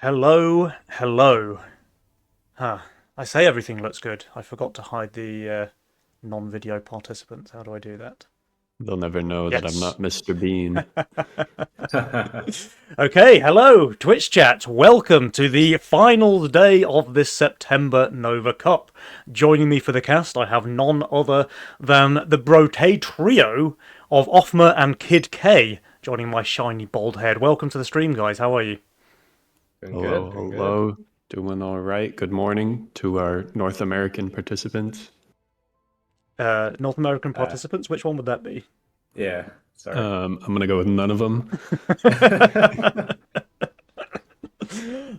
Hello, hello. Huh. I say everything looks good. I forgot to hide the non-video participants. How do I do that? They'll never know that I'm Yes. not Mr. Bean. Okay, hello, Twitch chat. Welcome to the final day of this September Nova Cup. Joining me for the cast, I have none other than the Brotay trio of Offmer and Kid K, joining my shiny bald head. Welcome to the stream, guys. How are you? Doing Hello, good, doing good. hello. Doing all right. Good morning to our North American participants. North American Uh, participants, which one would that be? yeah, sorry. I'm gonna go with none of them.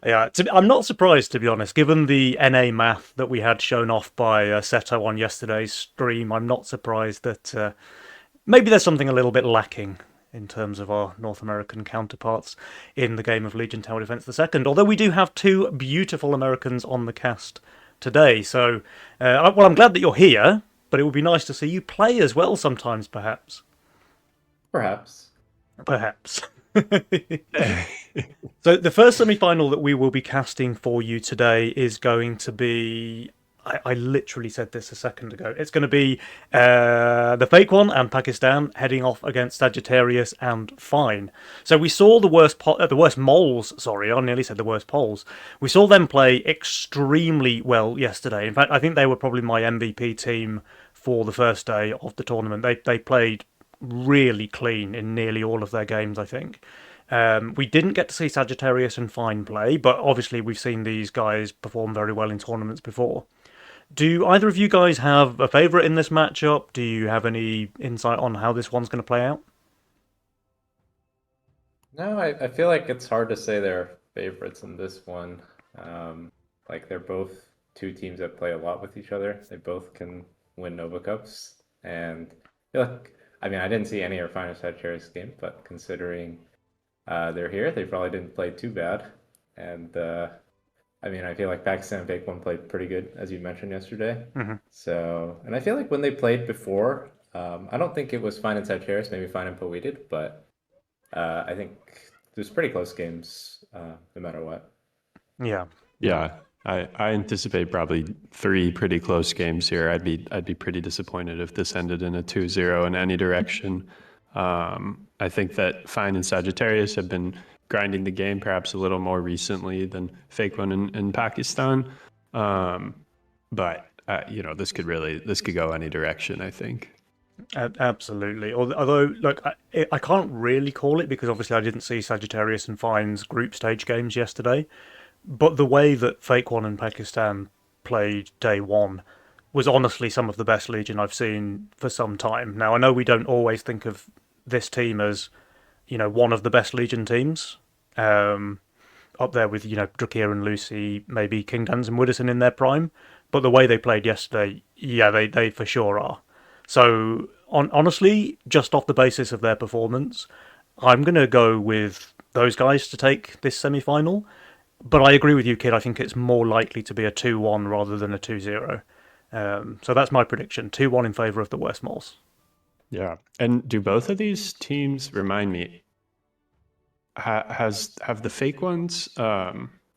Yeah, I'm not surprised, to be honest, given the NA math that we had shown off by Seto on yesterday's stream. I'm not surprised that maybe there's something a little bit lacking in terms of our North American counterparts in the game of Legion Tower Defense II. Although we do have two beautiful Americans on the cast today, so well, I'm glad that you're here. But it would be nice to see you play as well sometimes, perhaps. Perhaps. Perhaps. So the first semi-final that we will be casting for you today is going to be. I literally said this a second ago. It's going to be the fake one and Pakistan heading off against Sagittarius and Fine. So we saw the worst moles. Sorry, I nearly said the worst poles. We saw them play extremely well yesterday. In fact, I think they were probably my MVP team for the first day of the tournament. They played really clean in nearly all of their games, I think. We didn't get to see Sagittarius and Fine play, but obviously we've seen these guys perform very well in tournaments before. Do either of you guys have a favourite in this matchup? Do you have any insight on how this one's going to play out? No, I feel like it's hard to say they're favorites in this one. Like they're both two teams that play a lot with each other. They both can win Nova Cups. And I feel like, I mean, I didn't see any of Final Sagittarius game, but considering they're here, they probably didn't play too bad. And I mean, I feel like Pakistan Fake One played pretty good, as you mentioned yesterday. Mm-hmm. So, and I feel like when they played before, I don't think it was Fine and Sagittarius, maybe Fine and Poeted, but I think it was pretty close games, no matter what. Yeah. Yeah, I anticipate probably three pretty close games here. I'd be pretty disappointed if this ended in a 2-0 in any direction. I think that Fine and Sagittarius have been grinding the game perhaps a little more recently than Fake One in Pakistan. But this could go any direction, I think. Absolutely. Although, look, I can't really call it because obviously I didn't see Sagittarius and Fine's group stage games yesterday. But the way that Fake One and Pakistan played day one was honestly some of the best Legion I've seen for some time. Now, I know we don't always think of this team as, one of the best Legion teams. Um, Up there with, Drakir and Lucy, maybe King Dans and Wooderson in their prime. But the way they played yesterday, yeah, they for sure are. So, honestly, just off the basis of their performance, I'm going to go with those guys to take this semi final. But I agree with you, Kid. I think it's more likely to be a 2-1 rather than a 2-0. So that's my prediction 2-1 in favour of the West Moles. Yeah. And do both of these teams remind me? Have the fake ones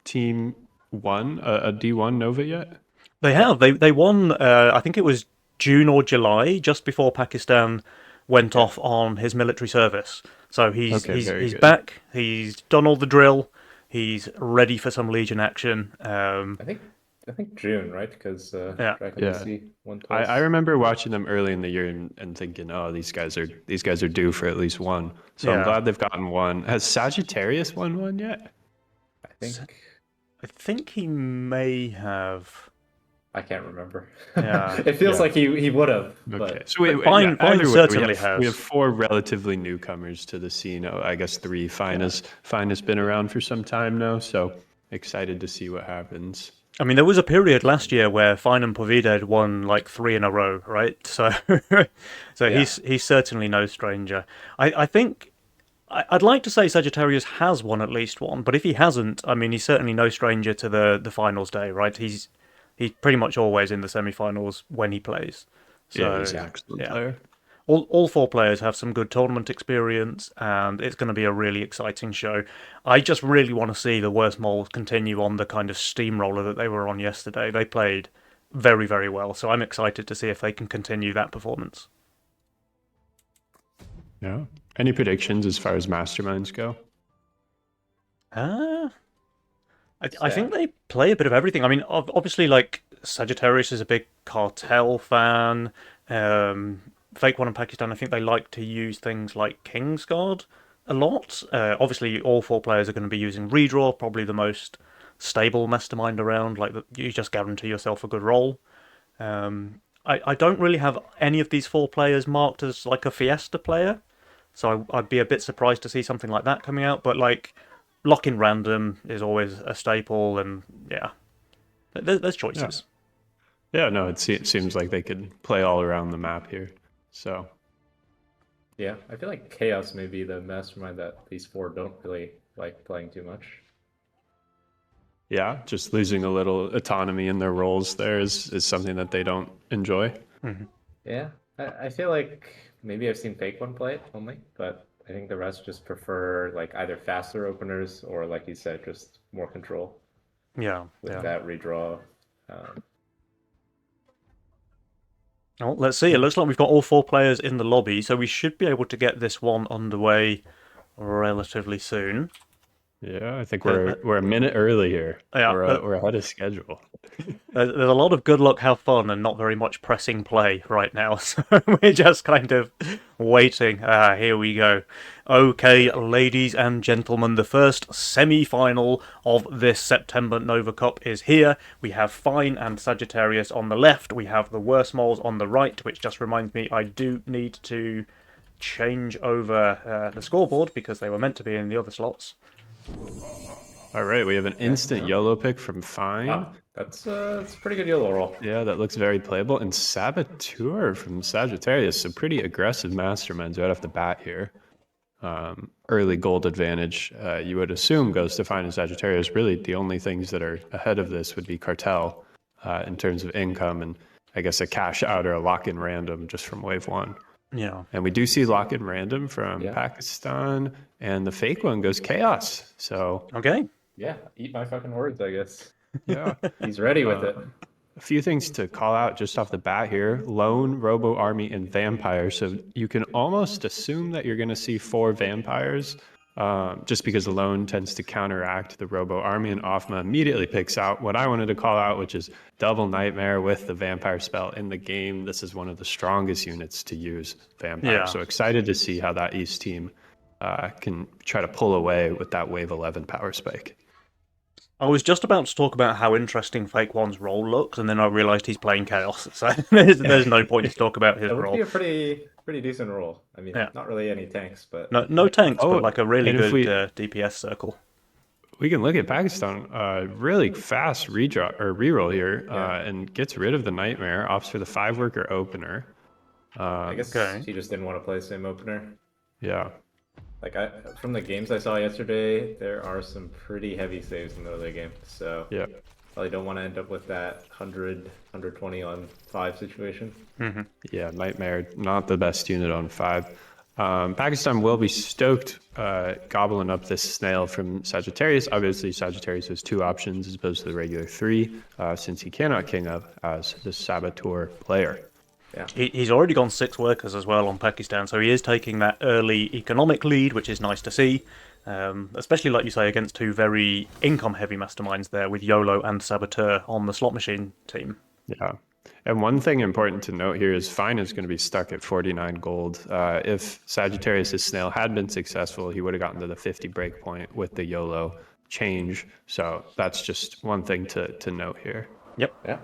team won a D1 Nova yet? They have. They won, I think it was June or July, just before Pakistan went Yeah, off on his military service. So he's Okay, he's very he's good. back. He's done all the drill. He's ready for some Legion action. I think I think June, right? Because Yeah, Dragon Yeah. DC won I twice. remember watching them early in the year and thinking, oh, these guys are due for at least one. So I'm yeah. glad they've gotten one. Has Sagittarius won one yet? I So think I think he may have. I can't remember. Yeah, It feels Yeah. like he would have, Okay. but So but yeah. Fine Either way, we certainly have we have has. four relatively newcomers to the scene. Oh, I guess three. yeah. Fine has been around for some time now. So excited to see what happens. I mean, there was a period last year where Fine and Povided won like three in a row, right? So, so Yeah. he's certainly no stranger. I think I'd like to say Sagittarius has won at least one, but if he hasn't, I mean, he's certainly no stranger to the finals day, right? He's pretty much always in the semi-finals when he plays. Yeah, he's So an excellent yeah. player. all four players have some good tournament experience, and it's going to be a really exciting show. I just really want to see the worst moles continue on the kind of steamroller that they were on yesterday. They played very, very well, so I'm excited to see if they can continue that performance. Yeah. Any predictions as far as masterminds go? I think they play a bit of everything. I mean, obviously, like Sagittarius is a big cartel fan. Fake One in Pakistan, I think they like to use things like Kingsguard a lot. Obviously, all four players are going to be using Redraw, probably the most stable mastermind around. Like you just guarantee yourself a good roll. I don't really have any of these four players marked as like a Fiesta player, so I'd be a bit surprised to see something like that coming out. But like lock-in random is always a staple, and yeah, there's choices. Yeah, no, it seems like they could play all around the map here. So, Yeah, I feel like Chaos may be the mastermind that these four don't really like playing too much. yeah, just losing a little autonomy in their roles there is something that they don't enjoy. Yeah, I feel like maybe I've seen Fake One play it only, but I think the rest just prefer like either faster openers or, like you said, just more control Yeah, with yeah. that redraw. Um, Well, let's see. It looks like we've got all four players in the lobby, so we should be able to get this one underway relatively soon. Yeah, I think we're a minute early here. Yeah, we're ahead of schedule. there's a lot of good luck, have fun, and not very much pressing play right now. So we're just kind of waiting. Here we go. Okay, ladies and gentlemen, the first semi-final of this September Nova Cup is here. We have Fine and Sagittarius on the left. We have the Worst Moles on the right, which just reminds me I do need to change over the scoreboard because they were meant to be in the other slots. All right, we have an instant YOLO pick from Fine. that's a pretty good YOLO roll. Yeah, that looks very playable. And Saboteur from Sagittarius, so pretty aggressive masterminds right off the bat here. Early gold advantage, you would assume, goes to Fine and Sagittarius. Really, the only things that are ahead of this would be Cartel in terms of income, and I guess a cash out or a lock-in random just from wave one. Yeah. And we do see lock-in random from Pakistan, and the fake one goes Chaos. So Okay. Yeah, eat my fucking words, I guess. yeah. He's ready with it. A few things to call out just off the bat here. Lone, Robo Army, and Vampire. So you can almost assume that you're going to see 4 Vampires just because the Lone tends to counteract the Robo Army, and Offma immediately picks out what I wanted to call out, which is Double Nightmare with the Vampire spell in the game. This is one of the strongest units to use Vampire. Yeah. So excited to see how that East team can try to pull away with that Wave 11 power spike. I was just about to talk about how interesting Fake One's role looks, and then I realised he's playing Chaos, so there's no point to talk about his That would role. be a pretty decent roll. I mean, not really any tanks, but No tanks, Oh, but like a really and if good DPS circle. We can look at Pakistan. Really fast redraw or reroll here, and gets rid of the Nightmare. Opts for the 5-worker opener. I guess Okay. he just didn't want to play the same opener. Yeah. Like from the games I saw yesterday, there are some pretty heavy saves in the early game. So Yeah. probably don't want to end up with that 100, 120 on 5 situation. Yeah, Nightmare, not the best unit on 5. Pakistan will be stoked gobbling up this snail from Sagittarius. Obviously, Sagittarius has 2 options as opposed to the regular 3, since he cannot king up as the Saboteur player. Yeah. He's already gone 6 workers as well on Pakistan, so he is taking that early economic lead, which is nice to see. Especially, like you say, against 2 very income-heavy masterminds there with YOLO and Saboteur on the slot machine team. Yeah. And one thing important to note here is Fine is going to be stuck at 49 gold. If Sagittarius' snail had been successful, he would have gotten to the 50 breakpoint with the YOLO change. So that's just one thing to note here. Yep. Yeah.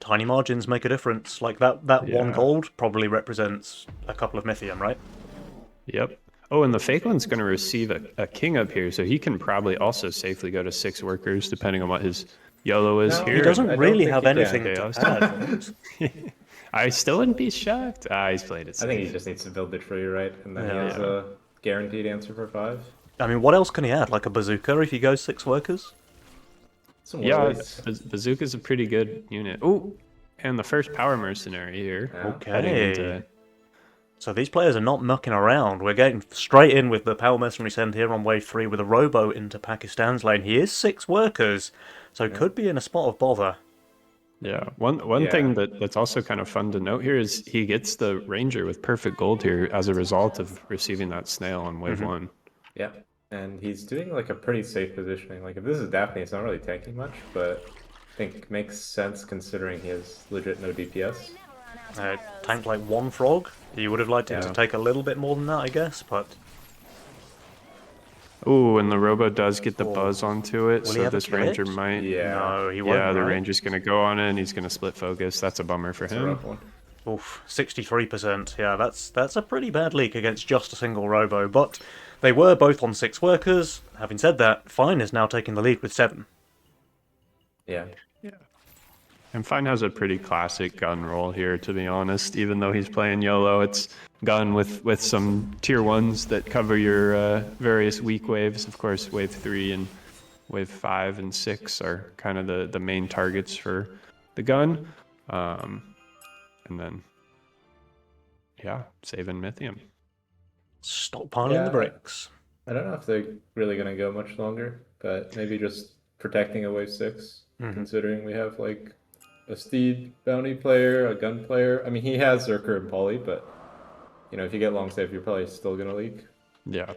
Tiny margins make a difference. Like that 1 gold probably represents a couple of Mythium, right? Yep. Oh, and the fake one's going to receive a king up here, so he can probably also safely go to 6 workers, depending on what his YOLO is No, here. He doesn't I don't really think have he can. anything Okay, to add. I still wouldn't be shocked. He's played it safe. I think he just needs to build it for you, right? And then he Yeah. has a guaranteed answer for 5. I mean, what else can he add? Like a bazooka if he goes 6 workers? Some Yeah, worries. Bazooka's a pretty good unit. Oh, And the first power mercenary here. Yeah. Heading Okay. into So these players are not mucking around. We're getting straight in with the Power Mercenary send here on wave 3 with a Robo into Pakistan's lane. He is 6 workers, so could be in a spot of bother. Yeah, one Yeah. thing that's also kind of fun to note here is he gets the Ranger with perfect gold here as a result of receiving that snail on wave 1. Yeah, and he's doing like a pretty safe positioning. Like if this is Daphne, it's not really tanking much, but I think makes sense considering he has legit no DPS. Tanked like 1 frog. You would have liked him to Yeah. take a little bit more than that, I guess, but Ooh, and the Robo does get the buzz onto it, Will he so have a this Ranger crit? might... Yeah, no, he won't. Yeah, the right? Ranger's going to go on it, and he's going to split focus. That's a bummer for it's a him. rough one. Oof, 63%. Yeah, that's a pretty bad leak against just a single Robo, but they were both on 6 workers. Having said that, Fine is now taking the lead with 7. Yeah, And Fine has a pretty classic gun roll here, to be honest. Even though he's playing YOLO, it's gun with some tier 1s that cover your various weak waves. Of course, wave 3 and wave 5 and 6 are kind of the main targets for the gun. And then, yeah, saving Mythium. Stockpiling Yeah. the bricks. I don't know if they're really gonna go much longer, but maybe just protecting a wave 6, considering we have like a Steed bounty player, a gun player. I mean, he has Zerker and Poly, but you know, if you get long save, you're probably still gonna leak. Yeah.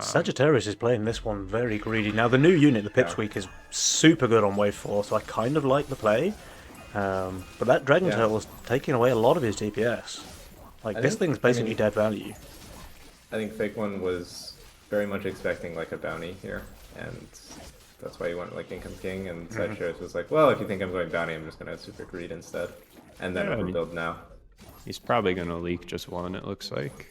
Sagittarius is playing this one very greedy. Now, the new unit, the Pipsqueak, is super good on wave 4, so I kind of like the play. But that Dragon Yeah. Turtle is taking away a lot of his DPS. Like, I this think- thing's basically I mean- dead value. I think Fake One was very much expecting like a bounty here, and that's why he went like Income King, and Sagittarius was like, well, if you think I'm going bounty, I'm just gonna Super Greed instead, and then Yeah, I mean- overbuild now. He's probably going to leak just one, it looks like.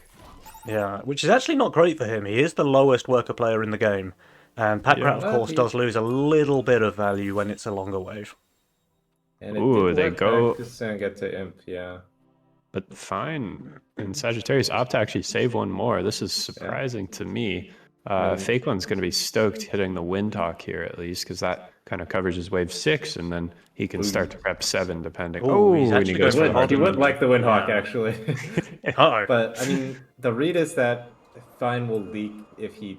Yeah, which is actually not great for him. He is the lowest worker player in the game. And Packrat, Yeah. of course, does lose a little bit of value when it's a longer wave. And Ooh, did they work go- back to get to Imp, yeah. But Fine and Sagittarius opt to actually save one more. This is surprising to me. Fake One's going to be stoked hitting the Windhawk here at least, because that kind of covers his wave 6, and then he can start to prep 7 depending. Ooh, he's and actually he goes going for for hard. He would Hardened. like the Windhawk Yeah. actually. Uh-oh. But I mean, the read is that Fine will leak if he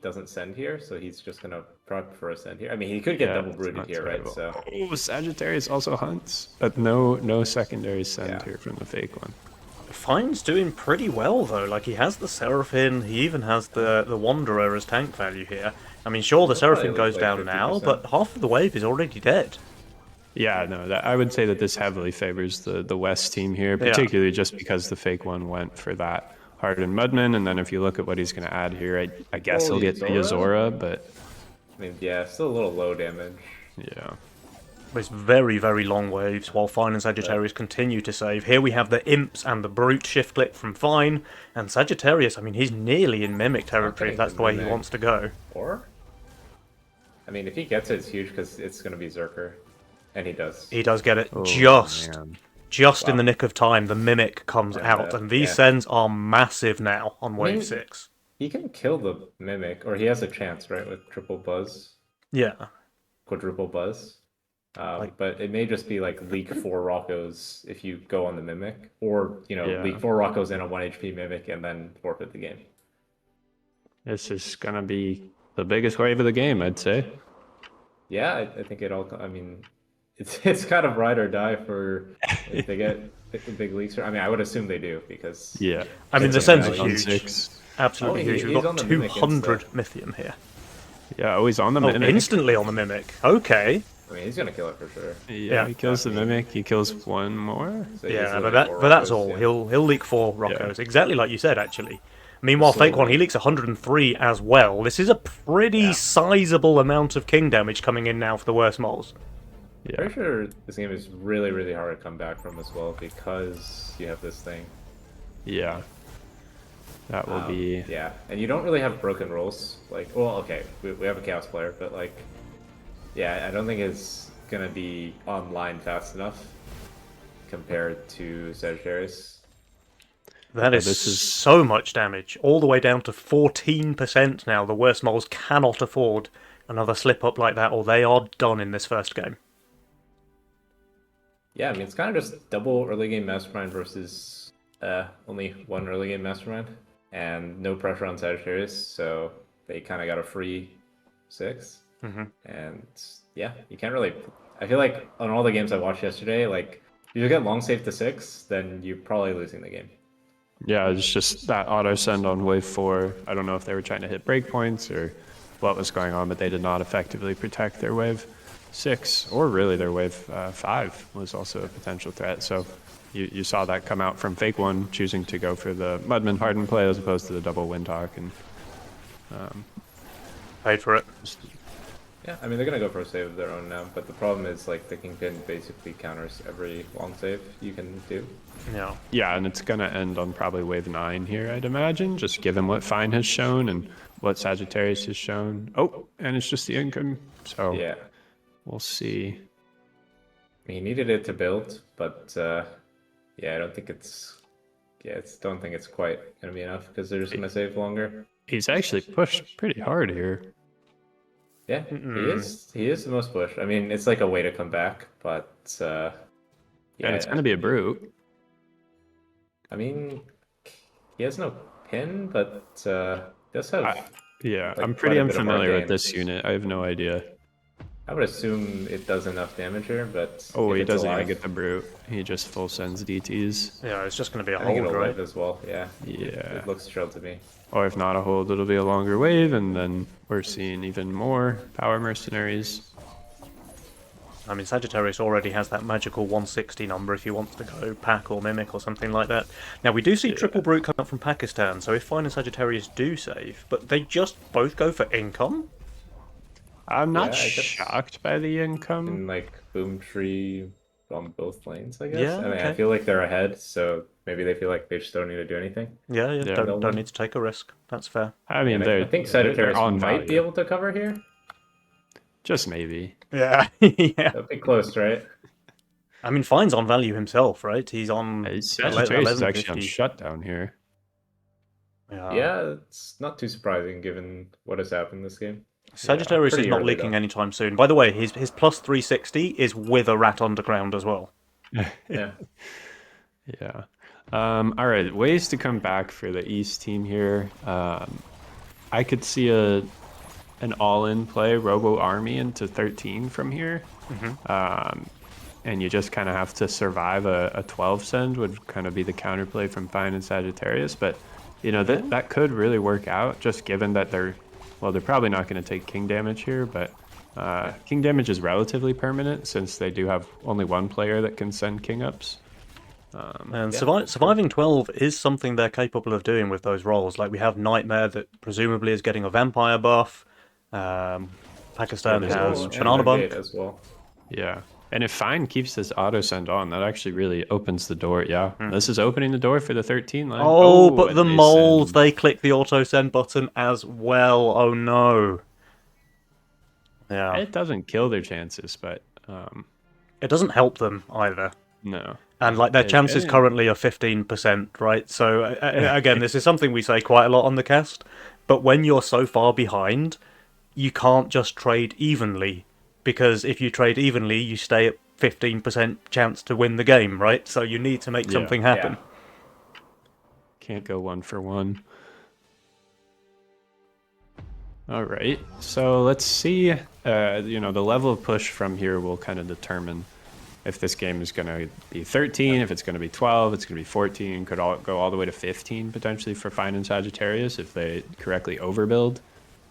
doesn't send here, so he's just gonna prep for a send here. I mean, he could get double it's brooded not here, right? terrible. So Oh, Sagittarius also hunts, but no secondary send Yeah. here from the Fake One. Fine's doing pretty well, though. Like, he has the Seraphim, he even has the Wanderer as tank value here. I mean, sure, the He'll probably Seraphim lose goes like down now, 50%. but half of the wave is already dead. Yeah, no, I would say that this heavily favors the West team here, particularly just because the Fake One went for that Hardened Mudman, and then if you look at what he's going to add here, I guess Oh, he'll get the Yozora? Yozora, but I mean, yeah, still a little low damage. yeah. It's very, very long waves, while Fine and Sagittarius continue to save. Here we have the Imps and the Brute shift click from Fine, and Sagittarius, I mean, he's nearly in Mimic territory if getting that's the the way he Mimic. wants to go. Or, I mean, if he gets it, it's huge because it's gonna be Zerker, and he does. He does get it Oh, just man. in the nick of time. The Mimic comes out, and these yeah. sends are massive now on wave mean- 6. He can kill the Mimic, or he has a chance, right, with triple buzz, Yeah. quadruple buzz. But it may just be like leak 4 Rockos if you go on the Mimic, or Yeah. leak 4 Rockos and a 1 HP Mimic and then forfeit the game. This is going to be the biggest wave of the game, I'd say. Yeah, I think it all. I mean, it's kind of ride or die for if they get big leaks. I mean, I would assume they do because Yeah. I mean, the It's sends are like on huge. 6. Absolutely Oh, huge. he's We've got on the Mimic 200 Mythium here. Yeah, oh, he's on the Oh, Mimic. instantly on the Mimic. Okay. I mean, he's gonna kill it for sure. Yeah, he kills the Mimic. He kills one more. So he's Yeah, literally but 4 that's Rockos, all. yeah. He'll leak 4 Rockos, exactly like you said, actually. Meanwhile, So- Fake One, he leaks 103 as well. This is a pretty sizable amount of king damage coming in now for the worst moles. Yeah. Pretty sure this game is really, really hard to come back from as well because you have this thing. Yeah. That will be... Yeah, and you don't really have broken rolls. Like, well, okay, we have a chaos player, but like, yeah, I don't think it's gonna be online fast enough compared to Sagittarius. That is, this is- so much damage. All the way down to 14% now. The worst moles cannot afford another slip up like that, or they are done in this first game. Yeah, I mean, it's kind of just double early game mastermind versus only one early game mastermind, and no pressure on Sagittarius, so they kind of got a free 6. Hmm. And yeah, you can't really. I feel like on all the games I watched yesterday, like if you get long save to 6, then you're probably losing the game. Yeah, it's just that auto send on wave 4. I don't know if they were trying to hit breakpoints or what was going on, but they did not effectively protect their wave 6, or really their wave 5 was also a potential threat. So you saw that come out from Fake One choosing to go for the Mudman Harden play as opposed to the double Windhawk. And Paid for it. Yeah, I mean they're gonna go for a save of their own now, but the problem is like the Kingpin basically counters every long save you can do. Yeah. yeah, and it's going to end on probably wave 9 here, I'd imagine, just given what Fine has shown and what Sagittarius has shown. Oh, and it's just the income. So Yeah, we'll see. he needed it to build, but yeah, I don't think it's. Yeah, don't think it's quite gonna be enough because they're just gonna save longer. He's actually pushed pretty hard here. Yeah, he is. He is the most pushed. I mean, it's like a way to come back, but yeah, And it's going to be a brute. I mean, he has no pin, but does have. Yeah, Like, I'm pretty quite a bit of unfamiliar with arcane. this unit. I have no idea. I would assume it does enough damage here, but Oh, if he it's doesn't even alive, get the brute. He just full sends DTs. Yeah, it's just going to be a I think hold, it'll right? live as well. Yeah. Yeah. It looks chill to me. Or if not a hold, it'll be a longer wave, and then we're seeing even more power mercenaries. I mean, Sagittarius already has that magical 160 number if he wants to go Pack or Mimic or something like that. Now, we do see Triple Brute come up from Pakistan, so if Fine and Sagittarius do save, but they just both go for income? I'm not Yeah, I guess- shocked by the income. And like Boom Tree on both lanes, I guess. Yeah, I mean, I okay. feel like they're ahead, so maybe they feel like they just don't need to do anything. Yeah, Yeah, don't they'll- need to take a risk. That's fair. I mean, And they're, I think they're Sagittarius on might be value. able to cover here. Just maybe. Yeah, yeah. That'd be close, right? I mean, Fine's on value himself, right? He's on Sagittarius is actually on 1150. shutdown here. Yeah, it's not too surprising given what has happened this game. Sagittarius is pretty not early, leaking though. anytime soon. By the way, his plus 360 is with a Rat Underground as well. Yeah. Yeah. All right, ways to come back for the East team here. I could see an all-in play, Robo Army into 13 from here. And you just kind of have to survive a 12 send would kind of be the counterplay from Fine and Sagittarius. But, you know, that could really work out just given that they're probably not going to take king damage here, but king damage is relatively permanent since they do have only one player that can send king ups. And surviving 12 is something they're capable of doing with those roles. Like, we have Nightmare that presumably is getting a vampire buff. Pakistan As has well, and Banana Renegade Bunk. as well. Yeah. And if Fine keeps this auto send on, that actually really opens the door. Yeah. This is opening the door for the 13 line. Oh, but and the they moles, send- they click the auto send button as well. Oh no. Yeah. It doesn't kill their chances, but It doesn't help them either. no. And like their chances yeah. currently are 15%, right? So again, this is something we say quite a lot on the cast. But when you're so far behind, you can't just trade evenly, because if you trade evenly, you stay at 15% chance to win the game, right? So you need to make Yeah. something happen. Can't go 1-for-1. All right. So let's see. The level of push from here will kind of determine if this game is going to be 13, if it's going to be 12, it's going to be 14, could go all the way to 15 potentially for Fine and Sagittarius if they correctly overbuild.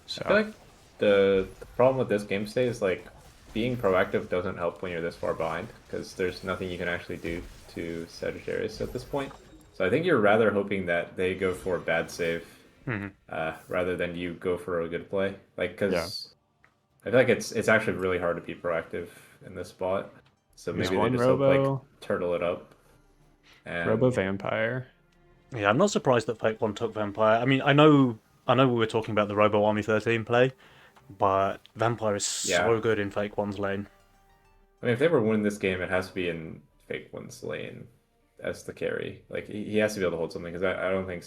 So I feel like the problem with this game state is like being proactive doesn't help when you're this far behind because there's nothing you can actually do to Sagittarius at this point. So I think you're rather hoping that they go for a bad save rather than you go for a good play. Like, because I feel like it's actually really hard to be proactive in this spot. So There's maybe they one just hope, Robo. like turtle it up. And Robo Vampire. Yeah, I'm not surprised that Fake One took Vampire. I mean, I know we were talking about the Robo Army 13 play, but Vampire is so Yeah. good in Fake One's lane. I mean, if they were winning this game, it has to be in Fake One's lane as the carry. Like he has to be able to hold something because I don't think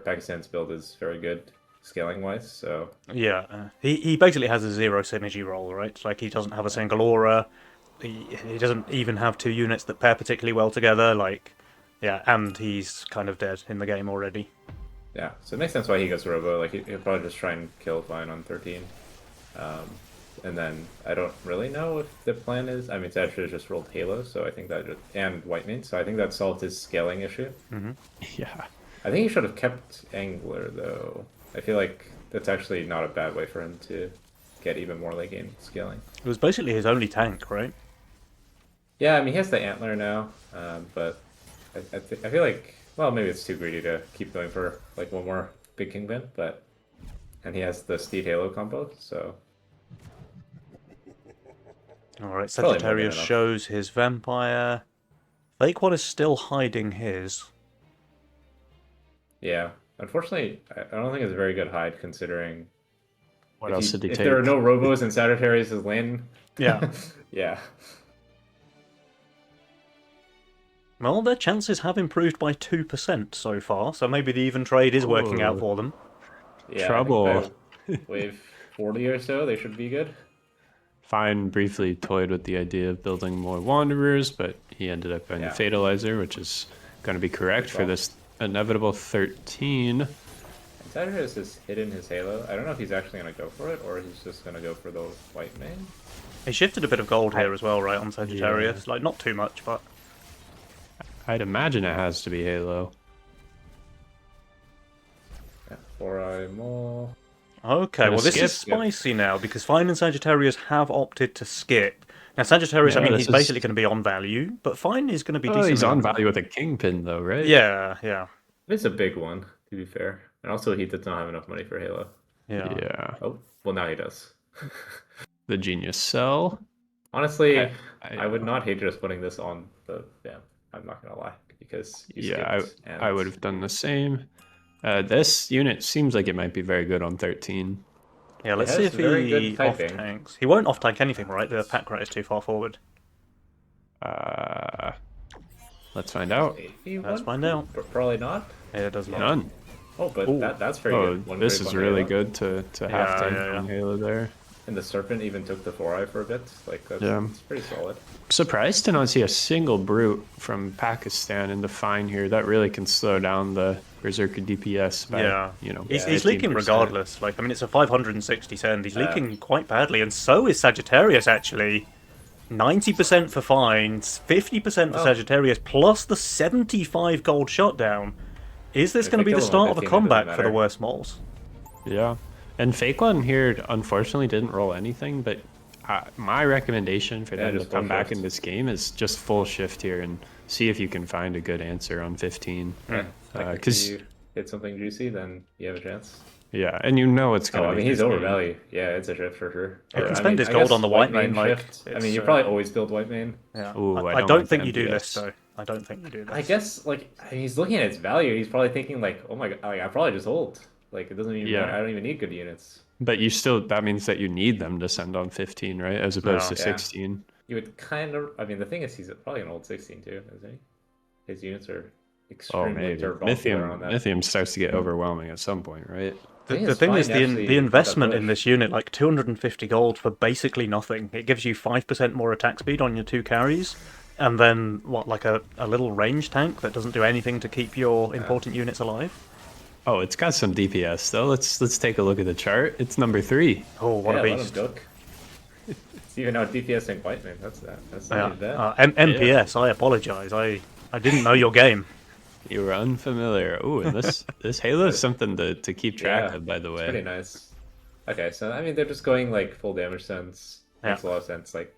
Pakistan's build is very good scaling wise. So Yeah, he basically has a zero synergy role, right? Like, he doesn't have a single aura. he doesn't even have two units that pair particularly well together. Like, yeah, and he's kind of dead in the game already. Yeah, so it makes sense why he goes Robo. Like he'll probably just try and kill Fine on 13. And then I don't really know if the plan is. I mean, Sagittarius just rolled Halo, so I think that and White Mane, so I think that solved his scaling issue. Yeah. I think he should have kept Angler though. I feel like that's actually not a bad way for him to get even more late game scaling. It was basically his only tank, right? Yeah, I mean he has the Antler now, but I feel like, well, maybe it's too greedy to keep going for like one more big Kingpin, but and he has the Steed Halo combo, so. Alright, Probably more than Sagittarius enough. shows his Vampire. Fake One is still hiding his. Yeah, unfortunately, I don't think it's a very good hide considering What if, else did he if take? there are no Robos in Sagittarius' lane. Yeah. Yeah. Well, their chances have improved by 2% so far, so maybe the even trade is working out Ooh. for them. Yeah, Trouble. I think by wave 40 or so, they should be good. Fine briefly toyed with the idea of building more Wanderers, but he ended up going Yeah. to Fatalizer, which is going to be correct for call. this inevitable 13. And Sagittarius has hidden his Halo. I don't know if he's actually going to go for it, or he's just going to go for the White Mane. He shifted a bit of gold here as well, right, on Sagittarius. Like, not too much, but... I'd imagine it has to be Halo. Yeah, 4-eye Mole. Okay, Gonna well this is skip? spicy now, because Fine and Sagittarius have opted to skip. Now Sagittarius, I Yeah, mean, this he's is- basically going to be on value, but Fine is going to be Oh, decent. he's on value with a Kingpin, though, right? Yeah, yeah, It's a big one, to be fair. And also, he does not have enough money for Halo. yeah. Yeah. Oh, well, now he does. The Genius Cell. Honestly, I- I would not hate just putting this on the Vamp. I'm not going to lie, because you Yeah, skipped, and I would have done the same. This unit seems like it might be very good on 13. Yeah, let's has see if very he good typing. off-tanks. He won't off-tank anything, right? The pack rat is too far forward. Let's find out. Maybe Let's one? find out. But probably not. Yeah, it does not. None. Oh, but Ooh. that's very Oh, good. One this grip is on really Halo. good to Yeah, half tank yeah, on yeah. Halo there. And the Serpent even took the 4-eye for a bit. Like, that's, Yeah. that's pretty solid. Surprised to not see a single brute from Pakistan in the Fine here. That really can slow down the Berserker DPS by, Yeah, you know, he's leaking 15%. regardless. Like, I mean, it's a 560 send. He's Yeah. leaking quite badly, and so is Sagittarius, actually. 90% for Fines, 50% for Oh. Sagittarius, plus the 75 gold shutdown. Is this If going to they be the kill him on start of a 15, it doesn't comeback for the matter. worst moles? Yeah. And Fake One here, unfortunately, didn't roll anything, but my recommendation for Yeah, them to just come full back shift. in this game is just full shift here and see if you can find a good answer on 15. Yeah. Like, 'cause- if you hit something juicy, then you have a chance. Yeah, and you know it's Oh, going to I be mean, he's this game. overvalue. Yeah, it's a shift for sure. He can I spend mean, his I gold guess on the White Mane, like, shift. I it's, mean, you probably always build White Mane. Yeah. Ooh, I I don't don't like think the you do MPS. this, though. I don't think you do this. I guess, like, he's looking at its value. He's probably thinking, like, oh my god, like, I probably just hold. Like, it doesn't even Yeah. I don't even need good units. But you still, that means that you need them to send on 15, right? As opposed No. to Yeah. 16. You would kind of, I mean, the thing is, he's probably an old 16 too, isn't he? His units are Oh, extremely maybe. turbo on that. Mythium starts to get overwhelming at some point, right? The thing is, the investment in this unit, like 250 gold for basically nothing. It gives you 5% more attack speed on your two carries, and then, what, like a little range tank that doesn't do anything to keep your important units alive? Oh, it's got some DPS though. Let's take a look at the chart. It's number 3. Oh, what Yeah, a let him beast. cook. It's even out DPS and White Mane. That's that. That's not Yeah. even bad. MPS, I apologize. I didn't know your game. You were unfamiliar. Ooh, and this Halo is something to keep track Yeah, of, by the It's pretty way. nice. Okay, so I mean, they're just going like full damage sense. Makes a lot of sense. Like,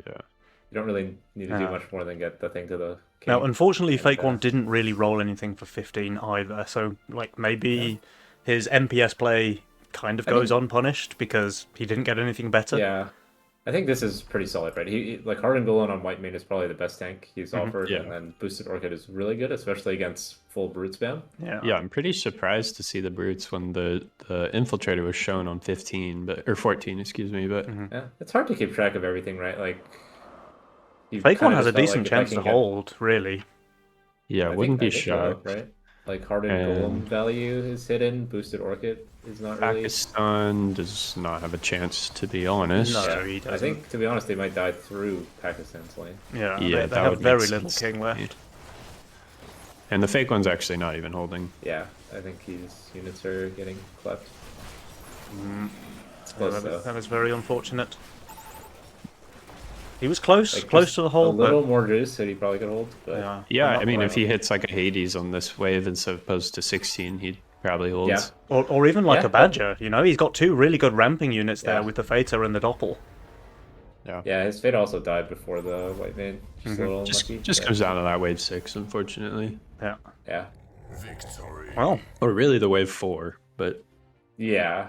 Yeah. you don't really need to do Yeah. much more than get the thing to the king. Now, unfortunately, and Fake One fast. didn't really roll anything for 15 either, so, like, maybe his MPS play kind of I goes think- unpunished because he didn't get anything better. Yeah, I think this is pretty solid, right? Like Hardened Golem on White Mane is probably the best tank he's offered, Yeah. and then Boosted Orchid is really good, especially against full brute spam. Yeah, I'm pretty surprised to see the brutes when the infiltrator was shown on 15, or 14, excuse me. But Yeah, it's hard to keep track of everything, right? Like, you Fake One kinda has a just felt decent like if I chance can to get- hold, really. yeah, I wouldn't think be so, shocked. right? Like hardened golem value is hidden. Boosted orchid is not really. Pakistan does not have a chance, to be honest. No. Yeah, he I doesn't. think to be honest, they might die through Pakistan's lane. Yeah, Yeah, they that have would make very little sense king to me. left. And the fake one's actually not even holding. Yeah, I think his units are getting cleft. It's Yeah, close though. that was very unfortunate. He was close, Like, close just to the hole, a little more juice that he probably could hold, but yeah. Yeah, not I mean, quite. if he hits like a Hades on this wave as opposed to 16, he'd probably hold. yeah. Or even like Yeah. a Badger, you know? He's got two really good ramping units there Yeah. with the Fata and the Doppel. Yeah, his fate also died before the white vein. Just a little Just, unlucky. just but- comes down to that wave 6, unfortunately. Yeah. Yeah. Well, Or really the wave 4, but Yeah.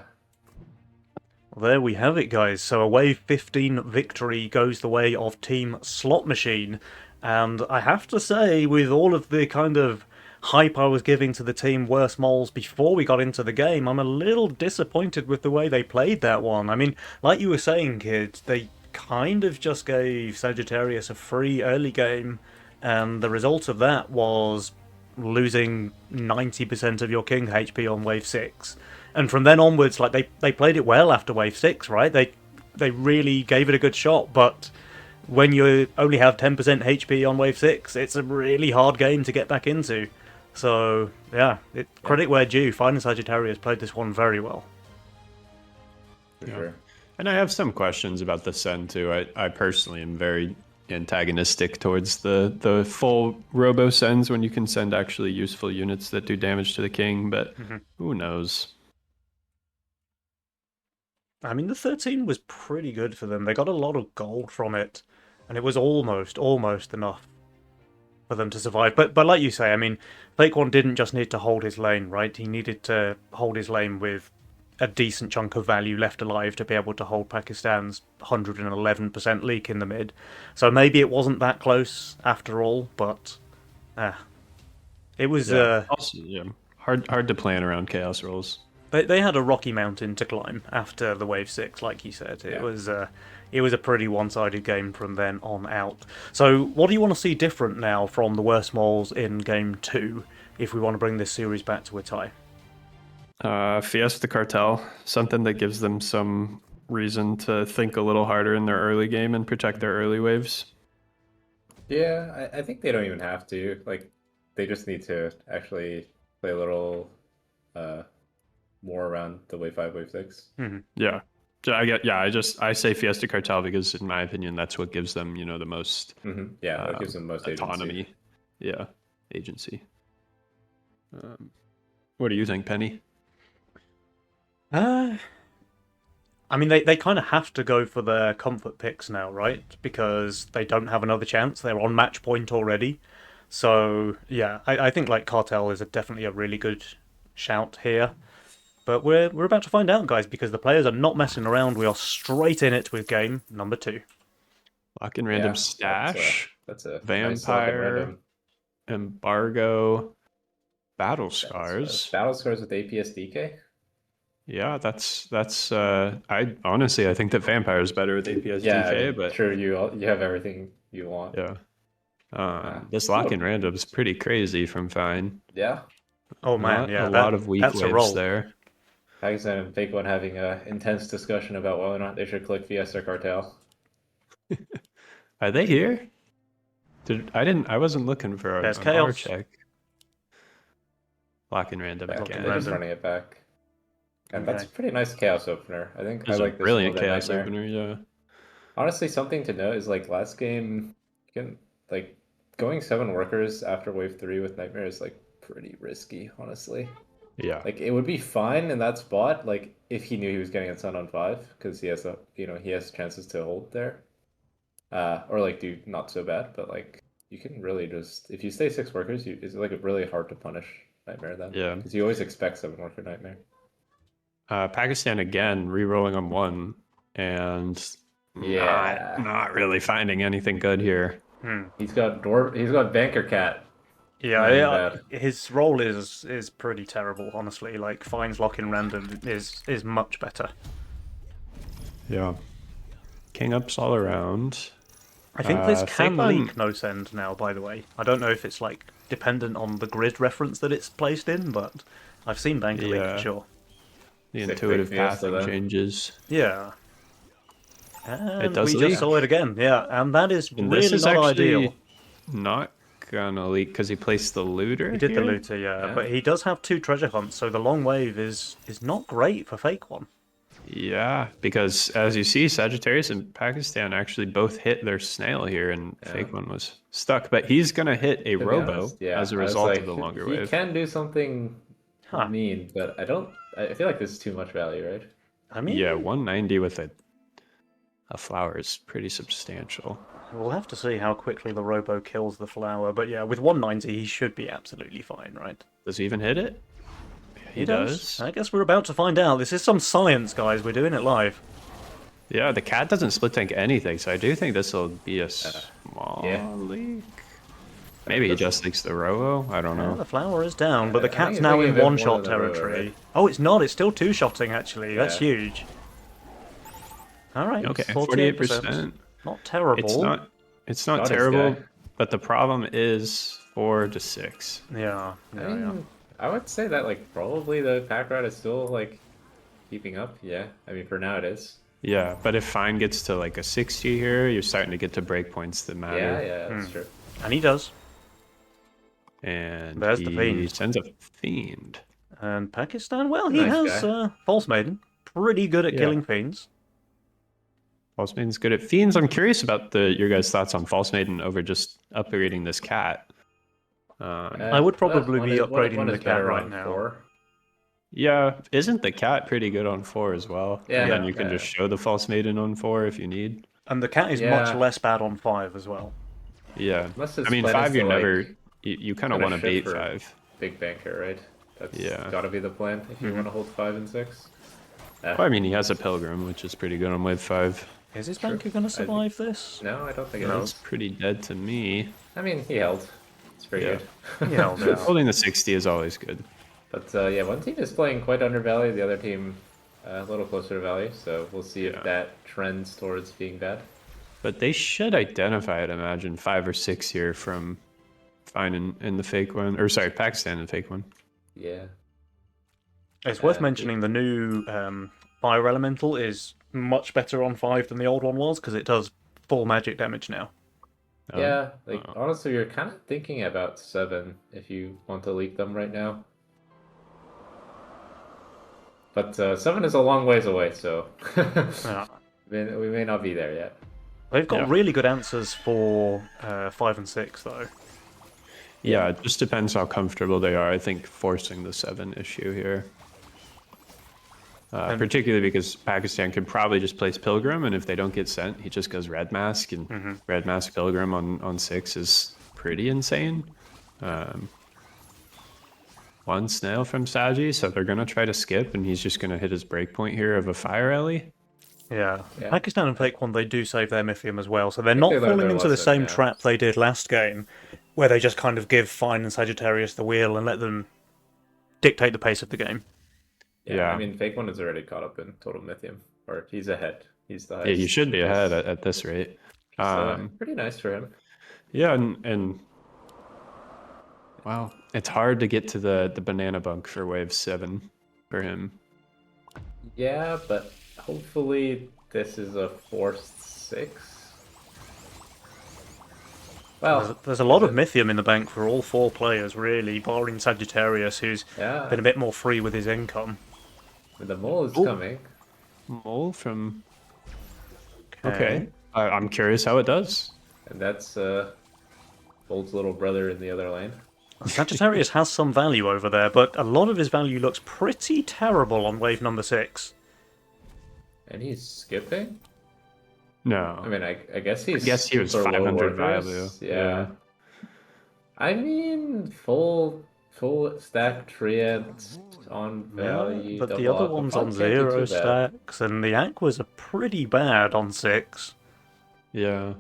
there we have it, guys. So a Wave 15 victory goes the way of Team Slot Machine. And I have to say, with all of the kind of hype I was giving to the team Worst Moles before we got into the game, I'm a little disappointed with the way they played that one. I mean, like you were saying, kids, they kind of just gave Sagittarius a free early game, and the result of that was losing 90% of your king HP on Wave 6. And from then onwards, like they played it well after Wave 6, right? They really gave it a good shot, but when you only have 10% HP on Wave 6, it's a really hard game to get back into. So, yeah, credit where due. Fine and Sagittarius played this one very well. For sure. And I have some questions about the Sen too. I personally am very antagonistic towards the full Robo Sens when you can send actually useful units that do damage to the king, but who knows? I mean, the 13 was pretty good for them. They got a lot of gold from it, and it was almost enough for them to survive. But like you say, I mean, Fake One didn't just need to hold his lane, right? He needed to hold his lane with a decent chunk of value left alive to be able to hold Pakistan's 111% leak in the mid. So maybe it wasn't that close after all, but it was. Also, yeah, hard to plan around chaos rolls. They had a rocky mountain to climb after the Wave 6, like you said. It was a pretty one-sided game from then on out. So what do you want to see different now from the Worst Moles in Game 2 if we want to bring this series back to a tie? Fiesta Cartel, something that gives them some reason to think a little harder in their early game and protect their early waves. Yeah, I think they don't even have to. Like, they just need to actually play a little more around the Wave 5, Wave 6. Yeah. I say Fiesta Cartel because in my opinion that's what gives them, the most Yeah, that gives them most autonomy. agency. Yeah, agency. What do you think, Penny? I mean, they kind of have to go for their comfort picks now, right? Because they don't have another chance. They're on match point already. So, yeah, I think like Cartel is definitely a really good shout here. But we're about to find out, guys, because the players are not messing around. We are straight in it with game number 2. Lock and random Yeah, stash, That's a nice lock and vampire, random. embargo, battle scars. Battle scars with APS DK? Yeah, that's I honestly I think that vampire is better with APS Yeah, DK, but sure, you have everything you want. yeah. This lock and random is pretty crazy from Fine. Yeah. Oh man, A lot of weak that's a waves roll. there. Pakistan and Fake One having an intense discussion about whether or not they should click Fiesta Cartel. Are they here? I wasn't looking for There's an R chaos. check. Lock and random Yeah, again. they're just Random. running it back. And Okay. that's a pretty nice chaos opener. I think It's I a like this brilliant more than chaos Nightmare. opener, yeah. Honestly, something to note is like last game, you can like going 7 workers after wave 3 with Nightmare is like pretty risky, honestly. Yeah. Like it would be fine in that spot, like if he knew he was getting a Sun on 5, because he has he has chances to hold there, or like do not so bad, but like you can really just if you stay 6 workers, it's like really hard to punish Nightmare then. Yeah. Because you always expect 7 worker Nightmare. Pakistan again re-rolling on 1 and Yeah. not really finding anything good here. He's got Banker Cat. Yeah, Not even bad. his role is pretty terrible, honestly. Like, Fine's lock in random is much better. Yeah. King ups all around. I think this can Fake One- leak no send now, by the way. I don't know if it's like dependent on the grid reference that it's placed in, but I've seen Banker League Yeah. for sure. The Sick intuitive big Fiesta pathing then. changes. Yeah. And does we leak. just saw it again, yeah, and that is And really this is not actually ideal. not gonna leak because he placed the looter He did the here. looter, yeah, Yeah. but he does have 2 treasure hunts, so the long wave is not great for Fake One. Yeah, because as you see, Sagittarius and Pakistan actually both hit their snail here, and Yeah. Fake One was stuck. But he's gonna hit a To be robo honest, yeah, as a I was result like, of the longer he wave. can do something Huh. mean, but I feel like this is too much value, right? I mean, Yeah, 190 with a flower is pretty substantial. we'll have to see how quickly the robo kills the flower, but yeah, with 190 he should be absolutely fine, right? Does he even hit it? He does. I guess we're about to find out. This is some science, guys. We're doing it live. Yeah, the cat doesn't split tank anything, so I do think this will be a small yeah. leak. Maybe he just leaks the robo. I don't Yeah, know. the flower is down, but the I think cat's he's now making in a bit more one-shot than the robo, territory. right? Oh, it's not. It's still 2-shotting, actually. That's Yeah. huge. All right. Okay, 48%. 48%. Not terrible. It's not Got his terrible, guy. but the problem is 4 to 6. Yeah. I Yeah, mean, yeah. I would say that like probably the pack rat is still like keeping up. Yeah, I mean for now it is. Yeah, but if Fine gets to like a 60 here, you're starting to get to breakpoints that matter. Yeah, yeah, that's true. And he does. And There's the he Fiend. sends a Fiend. And Pakistan, well, he Nice has guy. False Maiden. Pretty good at Yeah. killing fiends. False Maiden's good at Fiends. I'm curious about your guys' thoughts on False Maiden over just upgrading this cat. I would probably one be is- one upgrading is the cat better right on now. 4. Yeah, isn't the cat pretty good on 4 as well? Yeah, And then yeah, you can yeah. just show the False Maiden on 4 if you need. And the cat is much Yeah. less bad on 5 as well. Yeah. Unless his I mean, plan 5 is you're to, like, never... You kind of kinda want to bait shift for- 5. Big banker, right? That's Yeah. gotta be the plan if you want to hold 5 and 6. Well, I mean, he has a Pilgrim, which is pretty good on wave 5. Is his True. banker going to I think- survive this? No, I don't think it No. is. That's pretty dead to me. I mean, he held. It's pretty Yeah. good. Yeah, yeah. Holding the 60 is always good. But yeah, one team is playing quite undervalued, the other team a little closer to value. So we'll see Yeah. if that trends towards being bad. But they should identify, I'd imagine, 5 or 6 here from Fine in the fake one. Or sorry, Pakistan in fake one. Yeah. It's worth Yeah. mentioning the new Fire Elemental is much better on 5 than the old one was, because it does full magic damage now. Yeah, like honestly, you're kind of thinking about 7 if you want to leak them right now. But 7 is a long ways away, so Yeah. we may not be there yet. They've got Yeah. really good answers for 5 and 6, though. Yeah, it just depends how comfortable they are. I think forcing the 7 issue here. Particularly because Pakistan could probably just place Pilgrim, and if they don't get sent, he just goes Red Mask, and Red Mask Pilgrim on 6 is pretty insane. One snail from Saji, so they're going to try to skip, and he's just going to hit his breakpoint here of a Fire Alley. Yeah. Yeah. Pakistan and Fake One, they do save their Mythium as well, so they're not they learned falling their into the lesson, same yeah. trap they did last game, where they just kind of give Fine and Sagittarius the wheel and let them dictate the pace of the game. Yeah. I mean, Fake One is already caught up in total Mythium, or he's ahead. He's the Yeah, highest. you should be ahead at this rate. So, pretty nice for him. Yeah, and wow, it's hard to get to the banana bunk for wave 7 for him. Yeah, but hopefully this is a forced 6. Well, There's a lot of Mythium in the bank for all 4 players, really, barring Sagittarius, who's yeah, been a bit more free with his income. the mole is coming. Mole from. Okay, I'm curious how it does. And that's Bold's little brother in the other lane. Sagittarius has some value over there, but a lot of his value looks pretty terrible on wave number 6. And he's skipping? No, I mean, I guess he's. I guess he was super low 500 workers. value. Yeah. Yeah. I mean, full stack triad on value. But the double other up. one's Fun on can't do 0 too bad. stacks, and the Aquas are pretty bad on 6. Yeah,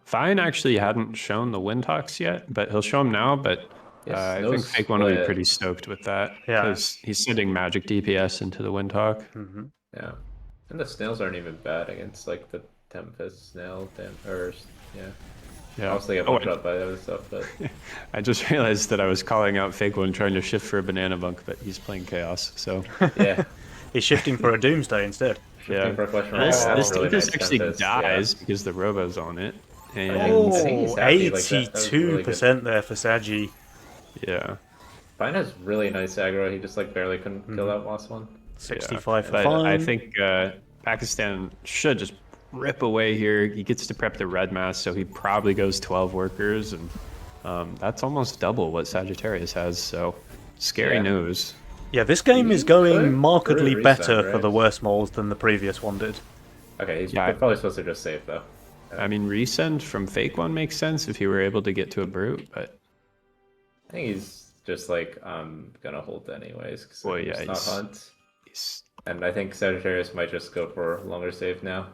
Fine actually hadn't shown the Windhawks yet, but he'll show them now. But Yes, I no think Fake One will be split. pretty stoked with that Yeah. because he's sending magic DPS into the Windhawk. Yeah. And the snails aren't even bad against like the Tempest snail, or yeah. Yeah. Obviously, get Oh, one shot by the other stuff, but I just realized that I was calling out Fake One trying to shift for a banana bunk, but he's playing Chaos, so yeah, He's shifting for a Doomsday instead. shifting yeah. for a question mark. This That's this really Tempest nice actually Tempest, dies because the Robo's on it, and I think he's Oh, happy, like, that was really good. 82% there for Sagi. yeah. Fine has really nice aggro. He just like barely couldn't kill that last one. 65 for But Fine. I think Pakistan should just rip away here. He gets to prep the red mass, so he probably goes 12 workers, and that's almost double what Sagittarius has. So scary Yeah. news. Yeah, this game is He going could markedly resend, better for right? the worse moles than the previous one did. Okay, he's Yeah. probably supposed to just save though. I mean, resend from Fake One makes sense if he were able to get to a brute, but I think he's just like I'm gonna hold anyways because Well, it's yeah, not he's- hunt, he's and I think Sagittarius might just go for longer save now.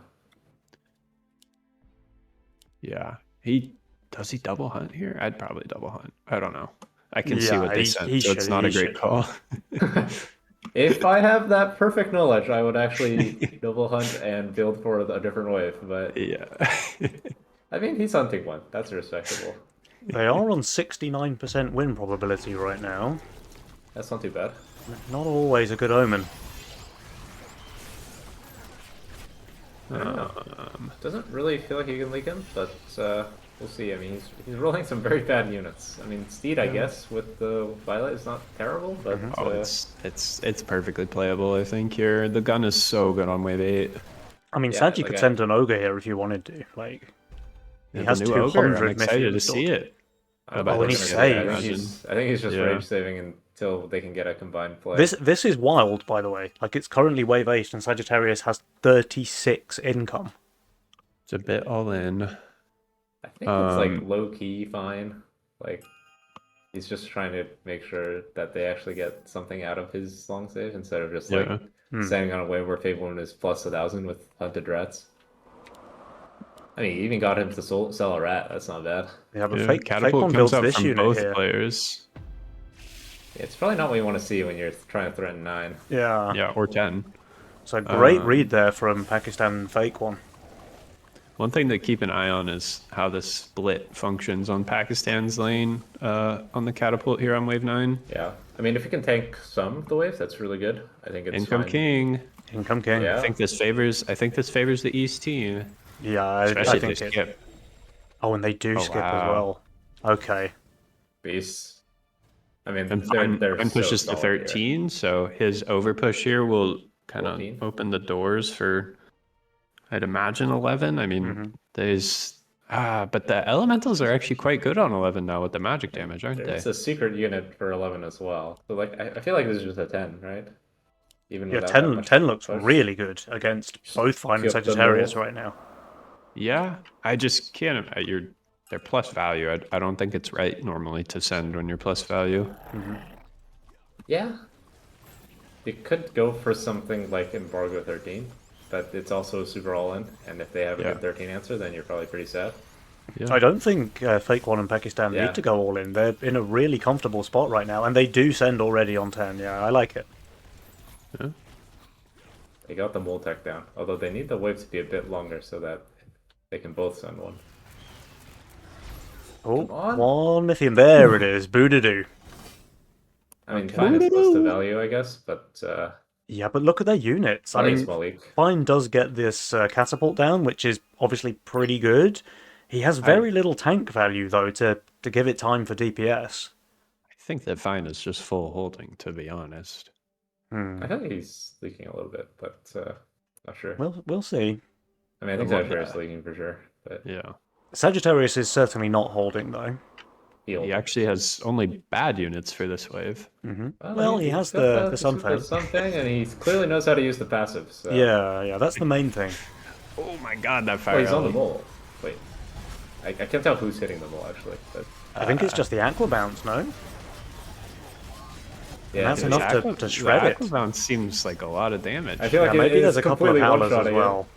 yeah. Does he double hunt here? I'd probably double hunt. I don't know. I can see Yeah, what they he sent, so it's should- not he a great should. call. If I have that perfect knowledge, I would actually double hunt and build for a different wave. But Yeah. I mean, he's hunting one. That's respectable. They are on 69% win probability right now. That's not too bad. Not always a good omen. I don't know. Doesn't really feel like you can leak him, but we'll see. I mean, he's rolling some very bad units. I mean, Steed, I guess, with the Violet is not terrible, but Oh, it's perfectly playable, I think, here. The gun is so good on wave 8. I mean, Yeah, Sagi like could I- send an ogre here if you wanted to. Like, he Yeah, has the new Ogre, 200 I'm excited to Mythium see stored. it. I About Oh, and he this, saves. I think he's just Yeah. rage saving until they can get a combined play. This is wild, by the way. Like, it's currently wave 8 and Sagittarius has 36 income. It's a bit all in. I think it's like Um, low key fine. Like he's just trying to make sure that they actually get something out of his long save instead of just like Yeah. standing on a wave where Fable Wound is plus 1,000 with hunted rats. I mean, he even got him to sell a rat. That's not bad. Yeah, but Yeah, Fake Catapult one comes builds up this from unit both here. players. It's probably not what you want to see when you're trying to threaten 9. Yeah. Yeah, or 10. So great Um, read there from Pakistan Fake one. One thing to keep an eye on is how the split functions on Pakistan's lane on the catapult here on wave 9. Yeah. I mean, if you can tank some of the waves, that's really good. I think it's Income fine. King. Income King. Yeah. I think this favors the East team. Yeah, I Especially think if they it. skip. Oh, and they do Oh, skip as wow. well. Okay. Beasts. I mean, And they're Fine so pushes to solid here. 13, so his overpush here will kind of 14. open the doors for, I'd imagine, 11. I mean, there's... but the elementals are actually quite good on 11 now with the magic damage, aren't There's they? a secret unit for 11 as well. So, like, I feel like this is just a 10, right? Even Yeah, without that 10, much 10 looks push. really good against both Fine and Flip the Sagittarius roll. right now. Yeah, I just can't... They're plus value. I don't think it's right normally to send when you're plus value. Yeah. You could go for something like Embargo 13, but it's also super all-in, and if they have a Yeah. good 13 answer, then you're probably pretty sad. Yeah. I don't think Fake One and Pakistan Yeah. need to go all in. They're in a really comfortable spot right now, and they do send already on 10. Yeah, I like it. They got the mole tech down, although they need the wave to be a bit longer so that they can both send one. Oh, Come on. one Mythium. There it is. Boodadoo. I mean, Okay. Fine is close to value, I guess, but Yeah, but look at their units. I very mean, small leak. Fine does get this catapult down, which is obviously pretty good. He has very little tank value, though, to give it time for DPS. I think that Fine is just full holding, to be honest. Hmm. I think he's leaking a little bit, but not sure. We'll see. I mean, I think Well, Sagittarius yeah. leaking for sure, but Yeah. Sagittarius is certainly not holding, though. he'll. He actually has only bad units for this wave. Well, he has the Sunfang. Sunfang, and he clearly knows how to use the passive. So. Yeah, that's the main thing. Oh my god, that fire! Oh, he's on the alley. mole. Wait, I can't tell who's hitting the mole actually, but I think it's just the Aqua Bounce, no? yeah, that's dude, enough to The shred it. Aquabounce seems like a lot of damage. I feel like Yeah, maybe it there's is a couple of completely howlers one-shotting as it. well.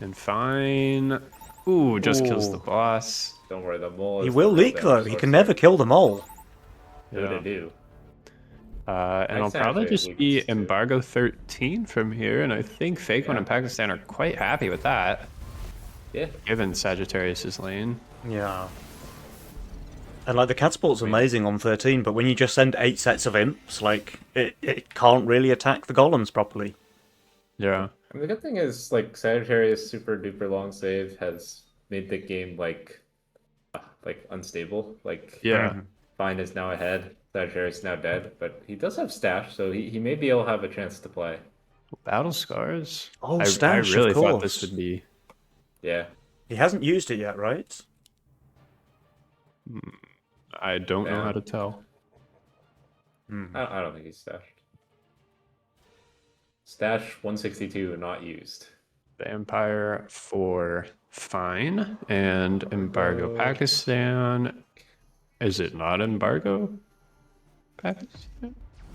And Fine. Ooh, just kills the Ooh. boss. Don't worry, the mole. He is will the real leak, damage though. He source can there. never kill the mole. What Yeah. did it do? And I'll Next probably actually just leaks be too. embargo 13 from here, and I think Fake One Yeah. and Pakistan are quite happy with that. Yeah. given Sagittarius's lane. Yeah. And like the catapult's amazing on 13, but when you just send 8 sets of imps, like it can't really attack the golems properly. Yeah. I mean, the good thing is like Sagittarius super duper long save has made the game like unstable. Like Yeah. Fine is now ahead, Sagittarius is now dead, but he does have stash, so he may be able to have a chance to play. Battle Scars? Oh, I Stash, of really thought course. this would be... Yeah. He hasn't used it yet, right? I don't know Yeah. how to tell. I don't think he's stashed. Stash 162 not used. Vampire for Fine and Embargo Pakistan. Is it not Embargo Pakistan?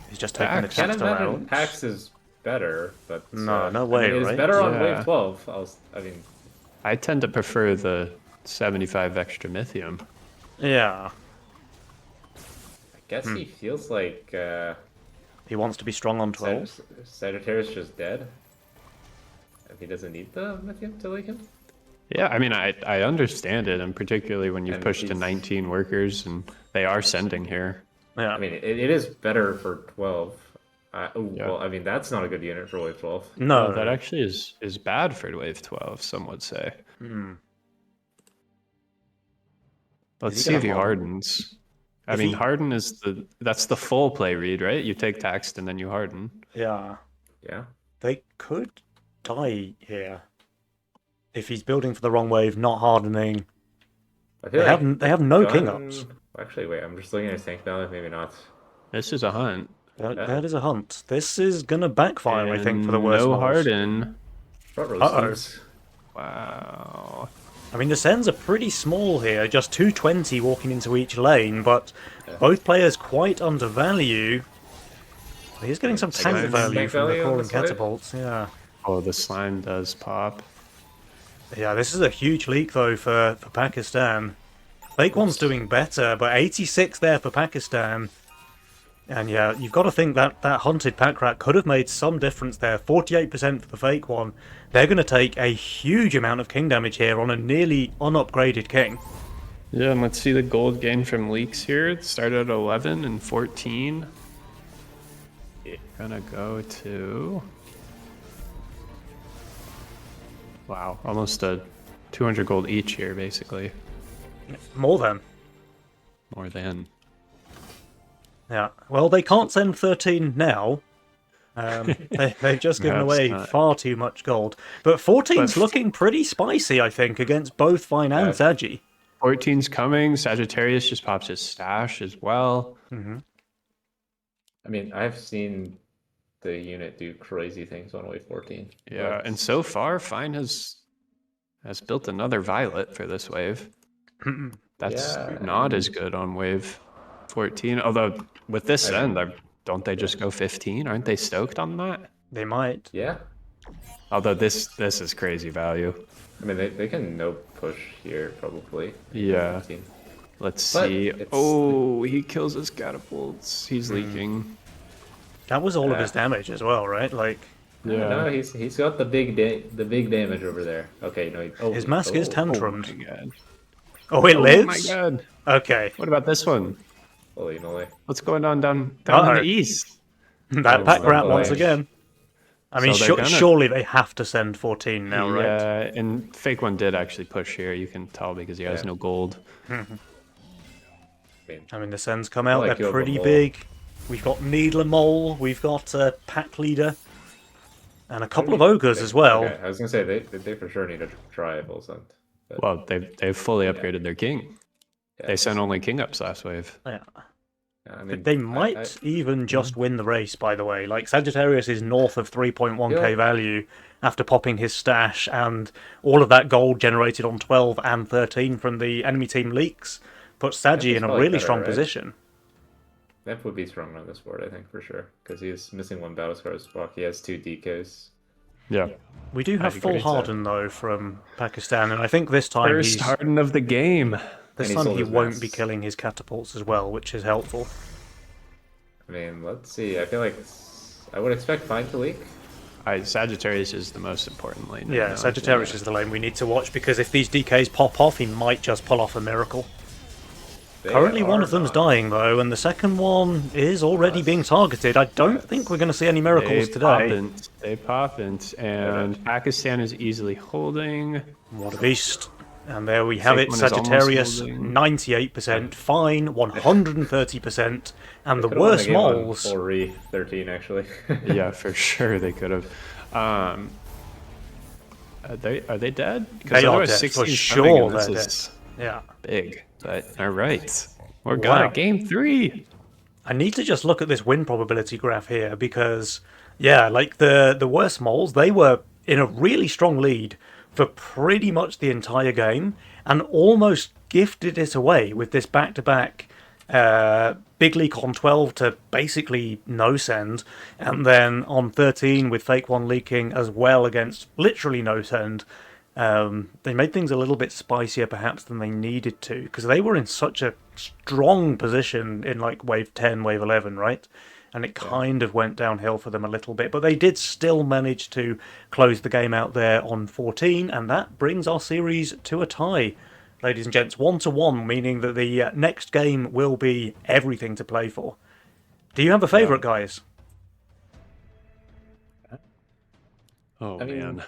He's just taking the Pax. Can't text imagine around. Pax is better, but No, no I way, mean, it's right? better on Yeah. wave 12. I mean, I tend to prefer the 75 extra Mythium. Yeah. I guess he feels like He wants to be strong on 12. Sagittarius just dead. If he doesn't need the Mythium to leak him. Yeah, I mean, I understand it, and particularly when you And push to he's- 19 workers, and they are sending here. Yeah. I mean, it is better for 12. Yeah. Well, I mean, that's not a good unit for wave 12. No, That actually is bad for wave 12, some would say. Let's he see gonna if he harden? hardens. I If mean, he- harden is that's the full play read, right? You take taxed and then you harden. Yeah. Yeah. They could die here. If he's building for the wrong wave, not hardening. I feel They like have they have no king Gun- ups. Actually, wait, I'm just looking at his tank value. Maybe not. This is a hunt. That is a hunt. This is gonna backfire, I think, for the And worst. no of us. harden. Front row Uh-oh. seats. Wow. I mean, the sends are pretty small here, just 220 walking into each lane, but both players quite undervalue. He's getting some tank guess value tank from the value on crawling this wave? catapults, yeah. Oh, the slime does pop. Yeah, this is a huge leak, though, for Pakistan. Fake One's doing better, but 86 there for Pakistan. And yeah, you've got to think that that hunted pack rat could have made some difference there. 48% for the Fake One. They're going to take a huge amount of king damage here on a nearly unupgraded king. Yeah, and let's see the gold gain from leaks here. It started at 11 and 14. Gonna go to... Wow, almost a 200 gold each here, basically. More than. More than. Yeah. Well, they can't send 13 now. They've just given Perhaps away not. far too much gold. But 14's But- looking pretty spicy, I think, against both Fine and Sagi. 14's coming. Sagittarius just pops his stash as well. I mean, I've seen the unit do crazy things on wave 14. Yeah, but- and so far, Fine has built another Violet for this wave. That's Yeah, not as good on wave 14. Although with this end, don't they just go 15? Aren't they stoked on that? They might. Yeah. Although this is crazy value. I mean, they can no push here probably. Yeah. 15. Let's But see. it's- Oh, he kills his catapults. He's leaking. That was all of Yeah. his damage as well, right? Like, No, he's got the big damage over there. Okay, no. his mask is Oh my tantrumed. god. Oh, it Oh lives? my god. Okay. What about this one? Holy moly. What's going on down in Uh-oh. the east? That Oh pack my rat once gosh. again. I mean, So they're gonna- surely they have to send 14 now, right? Yeah, and Fake One did actually push here. You can tell because he has Yeah. no gold. I mean, the sends come out, like they're your pretty mole. big. We've got Needler Mole, we've got Pack Leader, and a couple of ogres as well. Okay, I was gonna say they for sure need a triable sent. But, Well, they've fully upgraded their king. yeah, They sent only king ups last wave. Yeah. I mean, They might even just win the race, by the way. Like, Sagittarius is north of 3.1k Yeah. value after popping his stash, and all of that gold generated on 12 and 13 from the enemy team leaks puts Sagi That's in a probably really better, strong right? position. Neff would be strong on this board, I think, for sure. Because he is missing one battle scar block. He has 2 DKs. Yeah. We do have full agree, so. Harden, though, from Pakistan, and I think this time First harden of the game. this and he time sold he his won't masks. be killing his catapults as well, which is helpful. I mean, let's see. I feel like I would expect Fine to leak. Sagittarius is the most important lane. Yeah, Sagittarius is the lane we need to watch, because if these DKs pop off, he might just pull off a miracle. Currently one of them's dying though, and the second one is already being targeted. I don't think we're going to see any miracles today. They poppn't, and Pakistan is easily holding. What a beast. And there we have it, Fake one is Sagittarius, almost holding. 98%, Fine, 130%, and the worst moles... 13 actually. Yeah, for sure they could have. Are they dead? They are dead, for sure they're dead. Yeah. Big, but all right. We're going to game 3. I need to just look at this win probability graph here, because, yeah, like the worst moles, they were in a really strong lead for pretty much the entire game, and almost gifted it away with this back-to-back big leak on 12 to basically no send, and then on 13 with Fake One leaking as well against literally no send. They made things a little bit spicier perhaps than they needed to, because they were in such a strong position in like wave 10, wave 11, right? And it kind of went downhill for them a little bit, but they did still manage to close the game out there on 14, and that brings our series to a tie, ladies and gents, 1-1, meaning that the next game will be everything to play for. Do you have a favourite, guys? Oh, man.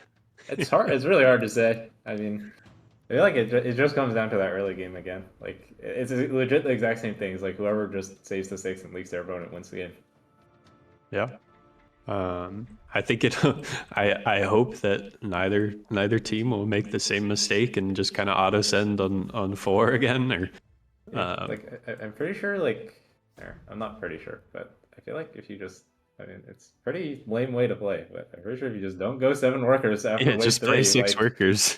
It's hard. It's really hard to say. I mean, I feel like it just comes down to that early game again. Like, it's legit the exact same thing. It's like whoever just saves the 6 and leaks their opponent wins the game. Yeah. I think it. I hope that neither team will make the same mistake and just kind of auto send on 4 again. Or like I'm pretty sure. Like, I'm not pretty sure, but I feel like if you just. I mean, it's a pretty lame way to play, but I'm pretty sure if you just don't go 7 workers after wave just 3, play 6 workers.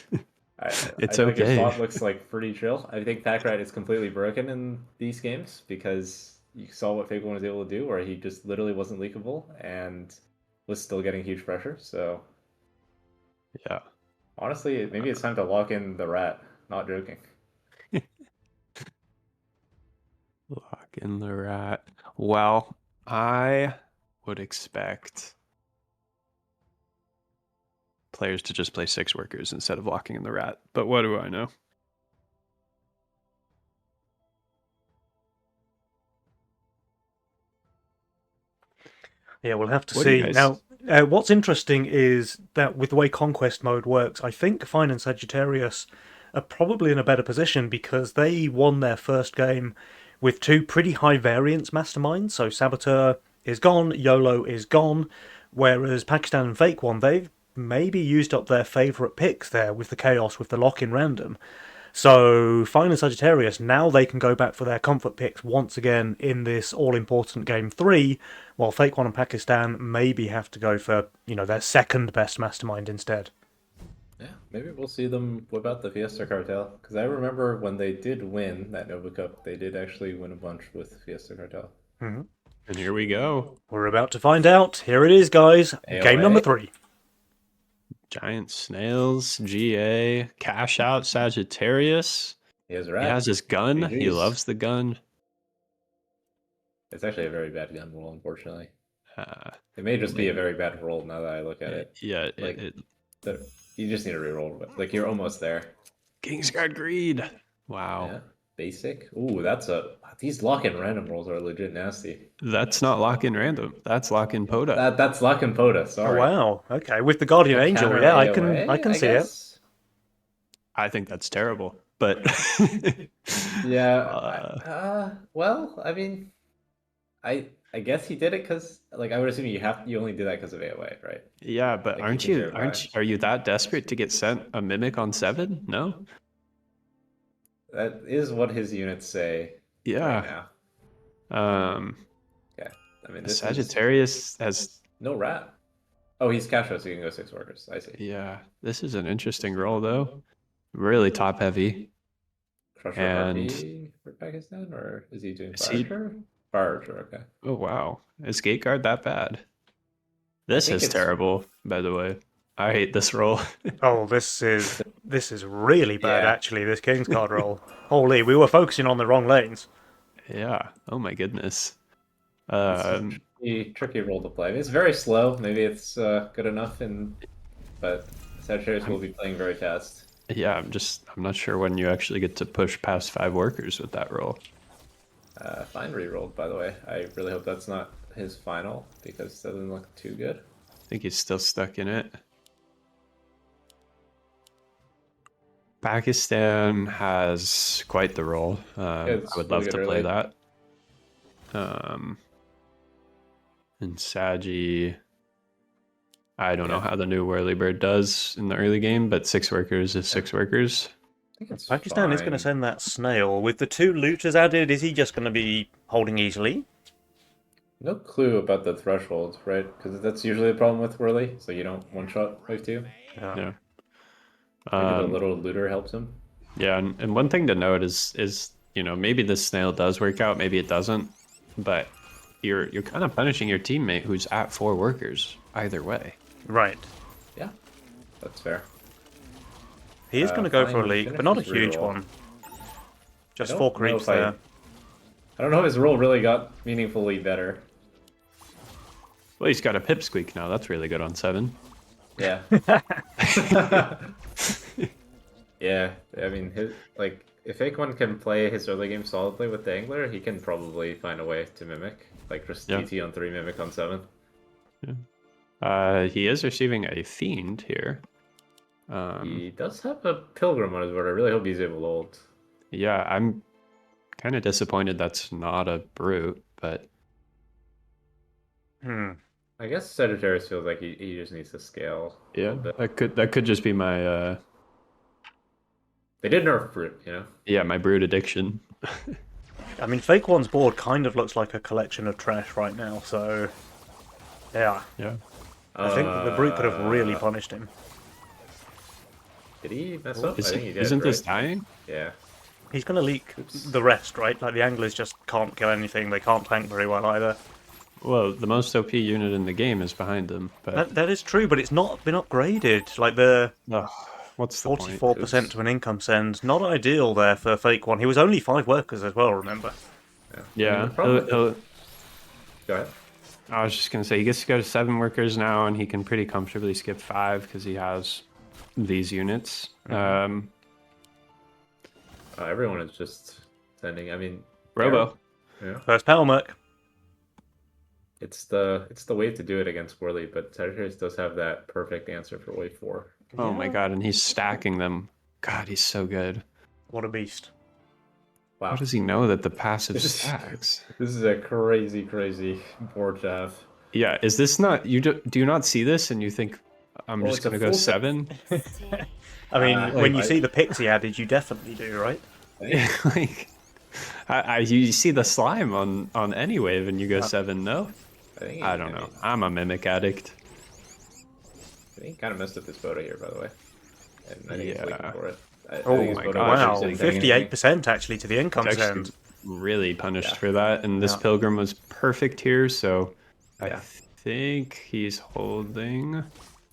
It's okay. His spot looks like pretty chill. I think Packrat is completely broken in these games because you saw what Fake One was able to do, where he just literally wasn't leakable and was still getting huge pressure. So, yeah. Honestly, maybe it's time to lock in the rat. Not joking. Lock in the rat. Well, I would expect players to just play 6 workers instead of locking in the rat. But what do I know? Yeah, we'll have to see. Now, what's interesting is that with the way Conquest mode works, I think Fine and Sagittarius are probably in a better position because they won their first game with 2 pretty high variance masterminds. So Saboteur is gone, YOLO is gone, whereas Pakistan and Fake One, they've maybe used up their favourite picks there with the Chaos, with the lock-in random. So Fine and Sagittarius, now they can go back for their comfort picks once again in this all-important game 3, while Fake One and Pakistan maybe have to go for, their second best mastermind instead. Yeah, maybe we'll see them whip out the Fiesta Cartel, because I remember when they did win that Nova Cup, they did actually win a bunch with Fiesta Cartel. Mm-hmm. And here we go. We're about to find out. Here it is, guys. AOA. Game number 3. Giant Snails, GA, Cash Out, Sagittarius. He has his gun. GG's. He loves the gun. It's actually a very bad gun roll, unfortunately. It may just be a very bad roll now that I look at it. Yeah, you just need to reroll, but like you're almost there. Kingsguard Greed. Wow. Yeah. Basic. Ooh, these lock-in random rolls are legit nasty. That's not lock-in random. That's lock-in Poda. That's lock-in Poda. Sorry. Oh, wow. Okay, with the Guardian Angel, yeah, I can see it. I think that's terrible, but yeah. Well, I mean, I guess he did it because, like, I would assume you only do that because of AOA, right? Yeah, but are you that desperate to get sent a Mimic on 7? No. That is what his units say. Yeah. Right now. Yeah. I mean, Sagittarius has no rat. Oh, he's cash out, so you can go 6 workers. I see. Yeah, this is an interesting roll though. Really top heavy. Crusher and RP for Pakistan, or is he doing Fire Archer? Okay. Oh wow, is Gate Guard that bad? This is terrible, by the way. I hate this roll. Oh, this is really bad, actually, this King's card roll. Holy, we were focusing on the wrong lanes. Yeah. Oh my goodness. tricky role to play. It's very slow. Maybe it's good enough, but Sagittarius will be playing very fast. Yeah, I'm not sure when you actually get to push past 5 workers with that roll. Fine re-rolled, by the way. I really hope that's not his final, because it doesn't look too good. I think he's still stuck in it. Pakistan has quite the roll. I it's would really love to good play early. that. And Saji, I don't know how the new Whirlybird does in the early game, but 6 workers is 6 workers. I think it's Pakistan is going to fine. send that snail. With the 2 looters added, is he just going to be holding easily? No clue about the threshold, right? Because that's usually the problem with Whirly, so you don't one-shot wave 2. Yeah. Yeah. Maybe the little looter helps him. Yeah, and one thing to note is maybe this snail does work out, maybe it doesn't, but you're kind of punishing your teammate who's at 4 workers either way. Right. Yeah, that's fair. He is going to go for a Fine leak, but not a finishes huge reroll. one. Just don't 4 know creeps if I- there. I don't know if his roll really got meaningfully better. Well, he's got a pipsqueak now. That's really good on 7. Yeah. Yeah, I mean, if Fake1 can play his early game solidly with the Angler, he can probably find a way to mimic. Like just Yeah. TT on 3, mimic on 7. He is receiving a fiend here. He does have a Pilgrim on his board. I really hope he's able to ult. Yeah, I'm kind of disappointed that's not a brute, but I guess Sagittarius feels like he just needs to scale. a yeah, little bit. that could just be my They did nerf Brute, you know? my brute addiction. I mean, Fake One's board kind of looks like a collection of trash right now, so... Yeah. Yeah. I think the Brute could have really punished him. Did he mess up? I think he did. Isn't this right? dying? Yeah. He's going to leak the rest, right? Like, the Anglers just can't kill anything. They can't tank very well either. Well, the most OP unit in the game is behind him, but That is true, but it's not been upgraded. Like, the what's the point? 44% to an income send, not ideal there for Fake One. He was only 5 workers as well, remember? Yeah, I mean, the problem- he'll- Go ahead. I was just gonna say he gets to go to 7 workers now, and he can pretty comfortably skip 5 because he has these units. Everyone is just sending. I mean, Robo. yeah. First Power Merc. It's the way to do it against Whirly, but Sagittarius does have that perfect answer for wave 4. Oh my god, and he's stacking them. God, he's so good. What a beast. Wow. How does he know that the passive This is- stacks? This is a crazy board to have. Yeah, is this not do you not see this and you think I'm Well, just it's a gonna go full- 7? I mean, when you like- see the pixie added, you definitely do, right? Like, you see the slime on any wave and you go 7, no? I don't know. I'm a mimic addict. I think he kind of messed up his photo here, by the way. And I think he's looking Yeah. for it. I Oh think his my photo God, was Wow, just sitting there. 58% actually to the income It's actually send. really punished Yeah. for that, and this Yeah. pilgrim was perfect here, so I Yeah. think he's holding.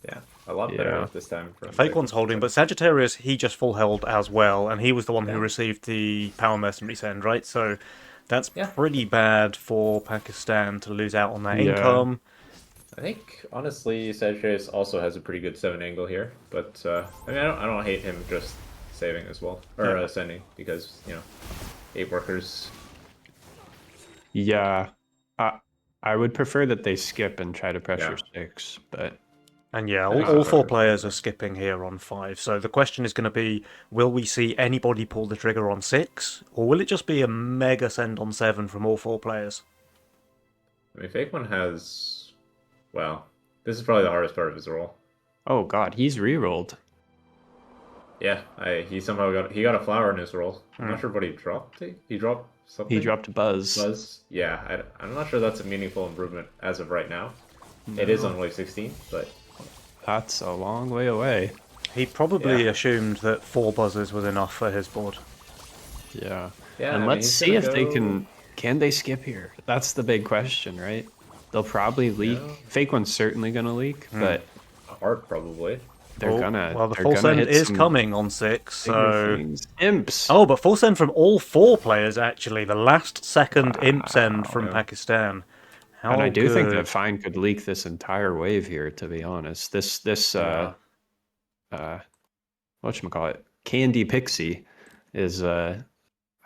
Yeah, a lot better this time. From Fake One's holding, but Sagittarius, he just full held as well, and he was the one who Yeah. received the Power Mercenary send, right? So that's Yeah. pretty bad for Pakistan to lose out on that Yeah. income. I think honestly, Sagittarius also has a pretty good 7 angle here, but I mean, I don't hate him just saving as well or sending because 8 workers. Yeah, I would prefer that they skip and try to pressure 6, but And yeah, think all so. 4 players are skipping here on 5. So the question is going to be, will we see anybody pull the trigger on 6? Or will it just be a mega send on 7 from all 4 players? I mean, Fake One has, well, this is probably the hardest part of his role. oh god, he's re-rolled. Yeah, he somehow got a flower in his roll. I'm not sure what he dropped. He dropped something. He dropped Buzz. Buzz. Yeah, I'm not sure that's a meaningful improvement as of right now. It is on wave 16, but That's a long way away. He probably Yeah. assumed that 4 buzzers was enough for his board. Yeah. Yeah, I And mean, let's he's see gonna if they go- can they skip here? That's the big question, right? They'll probably leak. Yeah. Fake One's certainly gonna leak, but Heart probably. they're Oh, gonna. well, the they're full gonna send hit is some coming on 6, bigger so... things. Imps. Oh, but full send from all 4 players, actually. The last second imp send from yeah. Pakistan. How And I do think that good- Fine could leak this entire wave here, to be honest. This Yeah. whatchamacallit, Candy Pixie is I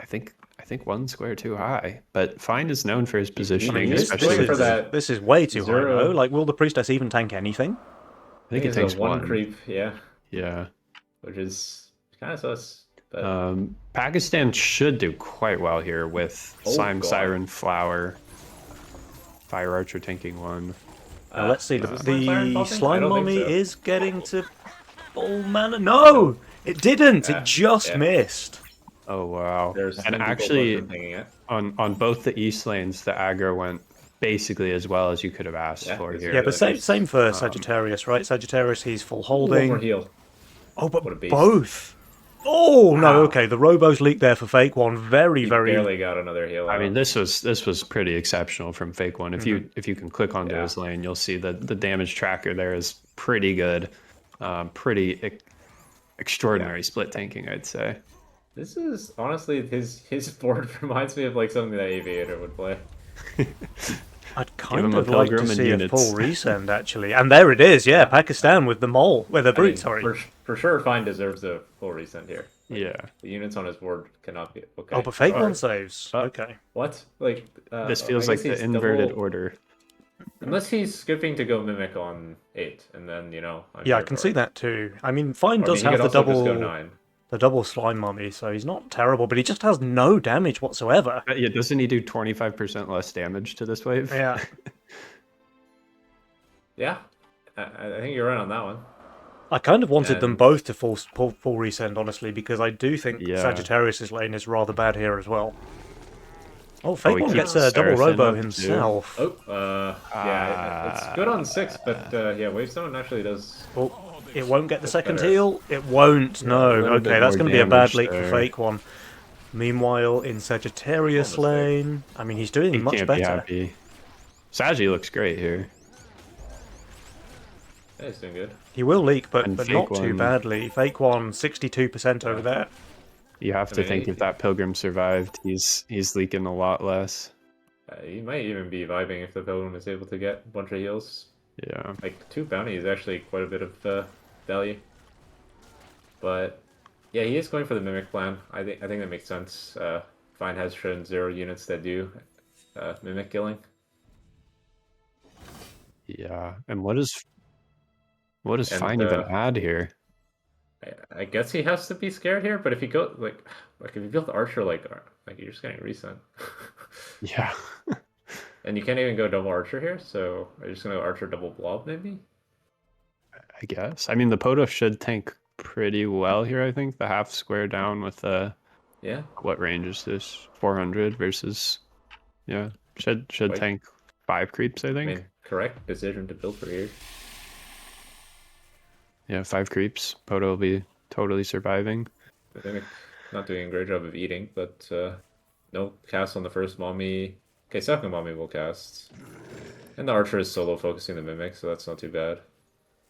think one square too high. But Fine is known for his I positioning, mean, especially going with for the, that this is way too high zero- though. Like, will the priestess even tank anything? I think it it's takes a one one. creep, yeah, Yeah. which is kind of sus. But Pakistan should do quite well here with Oh, Slime God. Siren Flower, Fire Archer tanking one. Now let's see. is this Slime Siren The faulting? I slime don't think mummy so. is getting to full mana. No, it didn't. It just yeah. missed. Oh wow! There's And people actually, thinking it. on both the East lanes, the aggro went basically as well as you could have asked Yeah, for it's here. Yeah, but really same nice. for Sagittarius, right? Sagittarius, he's full One more holding. heal. Oh, but What a beast. both. Oh no, Wow. okay. The Robos leak there for Fake One. Very, He very. barely got another heal. I mean, out. this was pretty exceptional from Fake One. If you can click onto Yeah. his lane, you'll see that the damage tracker there is pretty good, pretty extraordinary split tanking, I'd say. This is honestly his board reminds me of like something that Aviator would play. I'd kind him a of like to Pilgrim and see a units. full resend actually, and there it is. Yeah, Pakistan with the mole, with the I brute. mean, Sorry. for sure, Fine deserves a full resend here. Yeah. The units on his board cannot be okay. Oh, but Fake Alright. One saves. Okay. What? Like This I feels like guess the he's inverted double- order. Unless he's skipping to go Mimic on 8, and then I'm Yeah, I here can for see it. that too. I mean, Fine Or, I does mean, he have could the also just go double, 9. the double slime mummy, so he's not terrible, but he just has no damage whatsoever. Yeah, doesn't he do 25% less damage to this wave? Yeah. Yeah, I think you're right on that one. I kind of wanted them And- both to full resend, honestly, because I do think Yeah. Sagittarius' lane is rather bad here as well. Oh, Fake he One keeps gets a double Seraphim robo up, too. himself. Oh, yeah, it's good on 6, but yeah, Wavestone actually does. Oh, it won't get the second better. heal. It won't. No. little bit Okay, that's more going to be a bad damage leak for there. Fake One. Meanwhile, in Sagittarius Almost there. lane, I mean, he's doing He much can't be better. happy. Sagi looks great here. Yeah, he's doing good. He will leak, but And not Fake too One- badly. Fake One, 62% over there. You have I to mean, think if that Pilgrim survived, he's leaking a lot less. He might even be vibing if the Pilgrim is able to get a bunch of heals. Yeah. Like 2 bounty is actually quite a bit of value. But yeah, he is going for the Mimic plan. I think that makes sense. Fine has shown 0 units that do Mimic killing. Yeah. And what does And, Fine even add here? I guess he has to be scared here, but if he go like if you build Archer like you're just getting resent. Yeah. And you can't even go double Archer here, so are you just gonna go Archer double Blob maybe? I guess. I mean, the Poto should tank pretty well here, I think. The half square down with Yeah. what range is this? 400 versus yeah. Should Like- tank 5 creeps, I I think. mean, correct decision to build for here. Yeah, 5 creeps. Poto will be totally surviving. I think not doing a great job of eating, but no cast on the first mommy. Okay, second mommy will cast. And the Archer is solo focusing the Mimic, so that's not too bad.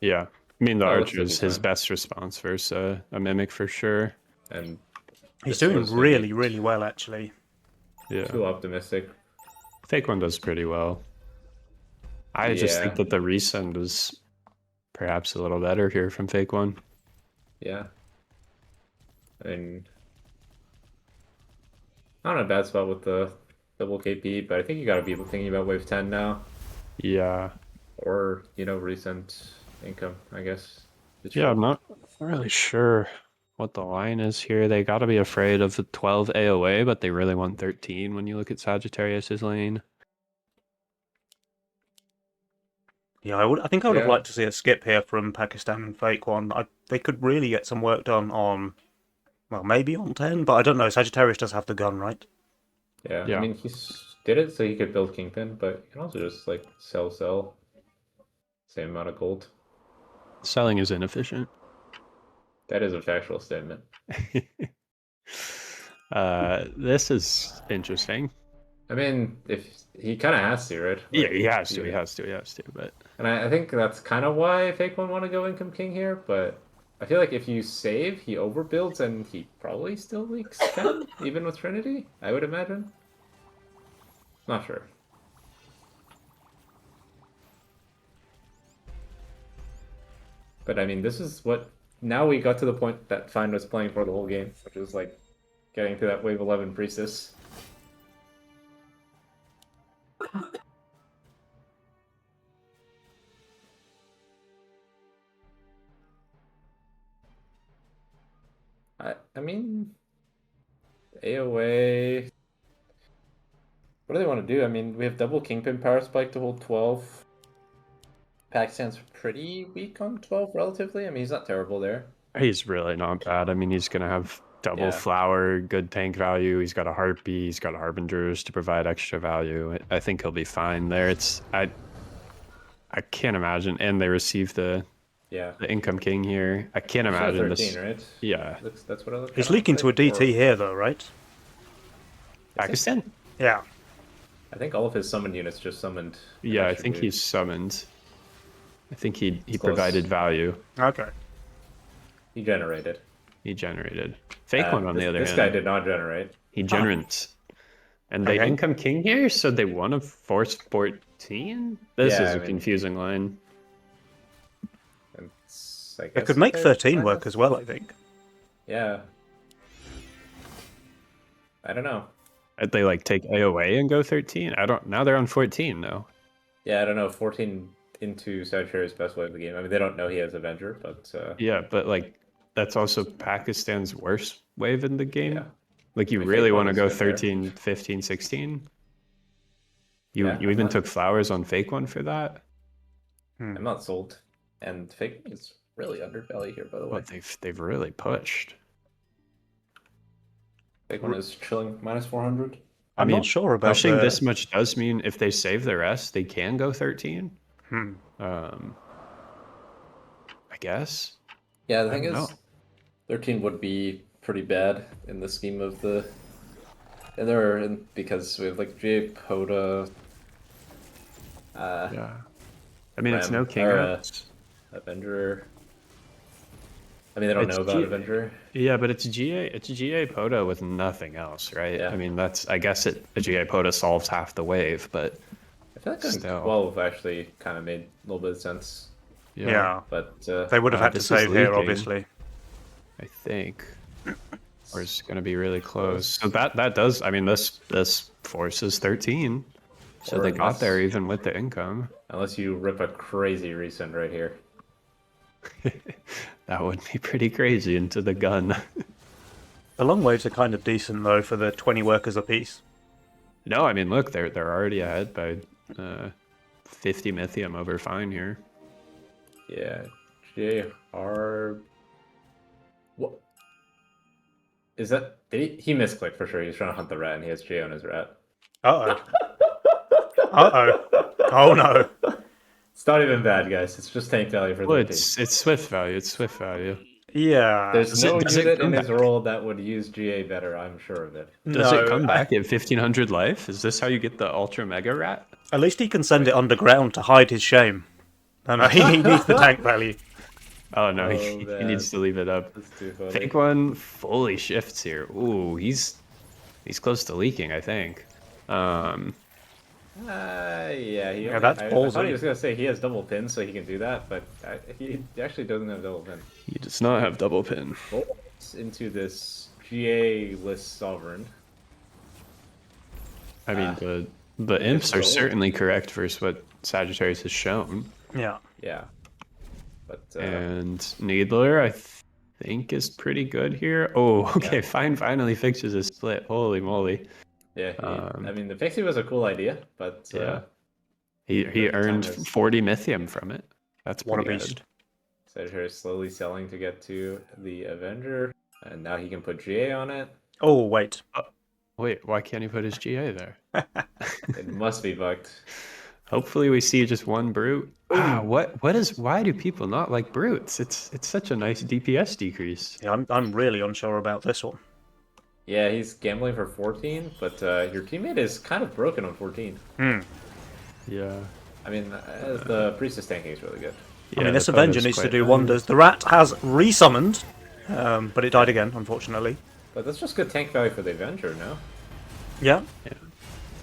Yeah. I mean, the Oh, that's Archer is still his fine. best response versus a Mimic for sure. And He's This doing was really, really well, actually. Yeah. too optimistic. Fake One does pretty well. I just think Yeah. that the resend is perhaps a little better here from Fake One. Yeah. I mean, not in a bad spot with the double KP, but I think you gotta be thinking about wave 10 now. Yeah. Or, recent income, I guess. Yeah, I'm not really sure what the line is here. They got to be afraid of the 12 AOA, but they really want 13 when you look at Sagittarius's lane. Yeah, I think I would have Yeah. liked to see a skip here from Pakistan and Fake One. They could really get some work done on, well, maybe on 10, but I don't know. Sagittarius does have the gun, right? Yeah, Yeah. I mean, did it so he could build Kingpin, but you can also just, sell. Same amount of gold. Selling is inefficient. That is a factual statement. This is interesting. I mean, if he kind of has to, right? Yeah, Like, he has to. yeah. He has to. But And I think that's kind of why Fake One want to go Income King here, but I feel like if you save, he overbuilds and he probably still leaks 10, even with Trinity, I would imagine. Not sure. But I mean, this is what now we got to the point that Fine was playing for the whole game, which was like getting to that wave 11 priestess. I mean, AOA. What do they want to do? I mean, we have double Kingpin Power Spike to hold 12. Pakistan's pretty weak on 12 relatively. I mean, he's not terrible there. He's really not bad. I mean, he's going to have double Yeah. flower, good tank value. He's got a Harpy. He's got Harbingers to provide extra value. I think he'll be fine there. I can't imagine. And they receive the Yeah. Income King here. I can't He's imagine 13, this. right? Yeah. That's what I look He's at. leaking to a DT here, though, right? Pakistan? Yeah. I think all of his summoned units just summoned. an Yeah, I extra think dude. he's summoned. I think he Close. provided value. Okay. He generated. He generated. Fake one on the other This hand. guy did not generate. He generates. And they Okay. Income King here, so they won a Force 14? This Yeah, is I a mean- confusing line. I They guess could make they're 13 kind work of- as well, I think. Yeah. I don't know. They like take AOA and go 13? I don't. Now they're on 14 though. Yeah, I don't know. 14 into Sagittarius best way of the game. I mean, they don't know he has Avenger, but Yeah, but like that's also Pakistan's worst wave in the game. Yeah. Like you I mean, really Fake want to One go is good there. 13, 15, 16? You Yeah, you even I'm took flowers on Fake One for that? I'm not sold. And Fake is really undervalued here, by the way. But they've really pushed. Fake one is chilling minus 400. I'm mean, not sure about Pushing the... this much does mean if they save the rest, they can go 13. Hmm. I guess. Yeah, the thing don't is, know. 13 would be pretty bad in the scheme of the. Because we have like J. Poda. Yeah. I mean, it's Ram- no king. or, Ups. Avenger. I mean, they don't It's know about G- Avenger. Yeah, but it's GA. It's GA Poda with nothing else, right? Yeah. I mean, that's. I guess a GA Poda solves half the wave, but I feel like going Still. 12 actually kind of made a little bit of sense. Yeah. But They would have had to this is save here, leaking. obviously. I think, or it's going to be really close. So that does. I mean, this forces 13. So Or they got unless- there even with the income. unless you rip a crazy recent right here. That would be pretty crazy into the gun. The long waves are kind of decent, though, for the 20 workers apiece. No, I mean, look, they're already ahead by 50 Mythium over Fine here. Yeah, JR. What? Is that. Did he misclicked for sure. He was trying to hunt the rat and he has J on his rat. Uh-oh. Uh-oh. Oh, no. It's not even bad, guys. It's just tank value for Well, the team. it's Swift value. It's Swift value. Yeah. There's Does it- no does it unit come in his back? role that would use GA better, I'm sure of it. Does No, it come back at 1500 life? Is this how you get the Ultra Mega Rat? At least he can send it underground to hide his shame. No, he needs the tank value. Oh no, Oh, he man. needs to leave it up. That's too funny. Fake one fully shifts here. Ooh, he's close to leaking, I think. Yeah, Yeah, that's I ballsy. thought he was going to say he has double pin, so he can do that, but he actually doesn't have double pin. He does not have double pin. Bolts into this GA list sovereign. I mean, the imps are gold. certainly correct versus what Sagittarius has shown. Yeah. Yeah. But And Needler, I think, is pretty good here. Oh, okay, Fine finally fixes his split. Holy moly. yeah, um, I mean, the Pixie was a cool idea, but Yeah. He Every earned time is- 40 Mythium from it. That's What a pretty beast. good. Sagittarius slowly selling to get to the Avenger, and now he can put GA on it. Oh, wait. Wait, why can't he put his GA there? It must be bugged. Hopefully we see just one brute. Why do people not like brutes? It's such a nice DPS decrease. Yeah, I'm really unsure about this one. Yeah, he's gambling for 14, but your teammate is kind of broken on 14. Yeah. I mean, the Priestess tanking is really good. I mean, this Avenger needs to do wonders. The rat has resummoned, but it died again, unfortunately. But that's just good tank value for the Avenger, no? Yeah.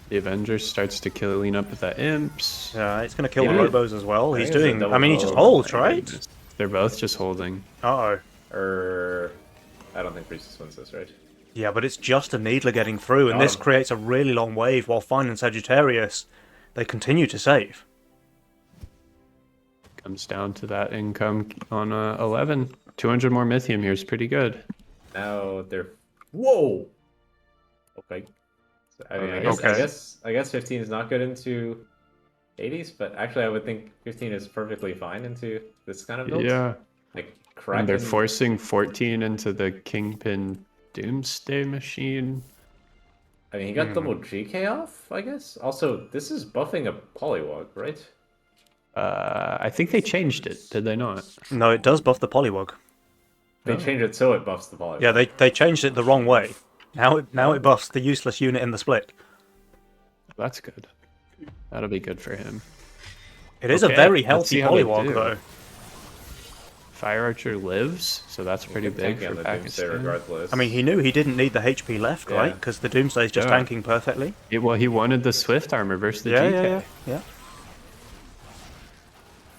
The Avenger starts to clean up with the imps. Yeah, it's going to kill Yeah. the Robos as well. I He's think it's a doing... double I mean, he bow. just holds, My right? goodness. They're both just holding. Uh-oh. I don't think Priestess wins this, right? Yeah, but it's just a Needler getting through, and Got this him. creates a really long wave while Fine and Sagittarius, they continue to save. Comes down to that income on 11. 200 more Mythium here is pretty good. Now they're whoa. Okay. So, I mean, Okay. I guess 15 is not good into 80s, but actually, I would think 15 is perfectly fine into this kind of build. Yeah. Like And they're Kraken. forcing 14 into the Kingpin Doomsday Machine. I mean, he got double GK off, I guess. Also, this is buffing a Polywog, right? I think they changed it, did they not? No, it does buff the Polywog. They changed it so it buffs the Polywog. Yeah, they changed it the wrong way. Now it buffs the useless unit in the split. That's good. That'll be good for him. It is a Okay, very let's healthy see how they Polywog, do. though. Fire Archer lives, so that's pretty big Tanking for on the Doomsday Pakistan. regardless. I mean, he knew he didn't need the HP left, right? Yeah. Because the Doomsday's just Yeah. tanking perfectly. Well, he wanted the Swift armor versus the Yeah, GK. yeah.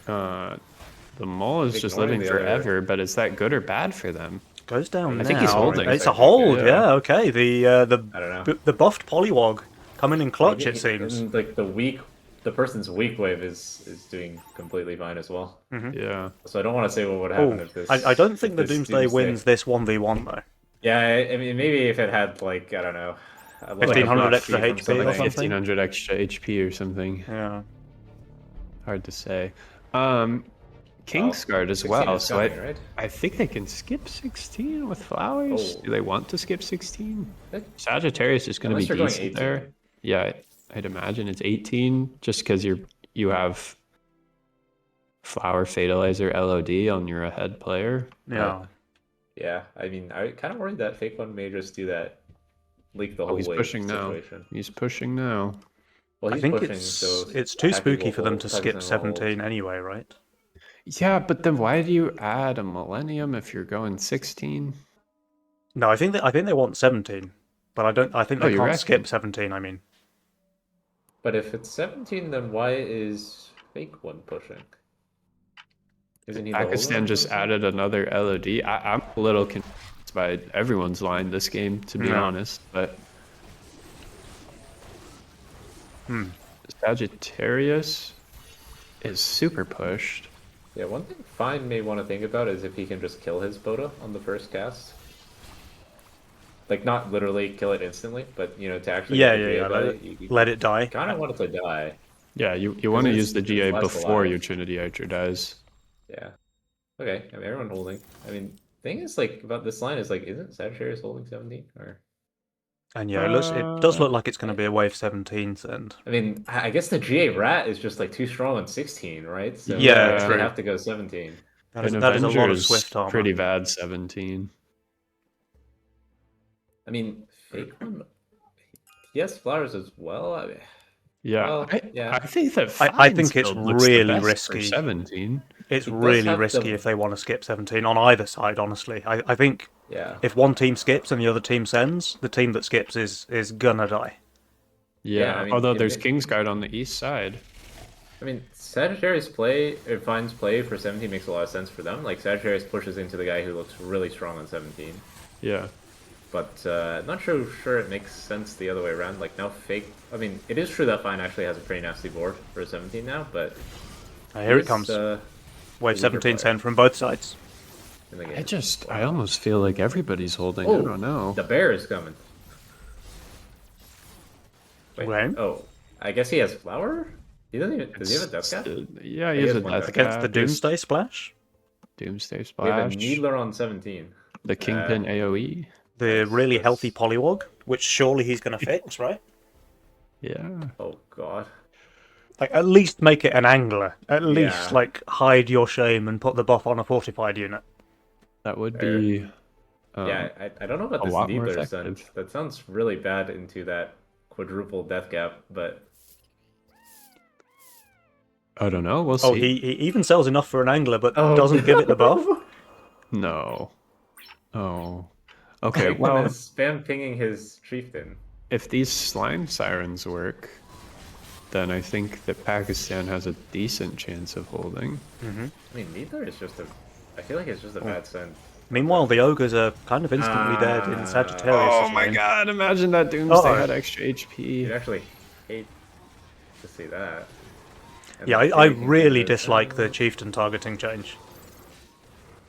The Maul is just Ignoring living the other- forever, but is that good or bad for them? Goes down I now. think he's holding. It's a hold, Yeah. yeah, okay. I don't know. The buffed Polywog coming in clutch, it seems. And, like the person's weak wave is doing completely fine as well. Yeah. So I don't want to say what would happen Oh, if this. I don't think if the this Doomsday wins this 1v1, though. Yeah, I mean maybe if it had like I don't know, a level 1500 of extra speed from HP or something. something? 1500 extra HP or something. Yeah. Hard to say. Kingsguard as 16 well, is so coming, right? I think they can skip 16 with flowers. Oh. Do they want to skip 16? Think- Sagittarius is going to Unless be you're going decent 18. there. Yeah, I'd imagine it's 18 just because you have Flower Fatalizer LOD on your ahead player. Yeah. Yeah, I mean I kind of worried that Fake One may just do that, leak the whole Oh, he's wave pushing now. situation. He's pushing now. Well, I he's think pushing, it's so it's too Happy spooky will for them hold, to Pakistan skip will hold. 17 anyway, right? Yeah, but then why do you add a Millennium if you're going 16? No, I think they want 17, but I think Oh, they you can't reckon? skip 17. I mean, But if it's 17, then why is Fake One pushing? Isn't he the holder Pakistan on just 17? added another LOD. I'm a little confused by everyone's line this game, to be Yeah. honest. But Sagittarius is super pushed. Yeah, one thing Fine may want to think about is if he can just kill his Boda on the first cast. Like, not literally kill it instantly, but, you know, to actually yeah, get the yeah, GA yeah. by Let it, you let it die. kind of want it to die. Yeah, you want to it's- use the GA it's less before alive. your Trinity Archer dies. Yeah. Okay, I mean, everyone holding. I mean, thing is, like, about this line is, like, isn't Sagittarius holding 17? Or... And yeah, it does look like it's going to be a wave 17 send. I mean, I guess the GA Rat is just, like, too strong on 16, right? So Yeah, they true. have to go 17. That is And a lot Avenger of is Swift armor. pretty bad 17. I mean, Fake One... He has flowers as well. I mean, Yeah, Well, yeah. I think that I Fine's think it's build looks the really best for risky. 17. It's He does really have risky the- if they want to skip 17 on either side, honestly. I think yeah. if one team skips and the other team sends, the team that skips is gonna die. Yeah, I mean, although it there's ma- Kingsguard on the east side. I mean, Sagittarius play, or Fine's play for 17 makes a lot of sense for them. Like, Sagittarius pushes into the guy who looks really strong on 17. Yeah. But not sure it makes sense the other way around. Like, now Fake... I mean, it is true that Fine actually has a pretty nasty board for 17 now, but... Here it he's, comes. the Wave weaker 17 player send from both sides. in the game. I almost feel like everybody's holding. I Oh, don't know. the bear is coming. Wait, Wait. oh, I guess he has flower? He doesn't even... Does he have a death cap? Yeah, he He has has a one death death Against cap. the Doomsday Splash, Doomsday We have a Splash. Needler on 17. The Kingpin AoE. the really that's- healthy Polywog, which surely he's going to fix, right? Yeah. Oh, God. Like, at least make it an angler. At least, Yeah. like, hide your shame and put the buff on a fortified unit. That would Fair. be. Yeah, I don't know about a this lot more Needler effective. send. That sounds really bad into that quadruple death gap, but I don't know. We'll see. Oh, he even sells enough for an angler, but Oh, doesn't give it the buff. No. Oh. Okay. Fake One Well, is spam pinging his chieftain. if these slime sirens work, then I think that Pakistan has a decent chance of holding. I mean, Needler is just a I feel like it's just a bad send. Meanwhile, the ogres are kind of instantly dead in Sagittarius. Oh my god, imagine that Doomsday Uh-oh. had extra You'd HP. actually hate to see that. And Yeah, the I thing really is, dislike the chieftain targeting change.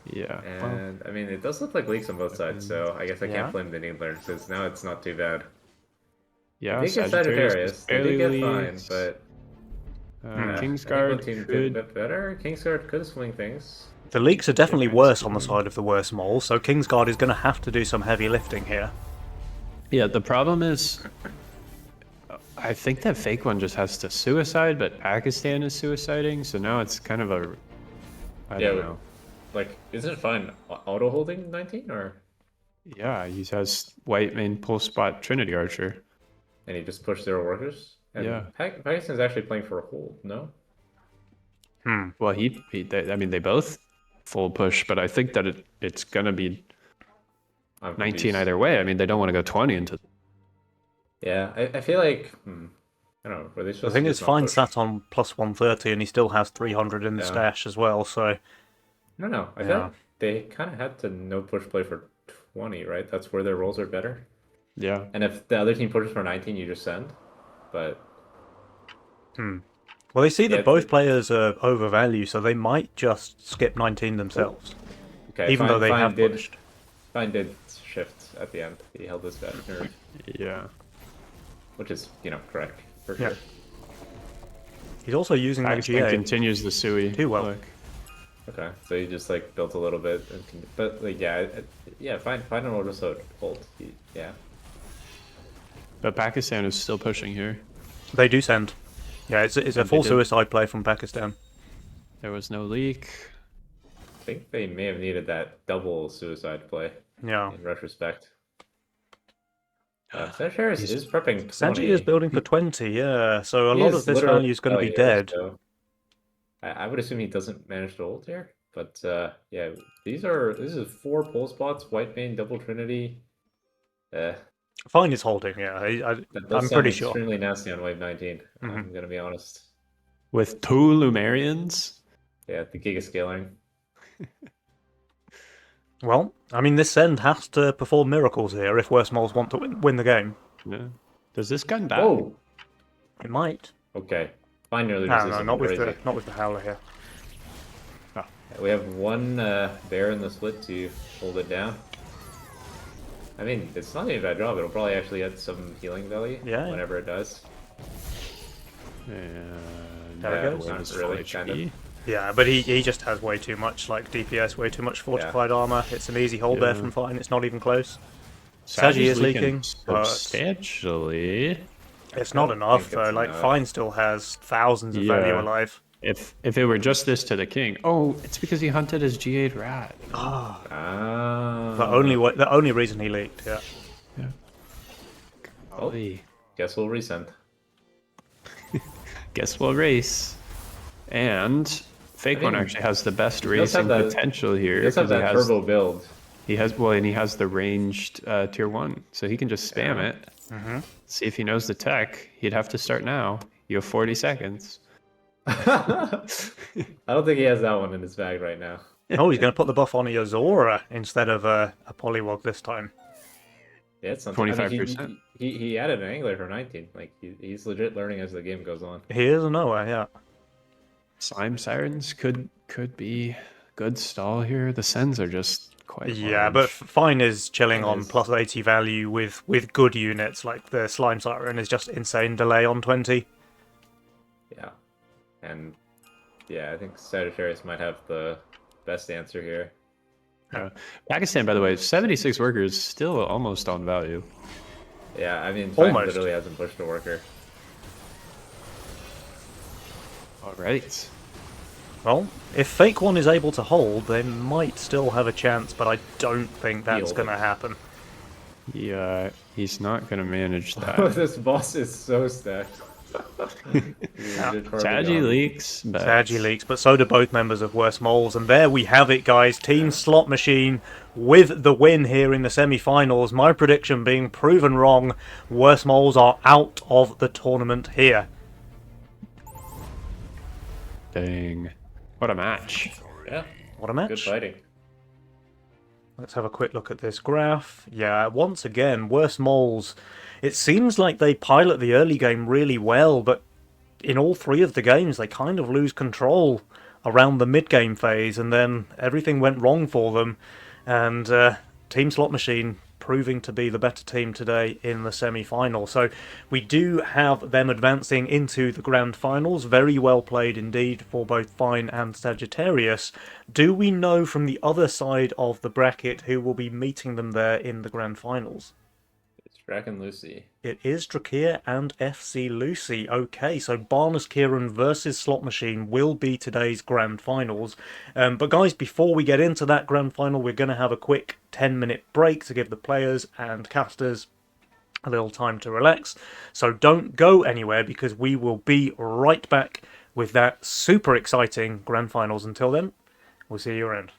Yeah. Well, And I mean, it does look like leaks on both sides, so I guess I Yeah. can't blame the Needler since now it's not too bad. yeah, They did get Sagittarius. They did get fine, but I think Kingsguard one team did a could. bit better. Kingsguard could swing things. The leaks are definitely Different worse on the team. side of the worst mole, so Kingsguard is going to have to do some heavy lifting here. Yeah, the problem is, I think that fake one just has to suicide, but Pakistan is suiciding, so now it's kind of a. I don't know. Like, isn't it fine auto holding 19 or? Yeah, he has white main pull spot Trinity Archer. And he just pushed 0 workers? And Yeah. Pakistan's actually playing for a hold, no? Well, I mean, they both full push, but I think that it's gonna be I'm 19 confused. either way. I mean, they don't want to go 20 into. Yeah, I feel like, I don't know, were they The supposed thing to is, just not Fine push? sat on plus 130 and he still has 300 in the Yeah. stash as well, so No, I feel Yeah. like they kind of had to no push play for 20, right? That's where their rolls are better. Yeah. And if the other team pushes for 19, you just send. But well, they see that Yeah, both players are overvalue, so they might just skip 19 themselves, okay, even though they have did, pushed. Fine did shift at the end. He held his bad nerve, Yeah. which is, correct for Yeah. sure. He's also using that Pakistan GA. continues the Sui. Too well. Look. Okay, so he just like built a little bit, but like yeah, fine in order so hold. Yeah, But Pakistan is still pushing here. They do send. Yeah, it's a they full did. suicide play from Pakistan. There was no leak. I think they may have needed that double suicide play Yeah. in retrospect. Sagittarius is prepping 20. Sanji is building for 20, yeah, so a He lot is of this literally value is going to be here, dead. so I would assume he doesn't manage to ult here, but yeah, this is 4 pull spots, white main, double trinity. Fine is holding, yeah, That does I'm sound pretty sure. extremely nasty on wave 19. I'm gonna be honest. With 2 Lumerians. Yeah, the giga scaling. Well, I mean, this send has to perform miracles here if Worst Moles want to win the game. Yeah. Does this gun die? Oh, It might. okay. Fine, nearly No, resistant. not with crazy. the Howler here. We have one bear in the split to hold it down. I mean, it's not even a bad job. It'll probably actually add some healing value Yeah. whenever it does. And There it that goes. was Not really, full kind of. HP. Yeah, but he just has way too much like DPS, way too much fortified armor. It's an easy hold there Yeah. from Fine. It's not even close. Sagi Saggy is leaking, but substantially. it's not don't enough think though. it's Like enough. Fine still has thousands of value Yeah. alive. If it were just this to the king. Oh, it's because he hunted his G8 rat. Ah. The only reason he leaked. Yeah. Golly. Guess we'll resend. Guess we'll race. And Fake I One mean, actually has the best he does have racing that- potential here. He does have 'cause that turbo build. he has the ranged tier 1. So he can just spam Yeah. it. See if he knows the tech. He'd have to start now. You have 40 seconds. I don't think he has that one in his bag right now. Oh, he's going to put the buff on Azora instead of a Polywog this time. Yeah, it's something. I mean, 25%. he added an angler for 19. Like he's legit learning as the game goes on. He is a Noah, yeah. Slime Sirens could be good stall here. The sends are just quite Yeah, large. but Fine is chilling on is. plus 80 value with good units. Like the Slime Siren is just insane delay on 20. Yeah, and yeah, I think Sagittarius might have the best answer here. Pakistan, by the way, 76 workers still almost on value. Yeah, I mean, Fine Almost. literally hasn't pushed a worker. All right. Well, if Fake One is able to hold, they might still have a chance, but I don't think that's Heal. going to happen. Yeah, he's not going to manage Oh, that. this boss is so stacked. Tagi leaks, but Sagi leaks, but so do both members of Worst Moles. And there we have it, guys. Team Slot Machine with the win here in the semi-finals. My prediction being proven wrong. Worst Moles are out of the tournament here. Dang. What a match. Yeah, What a Good match. fighting. Let's have a quick look at this graph. Yeah, once again, worse moles. It seems like they pilot the early game really well, but in all three of the games, they kind of lose control around the mid-game phase, and then everything went wrong for them. And Team Slot Machine proving to be the better team today in the semi-final. So we do have them advancing into the grand finals. Very well played indeed for both Fine and Sagittarius. Do we know from the other side of the bracket who will be meeting them there in the grand finals? It's Drac and Lucy. It is Drakir and FC Lucy. Okay, so Barnes Kieran versus Slot Machine will be today's grand finals. But guys, before we get into that grand final, we're going to have a quick 10-minute break to give the players and casters a little time to relax. So don't go anywhere, because we will be right back with that super exciting grand finals. Until then, we'll see you around.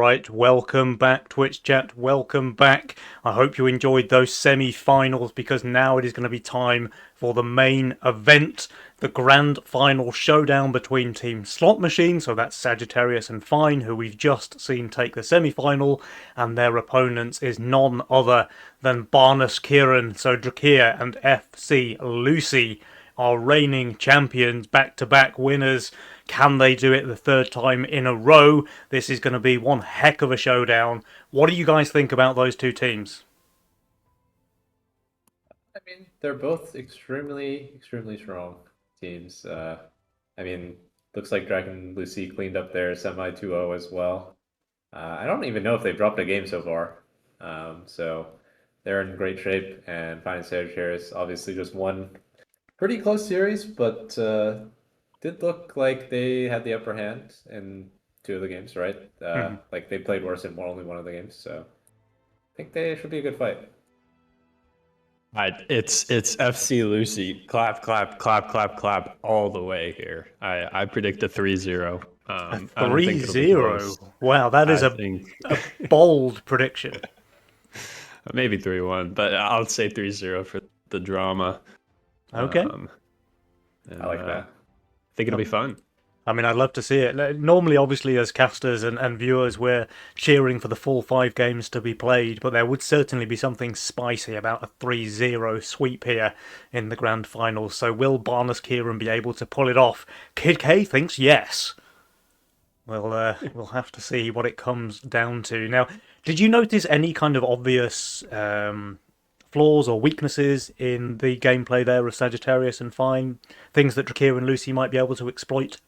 right, welcome back, Twitch chat, welcome back. I hope you enjoyed those semi-finals, because now it is going to be time for the main event, the grand final showdown between Team Slot Machine, so that's Sagittarius and Fine, who we've just seen take the semi-final, and their opponents is none other than Barnes Kieran, so Drakir and FC Lucy are reigning champions, back-to-back winners. Can they do it the third time in a row? This is going to be one heck of a showdown. What do you guys think about those two teams? I mean, they're both extremely strong teams. I mean, looks like Dragon Lucy cleaned up their semi 2-0 as well. I don't even know if they've dropped a game so far. So they're in great shape, and Fine and Sagittarius obviously just won pretty close series, but did look like they had the upper hand in 2 of the games, right? Like they played worse in only 1 of the games, so I think they should be a good fight. It's FC Lucy. Clap, clap, clap, clap, clap all the way here. I predict a 3-0. A 3-0? Wow, that is a bold prediction. Maybe 3-1, but I'll say 3-0 for the drama. Okay. I like that. I think it'll be fun. I mean, I'd love to see it. Normally, obviously, as casters and viewers, we're cheering for the full 5 games to be played, but there would certainly be something spicy about a 3-0 sweep here in the grand finals. So will Barnes Kieran be able to pull it off? Kid K thinks yes. We'll have to see what it comes down to. Now, did you notice any kind of obvious flaws or weaknesses in the gameplay there of Sagittarius and Fine? Things that Drakir and Lucy might be able to exploit?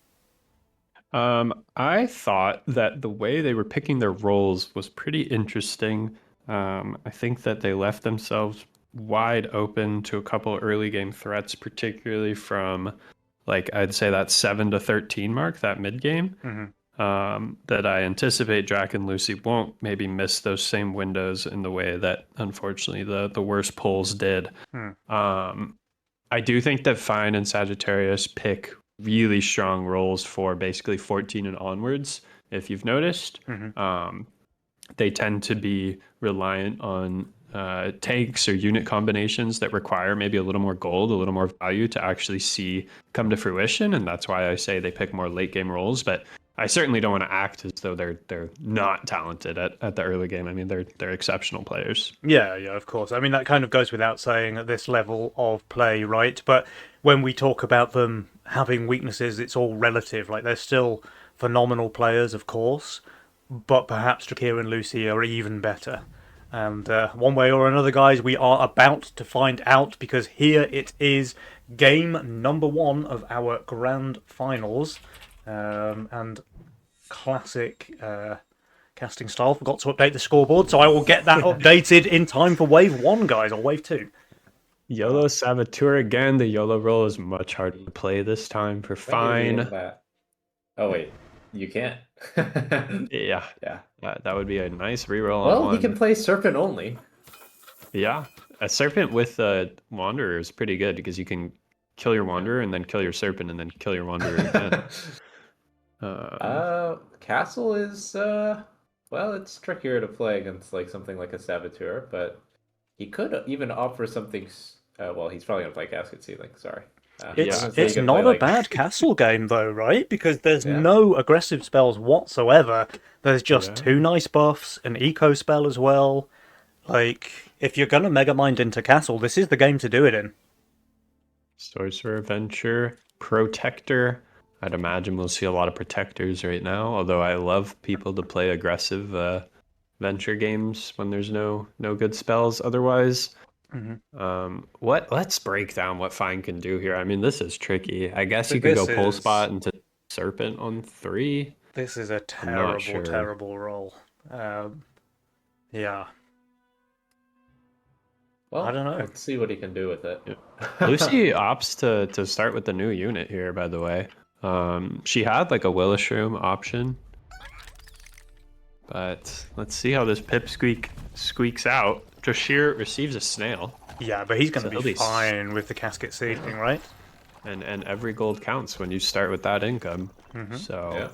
I thought that the way they were picking their roles was pretty interesting. I think that they left themselves wide open to a couple early game threats, particularly from, like, I'd say that 7 to 13 mark, that mid game. That I anticipate Drac and Lucy won't maybe miss those same windows in the way that, unfortunately, the worst polls did. I do think that Fine and Sagittarius pick really strong roles for basically 14 and onwards. If you've noticed, they tend to be reliant on tanks or unit combinations that require maybe a little more gold, a little more value to actually see come to fruition, and that's why I say they pick more late game roles. But I certainly don't want to act as though they're not talented at the early game. I mean, they're exceptional players. Yeah, of course. I mean, that kind of goes without saying at this level of play, right? But when we talk about them having weaknesses, it's all relative. Like, they're still phenomenal players, of course, but perhaps Drakir and Lucy are even better. And one way or another, guys, we are about to find out, because here it is, game number 1 of our grand finals. And classic casting style, forgot to update the scoreboard, so I will get that updated in time for wave 1, guys, or wave 2. YOLO Saboteur again. The YOLO role is much harder to play this time for Fine. Oh wait, you can't. Yeah. That would be a nice reroll. Well, he can play Serpent only. Yeah, a Serpent with a Wanderer is pretty good, because you can kill your Wanderer and then kill your Serpent and then kill your Wanderer again. Castle is well, it's trickier to play against like something like a Saboteur, but he could even offer something. Well, he's probably gonna play Casket Ceiling. Sorry. It's not a bad castle game though, right? Because there's no aggressive spells whatsoever. There's just 2 nice buffs, an eco spell as well. Like, if you're gonna Mega Mind into castle, this is the game to do it in. Sorcerer, Venture, Protector. I'd imagine we'll see a lot of Protectors right now, although I love people to play aggressive Venture games when there's no good spells otherwise. Let's break down what Fine can do here. I mean, this is tricky. I guess you could go Pole Spot into Serpent on 3. This is a terrible roll. Yeah. Well, I don't know. Let's see what he can do with it. Lucy opts to start with the new unit here, by the way. She had like a Willowshroom option. But let's see how this Pipsqueak squeaks out. Drashir receives a snail. Yeah, but he's going to be fine with the Casket Ceiling, right? And every gold counts when you start with that income. So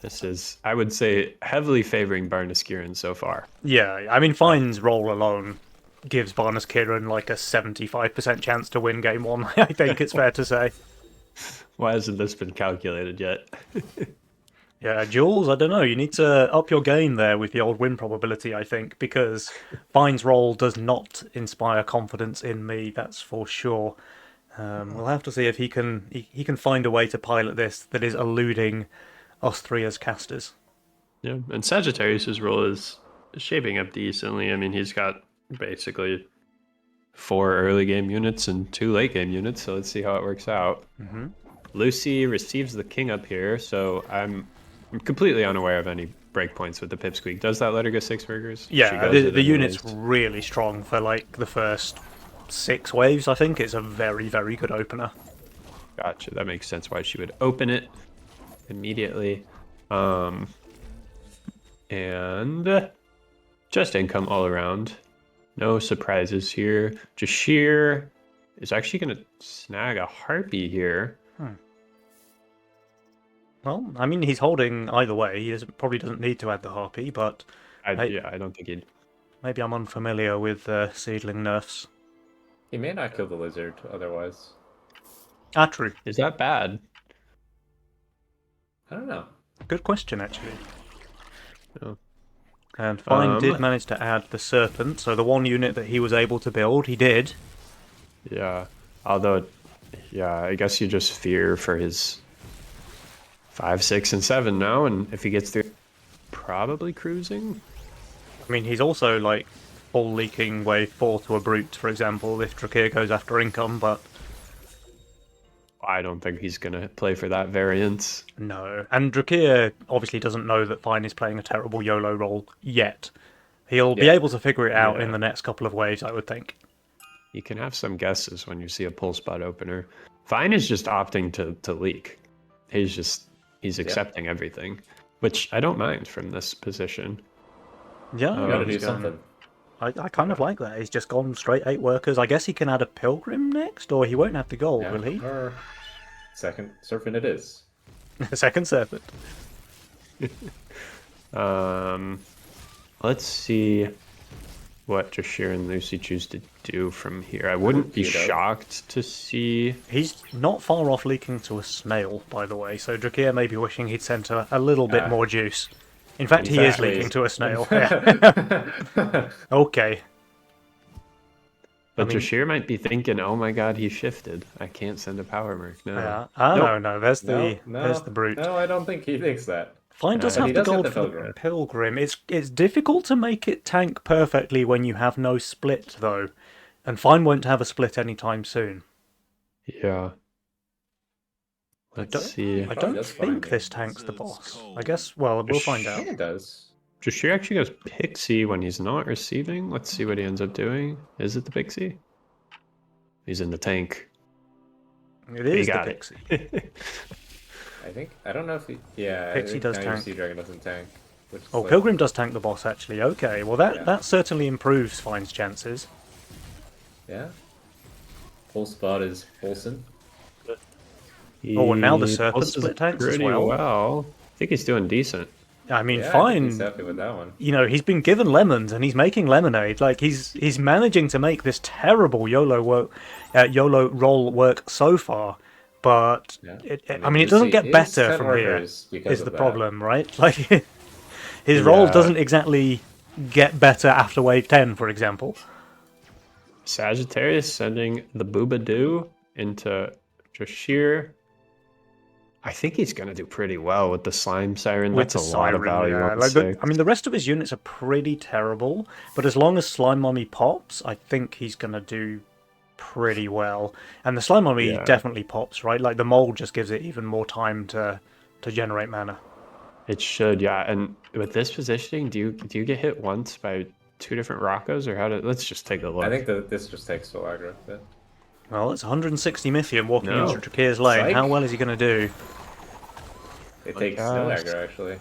This is, I would say, heavily favoring Barnes Kieran so far. Yeah, I mean, Fine's role alone gives Barnes Kieran like a 75% chance to win game one, I think it's fair to say. Why hasn't this been calculated yet? Yeah, Jules, I don't know. You need to up your game there with the old win probability, I think, because Fine's role does not inspire confidence in me, that's for sure. We'll have to see if he can find a way to pilot this that is eluding us three as casters. Yeah, and Sagittarius's role is shaping up decently. I mean, he's got basically 4 early game units and 2 late game units, so let's see how it works out. Mm-hmm. Lucy receives the king up here, so I'm completely unaware of any breakpoints with the Pipsqueak. Does that let her go 6 burgers? Yeah, the unit's really strong for like the first 6 waves, I think. It's a very, very good opener. Gotcha, that makes sense why she would open it immediately. And just income all around. No surprises here. Jashir is actually going to snag a Harpy here. Well, I mean, he's holding either way. He probably doesn't need to add the Harpy, but I don't think he'd... maybe I'm unfamiliar with seedling nerfs. He may not kill the lizard otherwise. Ah, true. Is that bad? I don't know. Good question, actually. Oh. And Fine did manage to add the Serpent, so the one unit that he was able to build, he did. Yeah, although, yeah, I guess you just fear for his 5, 6, and 7 now, and if he gets through, probably cruising. I mean, he's also, like, full leaking wave 4 to a Brute, for example, if Drakir goes after income, but... I don't think he's going to play for that variance. No, and Drakir obviously doesn't know that Fine is playing a terrible YOLO role yet. He'll be able to figure it out in the next couple of waves, I would think. You can have some guesses when you see a pull spot opener. Fine is just opting to leak. He's accepting everything, which I don't mind from this position. Yeah, You gotta do something. I kind of like that. He's just gone straight 8 workers. I guess he can add a Pilgrim next, or he won't have the gold, will he? Or second serpent it is. Second Serpent. Let's see what Jashir and Lucy choose to do from here. I wouldn't be shocked to see... He's not far off leaking to a snail, by the way, so Drakir may be wishing he'd sent a little bit more juice. In fact, he is leaking to a snail. Okay. But Jashir might be thinking, oh my god, he shifted. I can't send a power merc. No. Yeah. No, there's the Brute. No, I don't think he thinks that. Fine does have the gold for the Pilgrim. It's difficult to make it tank perfectly when you have no split, though. And Fine won't have a split anytime soon. Yeah. Let's see. I don't think this tanks the boss. I guess, well, we'll find out. It does. Jashir actually goes Pixie when he's not receiving. Let's see what he ends up doing. Is it the Pixie? He's in the tank. It is the Pixie. I don't know if he... Yeah, Pixie does tank. Sea Dragon doesn't tank. Oh, like... Pilgrim does tank the boss, actually. Okay, well, that certainly improves Fine's chances. Yeah. Full spot is Olsen. Oh, and now the Serpent split tanks as well. I think he's doing decent. I mean, Fine. He's happy with that one. You know, he's been given lemons and he's making lemonade. Like he's managing to make this terrible YOLO roll work so far. But I mean, it doesn't get better from here. Is the problem, right? Like his roll doesn't exactly get better after wave 10, for example. Sagittarius sending the Boobadoo into Jashir. I think he's going to do pretty well with the Slime Siren. That's a lot of value. Yeah. I mean, the rest of his units are pretty terrible, but as long as Slime Mummy pops, I think he's going to do pretty well. And the Slime Mummy definitely pops, right? Like, the mold just gives it even more time to generate mana. It should, yeah. And with this positioning, do you get hit once by 2 different Rockos, or how do... Let's just take a look. I think that this just takes full aggro. But... Well, it's 160 Mythium walking into Drakir's lane. How well is he going to do? It takes no aggro, actually.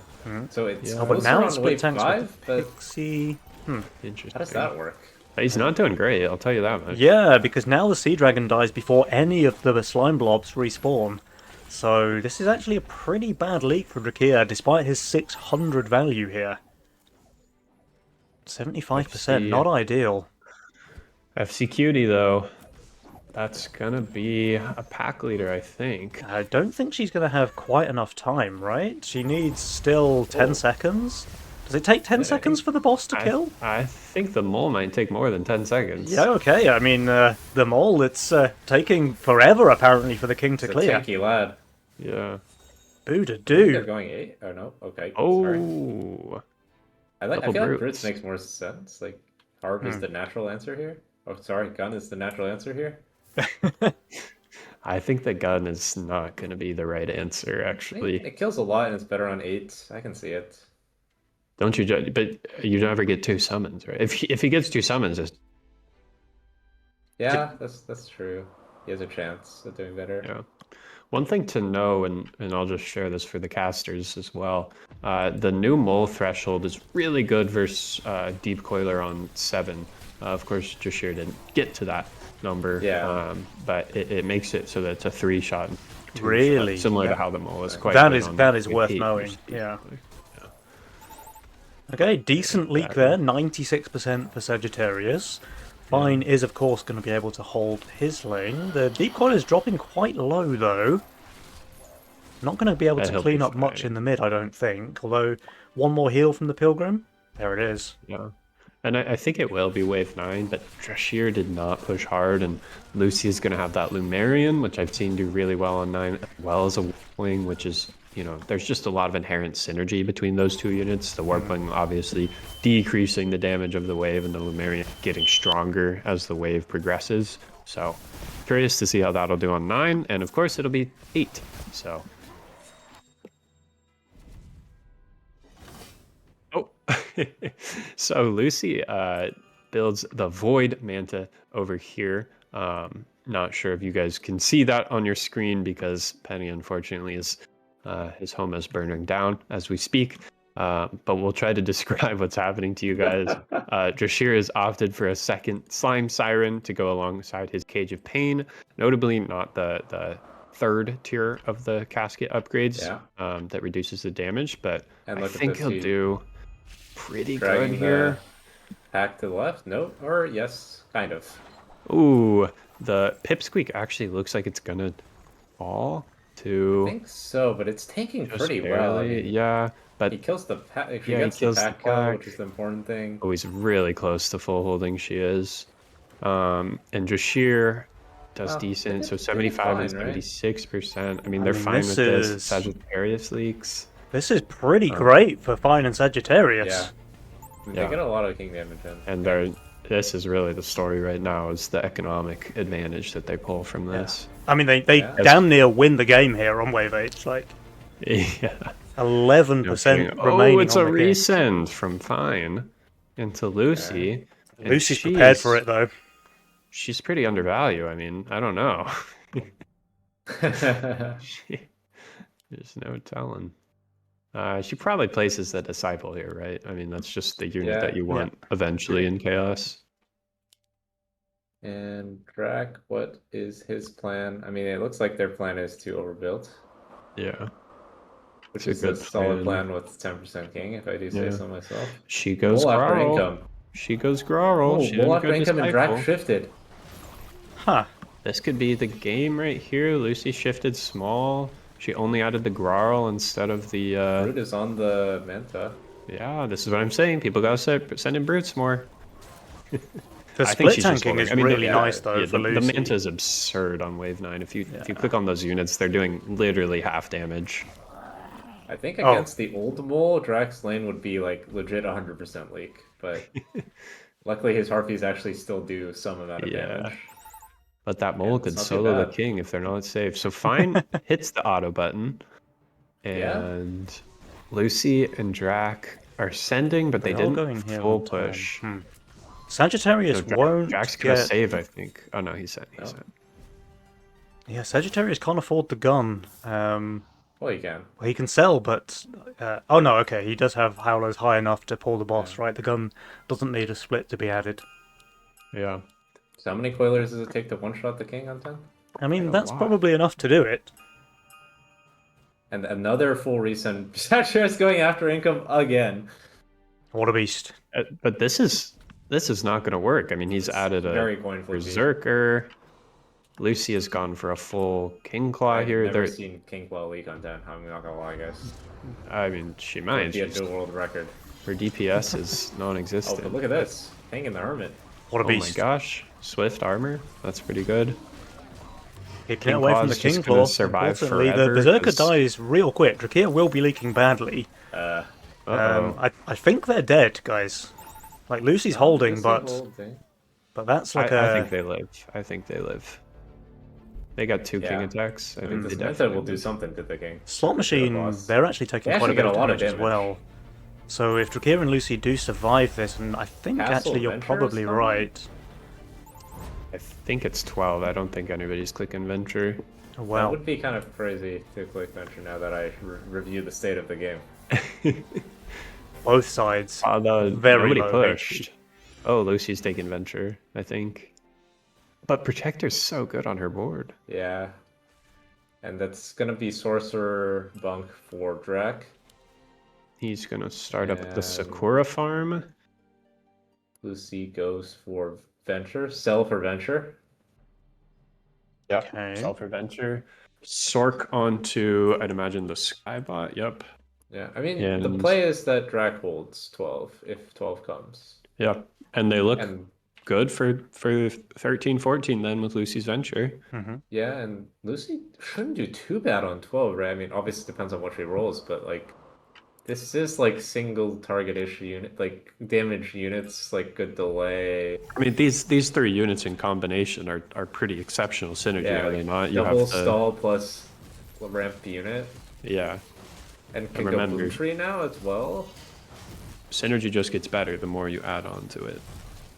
So it's but now it's split tanks 5, with the Pixie. Interesting. How does that work? He's not doing great, I'll tell you that much. Yeah, because now the Sea Dragon dies before any of the slime blobs respawn. So this is actually a pretty bad leak for Drakir, despite his 600 value here. 75%, not ideal. FC Cutie, though, that's gonna be a pack leader, I think. I don't think she's going to have quite enough time, right? She needs still 10 seconds. Does it take 10 seconds for the boss to kill? I think the mole might take more than 10 seconds. Yeah, okay. I mean, the mole, it's taking forever, apparently, for the king to It's a clear. tanky lad. Yeah. They're Boo-da-doo. going 8? Oh, no. Okay. Sorry. Oh. I couple feel like brutes. Brutes makes more sense. Like, Harp is the natural answer here. Oh, sorry, Gun is the natural answer here. I think the gun is not going to be the right answer, actually. It kills a lot and it's better on 8. I can see it. Don't you judge? But you never get 2 summons, right? If he gets 2 summons, it's, Yeah, that's true. He has a chance of doing better. yeah. One thing to know, and I'll just share this for the casters as well. The new mole threshold is really good versus Deep Coiler on 7. Of course, Jashir didn't get to that number. Yeah. But it makes it so that it's a 3-shot. And 2-shot, Really? similar Yeah. to how the mole is quite. That good is on that is with worth 8 knowing. versus Deep Yeah. Coiler. Okay, decent leak there. 96% for Sagittarius. Fine is, of course, going to be able to hold his lane. The Deep Coil is dropping quite low, though. Not going to be able Yeah, to he'll clean be up much fine. in the mid, I don't think. Although, one more heal from the Pilgrim. There it is. Yeah. And I think it will be wave 9, but Drashir did not push hard, and Lucy is going to have that Lumerian, which I've seen do really well on 9, as well as a Warpwing, which is, there's just a lot of inherent synergy between those 2 units. The Warpwing obviously decreasing the damage of the wave, and the Lumerian getting stronger as the wave progresses. So, curious to see how that'll do on 9, and of course it'll be 8. So. Oh, so Lucy builds the Void Manta over here. Not sure if you guys can see that on your screen because Penny, unfortunately, is his home is burning down as we speak. But we'll try to describe what's happening to you guys. Drashir has opted for a second Slime Siren to go alongside his Cage of Pain, notably not the third tier of the casket upgrades that reduces the damage, but And I look at think this, he'll he- do pretty good Dragging here. the pack to the left? No? Or yes, kind of. Ooh, the Pipsqueak actually looks like it's gonna fall I to think so, but it's tanking just pretty well. I barely. mean, Yeah, but he kills the pack. If he yeah, he gets kills the the pack kill, pack. which is the important thing. oh, he's really close to full holding. She is. And Drashir does Well, decent. they So did 75 and fine, right? 76%. I mean, they're mean, fine this with this. is- Sagittarius leaks. This is pretty great for Fine and Sagittarius. Yeah. They Yeah. get a lot of king damage in. And this is really the story right now, is the economic advantage that they pull from this. I mean, they Yeah. damn near win the game here on Wave 8. It's like Yeah. 11% Oh, remaining it's on a the king. resend from Fine into Lucy. and Lucy's prepared for she's- it, though. She's pretty undervalued. I mean, I don't know. There's no telling. She probably places the Disciple here, right? I mean, that's just the unit Yeah, that you want eventually in Chaos. And Drac, what is his plan? I mean, it looks like their plan is to overbuild, Yeah. which It's a is a good solid plan. plan with 10% king, if I do say Yeah. so myself. She goes Bull after Growl. income. She goes Growl. Oh, She bull didn't after go income and Drac Disciple. shifted. Huh. This could be the game right here. Lucy shifted small. She only added the Growl instead of the. Root is on the Manta. Yeah, this is what I'm saying. People gotta send in brutes more. The I think split she's just tanking holding. is I mean, really yeah, nice, though, Yeah, for the Lucy. Manta is absurd on Wave 9. If you click on those units, they're doing literally half damage. I think Oh. against the old mole, Drac's lane would be like legit 100% leak, but luckily his Harpies actually still do some amount of Yeah. damage. But that mole it's could not too solo the bad. king if they're not safe. So Fine hits the auto button, Yeah. and Lucy and Drac are sending, but they They're all didn't going here full on time. push. Sagittarius So won't Drac's gonna get... save, I think. Oh no, he sent. He No. sent. Yeah, Sagittarius can't afford the gun. Well, you can. Well, he can sell, but... oh no, okay, he does have Howlers high enough to pull the boss, right? The gun doesn't need a split to be added. Yeah. So how many coilers does it take to one-shot the king on 10? I mean, a that's lot. probably enough to do it. And another full resend. Sagittarius going after income again. What a beast. But this is not going to work. I mean, he's added a Very coin flippy. Berserker. Lucy has gone for a full King Claw I've here. never seen King Claw leak on 10. I'm not gonna lie, guys. I mean, she Might might. be a dual world record. Her DPS is Oh, non-existent. but look at this. Hanging the Hermit. What a Oh my beast. gosh. Swift armor. That's pretty good. Keeping King it away from Claw's the just King gonna Claw. survive Importantly, the forever, Berserker 'cause- dies real quick. Drakir will be leaking badly. Uh-oh. I think they're dead, guys. Like, Lucy's holding, but that's like I think they live. I think they live. They got two King Yeah. attacks. I I think think they this method definitely will do live. something to the King. Slot Machine, boss. they're actually taking They quite a actually bit get of a lot of damage as damage. well. So if Drakir and Lucy do survive this, and I think Castle actually you're Venture probably is coming? right. I think it's 12. I don't think anybody's clicking Venture. That Well, would be kind of crazy to click Venture now that I review the state of the game. both sides. Although Very nobody low pushed. Oh, Lucy's taking Venture, I think. But Protector's so good on her board. Yeah. And that's gonna be Sorcerer Bunk for Drac. He's gonna start up the And- Sakura farm. Lucy goes for Venture. Sell for Venture. Yep. Okay. Sell for Venture. Sork onto, I'd imagine, the Skybot. Yep. Yeah, I mean, the And- play is that Drac holds 12 if 12 comes. Yep. And they look And good for 13, 14 then with Lucy's Venture. yeah, and Lucy shouldn't do too bad on 12, right? I mean, obviously it depends on what she rolls, but like this is like single target issue unit, like damage units, like good delay. I mean, these three units in combination are pretty exceptional synergy, Yeah, are they like not? You the have whole the, stall plus ramp unit, yeah. and can go remember- Boom Tree now as well. Synergy just gets better the more you add on to it.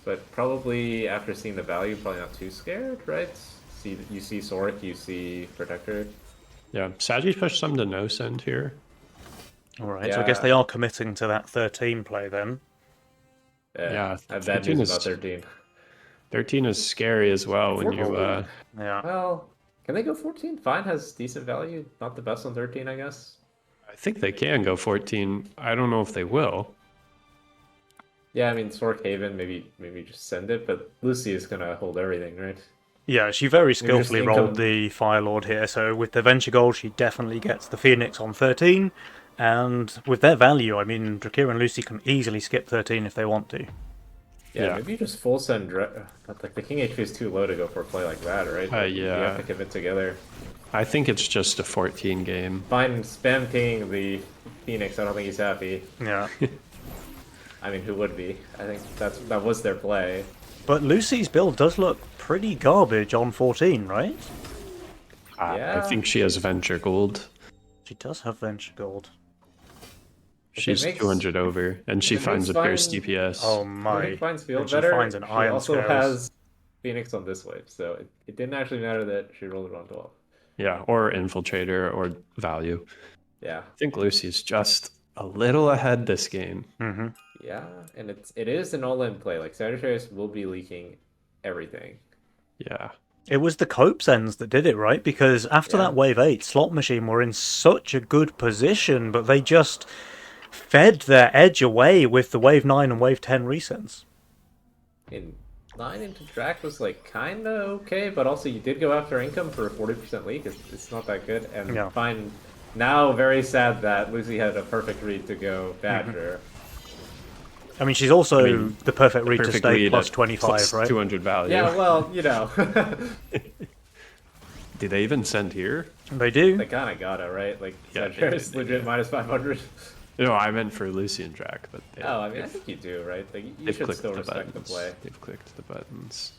But probably after seeing the value, probably not too scared, right? You see Sork, you see Protector. Yeah, Saggi's pushed some to no send here. Alright, so I guess Yeah. they are committing to that 13 play then. Yeah, I have bad 13 news is- about 13. 13 is scary as well when you 14? Yeah. Well, can they go 14? Fine has decent value. Not the best on 13, I guess. I think they can go 14. I don't know if they will. Yeah, I mean, Sork Haven, maybe just send it, but Lucy is gonna hold everything, right? Yeah, she very just skillfully think rolled of- the Fire Lord here, so with the Venture Gold, she definitely gets the Phoenix on 13, and with their value, I mean, Drakir and Lucy can easily skip 13 if they want to. Yeah, Yeah. maybe you just full send. But like the King HP is too low to go for a play like that, right? Like, you yeah. have to commit together. I think it's just a 14 game. Fine, spam King the Phoenix. I don't think he's happy. Yeah. I mean, who would be? I think that was their play. But Lucy's build does look pretty garbage on 14, right? I Yeah. think she has Venture Gold. She does have Venture Gold. She's makes- 200 over, and she if it finds a makes Pierce fine- DPS. Oh I my. think finds feel And she better. finds an she Iron also Scales. has Phoenix on this wave, so it didn't actually matter that she rolled it on 12. Yeah, or Infiltrator or Value. Yeah, I think Lucy's just a little ahead this game. Hmm. yeah, and it is an all-in play. Like Sagittarius will be leaking everything. Yeah. It was the Copes ends that did it, right? Because after Yeah. that Wave 8, Slot Machine were in such a good position, but they just fed their edge away with the Wave 9 and Wave 10 resets. In 9 into Drac was like kind of okay, but also you did go after income for a 40% leak. It's not that good. And Yeah. fine, now very sad that Lucy had a perfect read to go Badger. I mean, she's also mean, the perfect read to Perfect stay lead plus at 25, plus right? 200 value. Yeah, well, you know, Did they even send here? They do. they kind of gotta, right? Like Yeah, Sagittarius they legit did. minus 500. No, I meant for Lucy and Drac, but Oh, I mean, I think you do, right? Like you they've should clicked still the respect the buttons. play. They've clicked the buttons.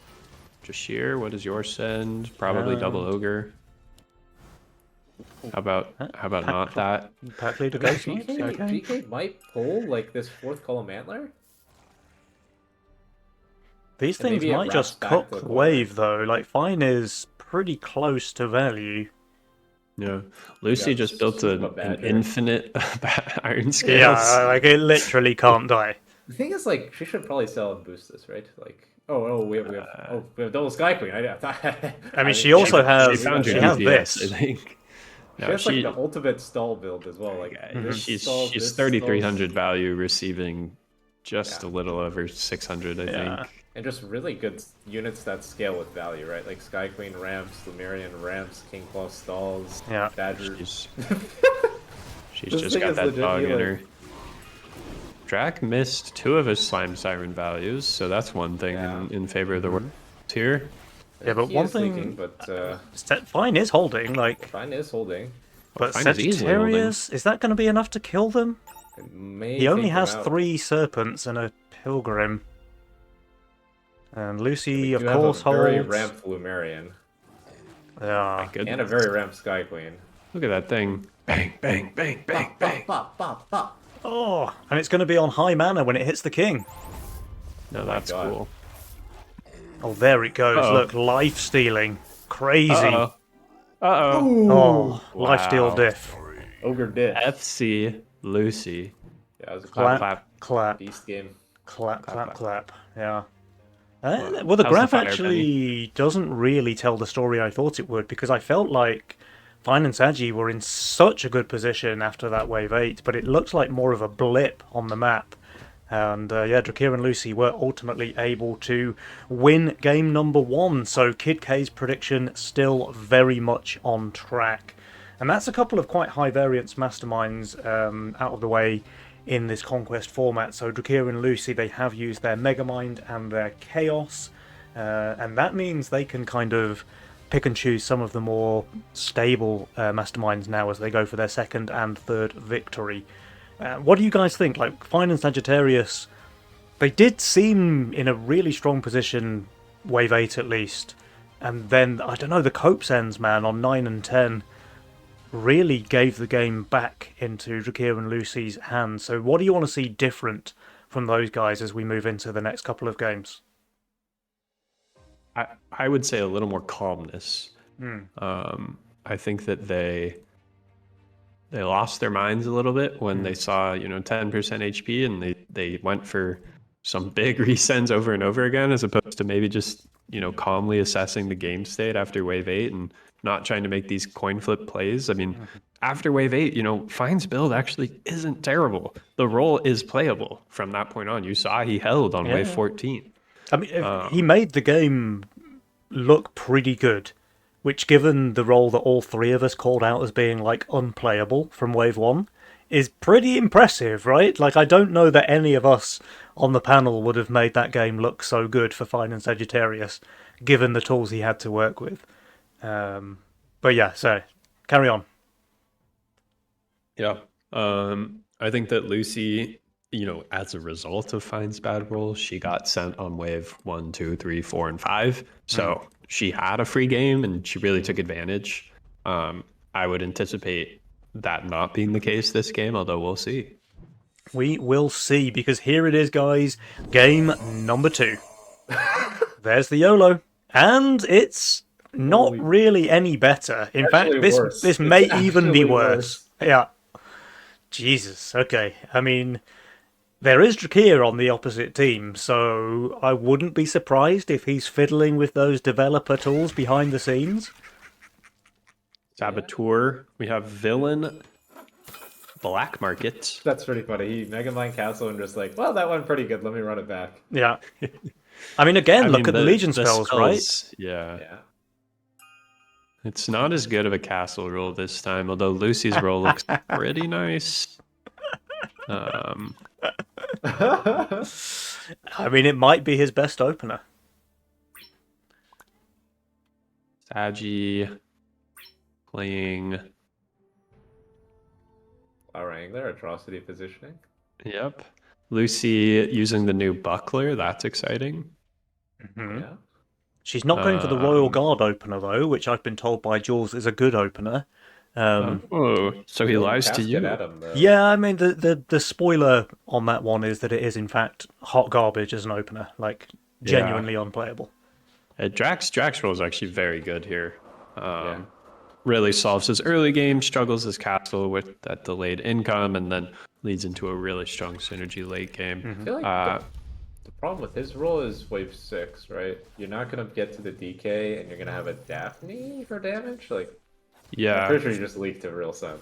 Jashir, what is your send? Probably double ogre. How about not that? Pack leader Ghost Knights? GK, Okay. GK might pull like this fourth column antler. These And things maybe it might wraps just back cook to the Wave, though. Like, Fine is pretty close to value. Yeah, Lucy Yeah, just built a an badger. infinite iron scales. Yeah, like, it literally can't die. The thing is, like, she should probably sell and boost this, right? Like, we have double Sky Queen. I mean, she also has She found she her has DPS, this. I think. She No, has like the ultimate stall build as well. Like this stall, she's this 3,300 stall's- value, receiving just Yeah. a little over 600, I Yeah. think. and just really good units that scale with value, right? Like Sky Queen ramps, Lemurian ramps, King Claw stalls, Yeah. Badger. She's This just thing got is that legit dog in healing. her. Drac missed 2 of his Slime Siren values, so that's one thing Yeah. in favor of the world here. Yeah, but He one is thing- leaking, but Fine is holding, like, Fine is holding. but Fine is easily holding. Sagittarius, is that going to be enough to kill them? It may He only take him has out. 3 serpents and a pilgrim. And Lucy, We of do have course, a very holds. ramped Lumerian Yeah. Good. and a very ramped Sky Queen. Look at that thing. Bang, bang, bang, bang, bang. Bop, bop, bop. Oh, and it's going to be on high mana when it hits the king. No, that's God. cool. Oh, there it goes. Uh-oh. Look, life stealing. Crazy. Uh-oh. Uh-oh. Oh, life steal Wow. diff. Ogre Diff. FC Lucy. Yeah, it was a Clap, clap. clap, beast game. clap, clap, clap. clap. Yeah. Well, the How's graph the fire, actually doesn't really tell the story I thought it would, because I felt like Fine and Sagi were in such a good position after that wave 8, but it looks like more of a blip on the map. And yeah, Drakir and Lucy were ultimately able to win game number 1, so Kid K's prediction still very much on track. And that's a couple of quite high variance masterminds out of the way in this Conquest format. So Drakir and Lucy, they have used their Megamind and their Chaos, and that means they can kind of pick and choose some of the more stable masterminds now as they go for their second and third victory. What do you guys think? Like, Fine and Sagittarius, they did seem in a really strong position, wave 8 at least, and then, I don't know, the Cope's ends, man, on 9 and 10 really gave the game back into Drakir and Lucy's hands. So what do you want to see different from those guys as we move into the next couple of games? I would say a little more calmness. I think that they lost their minds a little bit when they saw 10% HP, and they went for some big resends over and over again, as opposed to maybe just calmly assessing the game state after wave 8 and not trying to make these coin flip plays. I mean, after wave 8, Fine's build actually isn't terrible. The role is playable from that point on. You saw he held on wave 14. I mean, he made the game look pretty good, which, given the role that all 3 of us called out as being, like, unplayable from wave 1, is pretty impressive, right? Like, I don't know that any of us on the panel would have made that game look so good for Fine and Sagittarius, given the tools he had to work with. But yeah, so, carry on. Yeah. I think that Lucy, as a result of Fine's bad roll, she got sent on wave 1, 2, 3, 4, and 5. So she had a free game and she really took advantage. I would anticipate that not being the case this game, although we'll see. We will see, because here it is, guys. Game number 2. There's the YOLO. And it's not really any better. In fact, Actually this worse. this It's may even be actually worse. Yeah. Jesus. Okay. I mean, there is Drakir on the opposite team, so I wouldn't be surprised if he's fiddling with those developer tools behind the scenes. Saboteur. We have Villain. Black Market. That's pretty funny. He Megamind Castle and just like, well, that went pretty good. Let me run it back. Yeah. I mean, again, look at the Legion spells, right? Yeah. Yeah. It's not as good of a castle roll this time, although Lucy's roll looks pretty nice. I mean, it might be his best opener. Sagi playing. Wrangler, atrocity positioning. Yep. Lucy using the new buckler. That's exciting. Yeah. She's not going for the Royal Guard opener, though, which I've been told by Jules is a good opener. Oh, so he lies to Casket you. at him, though. Yeah, I mean, the spoiler on that one is that it is, in fact, hot garbage as an opener. Like, genuinely unplayable. Drax roll is actually very good here. Yeah. Really solves his early game, struggles his castle with that delayed income, and then leads into a really strong synergy late game. I feel like the problem with his role is wave 6, right? You're not going to get to the DK and you're going to have a Daphne for damage. Like, I'm Yeah, pretty sure you just leaked a real synth.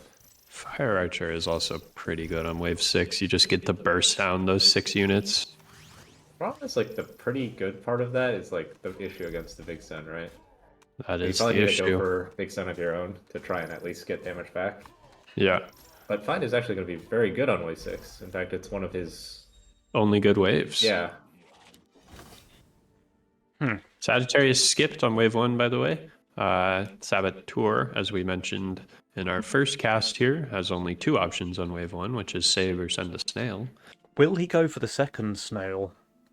Fire Archer is also pretty good on wave 6. You just get to burst down those 6 units. Problem is, like, the pretty good part of that is, like, the issue against the Big Sun, right? That You is probably the need to go issue. for Big Sun of your own to try and at least get damage back. Yeah, But Find is actually going to be very good on wave 6. In fact, it's one of his... only good waves. Yeah. Sagittarius skipped on wave 1, by the way. Saboteur, as we mentioned in our first cast here, has only 2 options on wave 1, which is save or send a snail. Will he go for the second snail?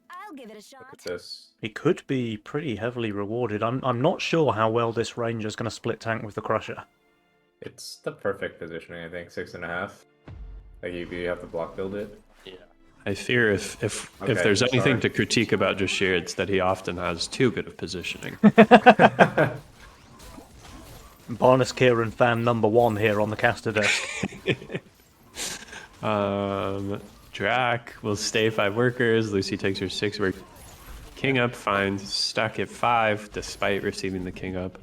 I'll give it a shot. Look at this. He could be pretty heavily rewarded. I'm not sure how well this Ranger's going to split tank with the Crusher. It's the perfect positioning, I think. 6.5. Like, you have to block build it. I fear if Okay, there's anything sorry. to critique about Jashir, it's that he often has too good of positioning. Barnes Kieran fan number 1 here on the caster desk. Drac will stay 5 workers. Lucy takes her 6 work. King up finds stuck at 5 despite receiving the king up.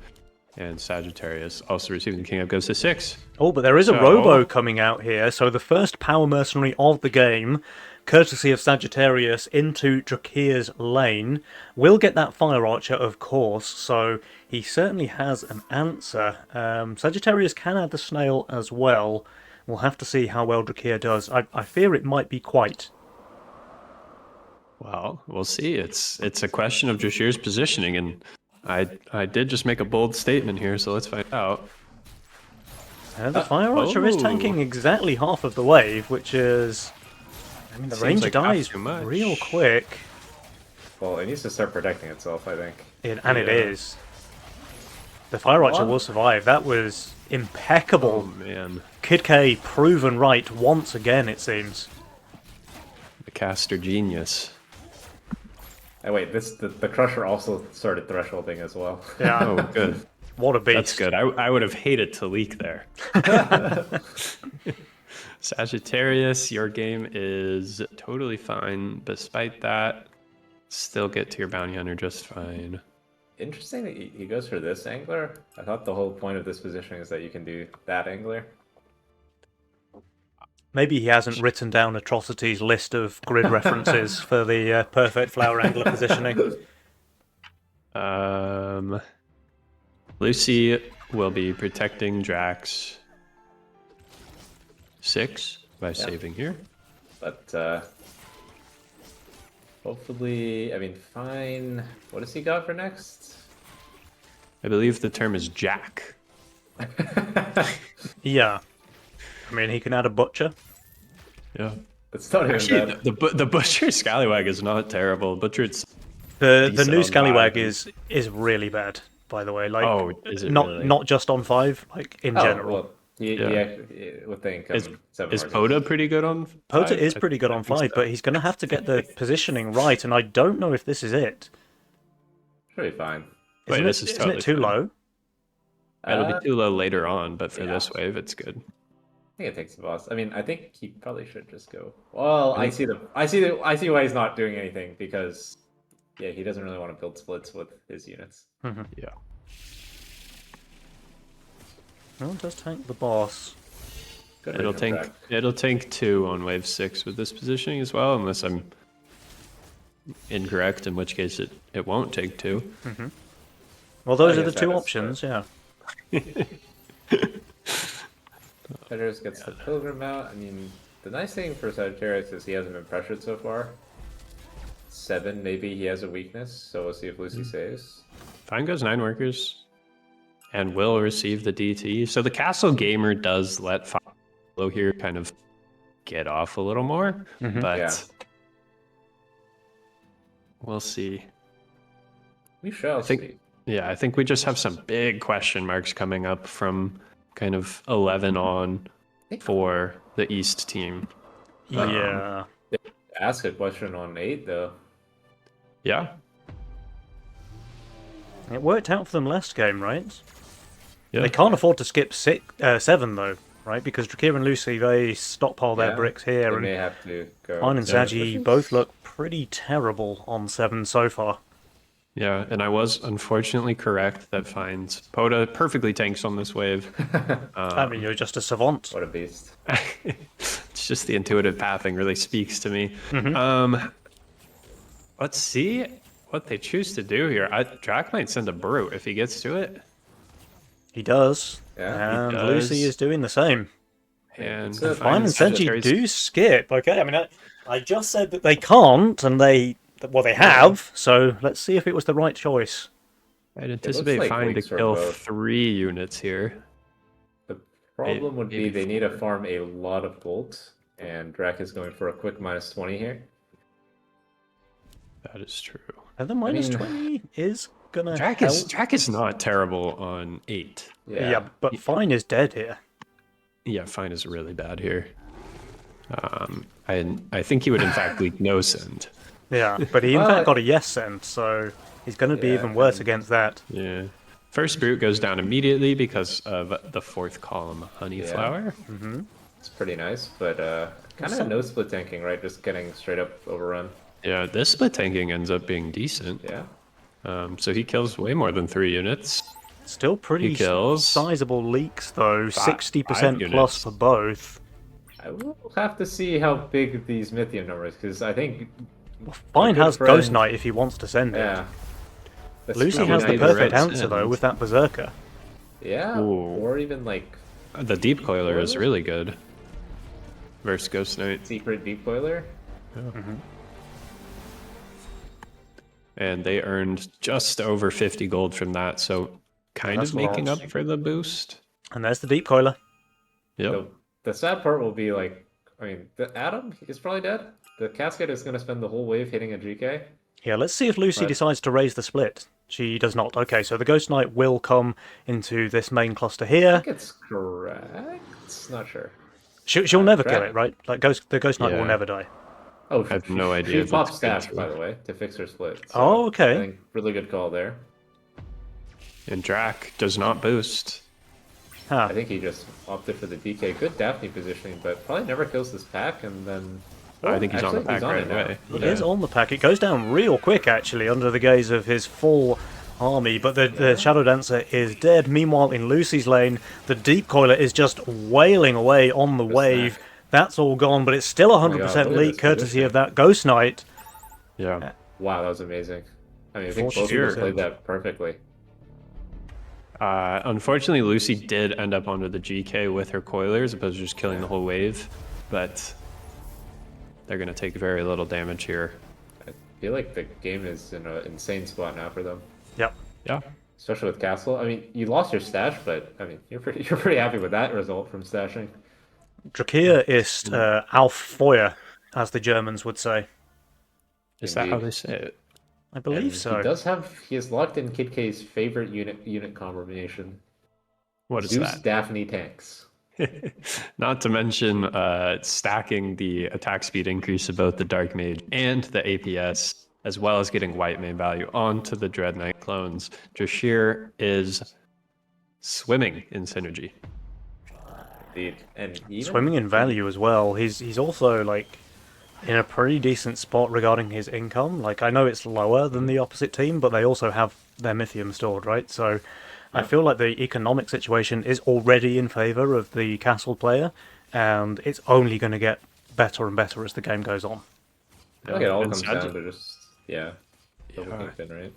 And Sagittarius also receiving the king up goes to 6. Oh, but there is a So- Robo coming out here, so the first power mercenary of the game, courtesy of Sagittarius, into Drakir's lane. Will get that Fire Archer, of course, so he certainly has an answer. Sagittarius can add the snail as well. We'll have to see how well Drakir does. I fear it might be quite. Well, we'll see. It's a question of Jashir's positioning, and I did just make a bold statement here, so let's find out. The Fire Archer is oh. tanking exactly half of the wave, which is... I mean, the Seems Ranger like half dies too much. real quick. Well, it needs to start protecting itself, I think. It Yeah. is. The Fire Archer What? will survive. That was impeccable. Oh man, Kid K proven right once again, it seems. the caster genius. And wait, the Crusher also started thresholding as well. Yeah. Oh, good. What a beast. That's good. I would have hated to leak there. Sagittarius, your game is totally fine. Despite that, still get to your bounty hunter just fine. Interesting that he goes for this angler. I thought the whole point of this positioning is that you can do that angler. Maybe he hasn't written down Atrocity's list of grid references for the perfect flower angler positioning. Lucy will be protecting Drax 6 by saving here. But hopefully, I mean, fine. What does he got for next? I believe the term is Jack. Yeah. I mean, he can add a butcher. Yeah. It's not even Actually, bad. the Butcher Scallywag is not terrible. Butcher, it's The Decent new on Scallywag 5. is really bad, by the way. Like, Oh, is it not really? not just on 5, like in Oh, general. well, he would think is 7 is markers. Poda pretty good on? Pota 5? is pretty good on 5, but he's going to have to get the positioning right, and I don't know if this is it. Should be fine. Wait, Isn't, this it, is isn't it totally too fine. low? It'll Uh, be too low later on, but for yeah. this wave, it's good. I think it takes the boss. I mean, I think he probably should just go. Well, I see why he's not doing anything because, yeah, he doesn't really want to build splits with his units. Yeah. No, it does tank the boss. Good It'll random tank. track. It'll tank 2 on wave 6 with this positioning as well, unless I'm incorrect, in which case it won't take 2. Well, those I are the guess two that is options, yeah. Sagittarius gets the Pilgrim out. I mean, the nice thing for Sagittarius is he hasn't been pressured so far. 7, maybe he has a weakness, so we'll see if Lucy saves. Fine goes 9 workers, and will receive the DT. So the Castle Gamer does let Follow here kind of get off a little more, but Yeah. we'll see. We shall think- see. Yeah, I think we just have some big question marks coming up from kind of 11 on for the East team. Yeah. Ask a question on 8, though. Yeah, It worked out for them last game, right? yeah. They can't afford to skip 7, though, right? Because Drakir and Lucy, they stockpile their Yeah, bricks They here, may and have to go. Fine and Yeah. Sagi both look pretty terrible on 7 so far. Yeah, and I was unfortunately correct that finds Poda perfectly tanks on this wave. I mean, you're just a savant. What a beast. It's just the intuitive pathing really speaks to me. Let's see what they choose to do here. Drac might send a Brute if he gets to it. He does. Yeah, And he Lucy does. is doing the same. And So Fine and Senji Sagittarius- do skip. Okay, I mean, I just said that they can't, and they have. So let's see if it was the right choice. I'd anticipate like Fine to weeks for kill both. 3 units here. The problem would be maybe they need to farm a lot of gold, and Drac is going for a quick -20 here. That is true. And the minus mean- 20 is gonna Drac help. is not terrible on 8. Yeah, but Fine is dead here. Yeah, Fine is really bad here. I think he would in fact leak no send. Yeah, but he in Well, fact got a yes send, so he's gonna be Yeah, even worse and- against that. Yeah. First Brute goes down immediately because of the 4th column Honeyflower. It's pretty nice, but kind of no split tanking, right? Just getting straight up overrun. Yeah, this split tanking ends up being decent. Yeah. So he kills way more than 3 units. Still pretty He kills sizable leaks though, 60% 5 plus units. for both. I will have to see how big these Mythium numbers, because I think, Fine good has friend. Ghost Knight if he wants to send it. yeah. That's Lucy probably has not the even perfect right answer though send. with that Berserker. Yeah, Ooh. or even like The Deep Coiler is Coiler? really good. Versus Ghost Knight. secret deep boiler. And they earned just over 50 gold from that, so kind That's of making large. up for the boost. And there's the Deep Coiler. Yep. The sad part will be like, I mean, the Atom is probably dead. The Cascade is going to spend the whole wave hitting a GK. Yeah, let's see if Lucy Right. decides to raise the split. She does not. Okay, so the Ghost Knight will come into this main cluster here. I think it's correct. Not sure. She'll never kill Correct. it, right? Like the Ghost Knight will Yeah. never die. Oh, I have no idea She if popped it's good staff, to- by the way, to fix her split. Oh, I okay. think really good call there. And Drac does not boost. Huh. I think he just opted for the DK. Good Daphne positioning, but probably never kills this pack, and then... I think he's on the actually, pack right it now. away. It Yeah. is on the pack. It goes down real quick, actually, under the gaze of his full army. But the Shadow Dancer is dead. Meanwhile, in Lucy's lane, the Deep Coiler is just wailing away on the wave. snack. That's all gone, but it's still my 100% God, look at leak this courtesy position. of that Ghost Knight. Yeah. Wow, that was amazing. I mean, I think both of 40%. them played that perfectly. Unfortunately, Lucy did end up onto the GK with her coiler as opposed to just killing the whole wave, but they're going to take very little damage here. I feel like the game is in an insane spot now for them, Yep. Yeah. especially with Castle. I mean, you lost your stash, but I mean, you're pretty happy with that result from stashing. Drakir ist auf Feuer, as the Germans would say. Is that how Indeed. they say it? I believe And so. He has locked in Kid K's favorite unit combination. What is Zeus that? Daphne tanks. Not to mention stacking the attack speed increase of both the Dark Mage and the APS, as well as getting white main value onto the Dread Knight clones. Drashir is swimming in synergy. Indeed. And even, Swimming in value as well. He's also like in a pretty decent spot regarding his income. Like I know it's lower than the opposite team, but they also have their Mythium stored, right? So I feel like the economic situation is already in favor of the castle player, and it's only going to get better and better as the game goes on. I think it all And comes Sag- down to just double Yeah. kingpin, right?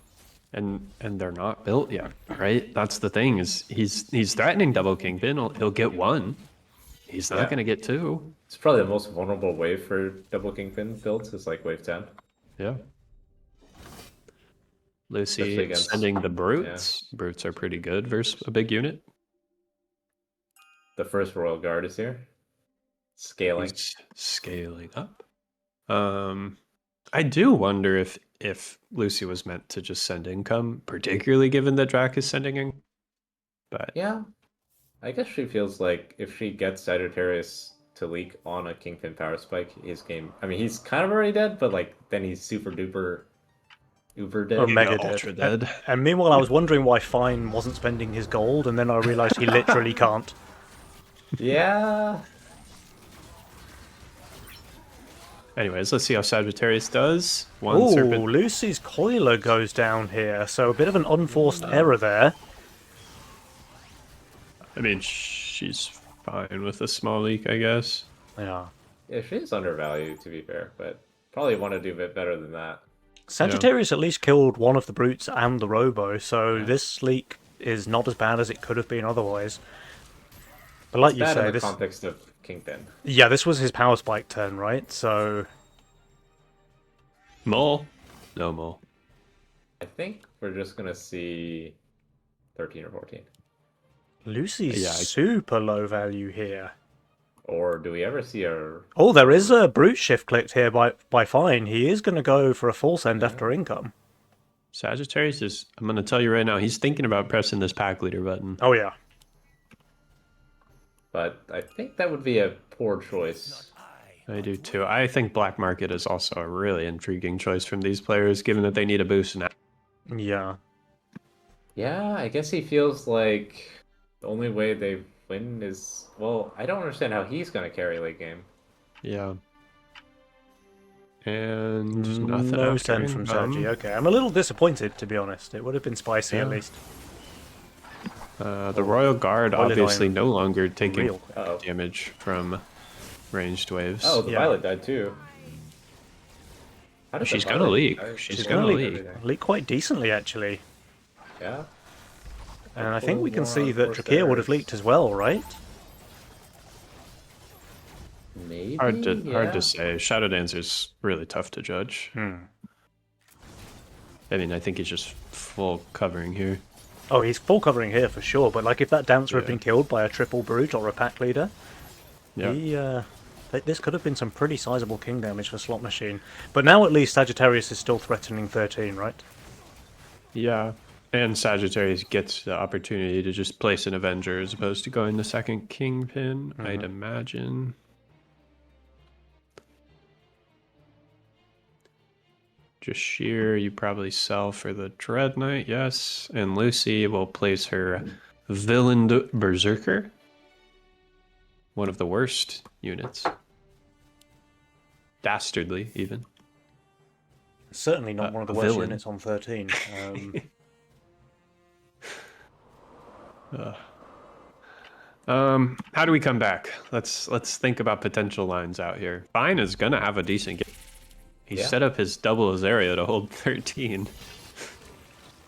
and they're not built yet, right? That's the thing is he's threatening double kingpin. He'll get one. He's not Yeah. going to get two. It's probably the most vulnerable wave for double kingpin builds is like wave 10. Yeah. Lucy Especially against- sending the brutes. Brutes are pretty good versus a big unit. The first Royal Guard is here. Scaling. He's scaling up. I do wonder if Lucy was meant to just send income, particularly given that Drac is sending in. But Yeah. I guess she feels like if she gets Sagittarius to leak on a Kingpin power spike, his game. I mean, he's kind of already dead, but like then he's super duper uber dead. Or mega dead. ultra dead. And meanwhile, I was wondering why Fine wasn't spending his gold, and then I realised he literally can't. Yeah. Anyways, let's see how Sagittarius does. One Oh, serpent. Lucy's Coiler goes down here, so a bit of an unforced error there. I mean, she's fine with a small leak, I guess. Yeah. Yeah, she is undervalued to be fair, but probably want to do a bit better than that. Sagittarius at least killed one of the brutes and the robo, so this leak is not as bad as it could have been otherwise. But like It's you bad say, in the context of Kingpin. yeah, this was his power spike turn, right? So Mole? No mole. I think we're just gonna see 13 or 14. Lucy's Yeah, super low value here. Or do we ever see a... Oh, there is a brute shift clicked here by Fine. He is going to go for a full send after income. Sagittarius is, I'm going to tell you right now, he's thinking about pressing this pack leader button. Oh yeah. But I think that would be a poor choice. I do too. I think Black Market is also a really intriguing choice from these players, given that they need a boost now. Yeah. Yeah, I guess he feels like the only way they win is... Well, I don't understand how he's gonna carry late game. Yeah. And nothing No after send from income. Sergi. Okay, I'm a little disappointed, to be honest. It would have been spicy at Yeah. least. The Royal Guard Violet obviously Iron. no longer taking Real quick. Uh-oh. damage from ranged waves. Oh, the Yeah. Violet died too. How did the She's gonna Violet leak. die? She's Gonna gonna leak, leak. leak quite decently, actually. Yeah. And I think we can More see that unforced Drakir would have errors. leaked as well, right? Maybe. Hard yeah. to say. Shadow Dancer's really tough to judge. I mean, I think he's just full covering here. Oh, he's full covering here for sure, but like if that dancer had Yeah. been killed by a triple brute or a pack leader, Yeah. this could have been some pretty sizable king damage for Slot Machine. But now at least Sagittarius is still threatening 13, right? Yeah. And Sagittarius gets the opportunity to just place an Avenger as opposed to going the second Kingpin, I'd imagine. Just sheer, you probably sell for the Dread Knight, yes. And Lucy will place her Villained Berserker. One of the worst units. Dastardly, even. Certainly not one of the worst villain. units on 13. How do we come back? Let's think about potential lines out here. Fine is gonna have a decent game. He Yeah. set up his double his area to hold 13.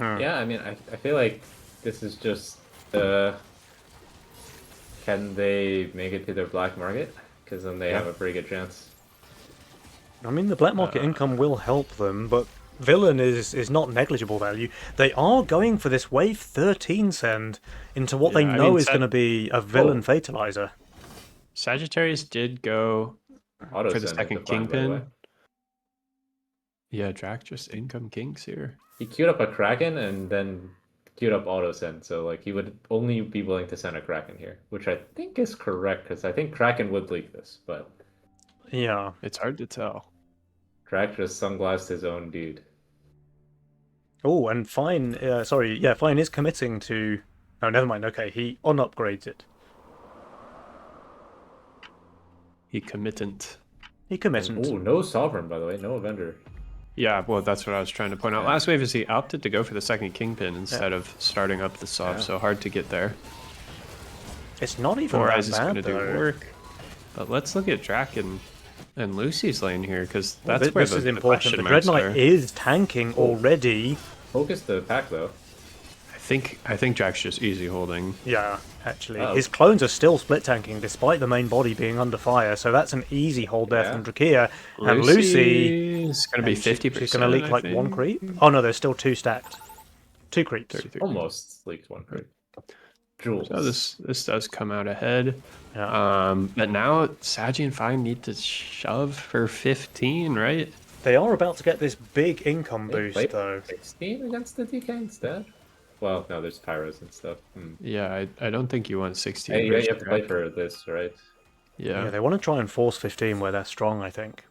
Yeah, I mean, I feel like this is just can they make it to their black market? Because then they have a pretty good chance. I mean, the black market income will help them, but Villain is not negligible value. They are going for this wave 13 send into what they Yeah, I know mean, is going to be a Villain Fatalizer. Sagittarius did go Auto for the send second is defined, by the way. Kingpin. Yeah, Drac just income kinks here. He queued up a Kraken and then queued up auto send, so like he would only be willing to send a Kraken here, which I think is correct because I think Kraken would leak this, but Yeah. It's hard to tell. Drac just sunglassed his own dude. Oh, and Fine, Fine is committing to... Oh, never mind, okay, he unupgrades it. He committant. He committed. Oh, no Sovereign, by the way, no Avenger. Yeah, well, that's what I was trying to point out. Yeah. Last wave is he opted to go for the second Kingpin instead of starting up the sub, Yeah. so hard to get there. It's not even Four that Eyes is going to bad, do though. work. But let's look at Drac and Lucy's lane here, because Well, that's where this the, is the important. question The marks Dread are. Knight is tanking already. Focus the pack though. I think Drac's just easy holding. Yeah, actually. Oh. His clones are still split tanking despite the main body being under fire, so that's an easy hold there Yeah. from Drakir. And Lucy... is going to be and she- 50%. She's going to leak I like one think. creep? Oh no, there's still two stacked. Two creeps. 33. Almost leaked one crit. Jules. So this does come out ahead. Yeah. But now Sagi and Fine need to shove for 15, right? They are about to get this big income They boost played though. 16 against the DK instead? Well, no, there's pyros and stuff. Yeah, I don't think you want 16. Hey, you versus have to play Drac. for this, right? Yeah, Yeah. they want to try and force 15 where they're strong, I think.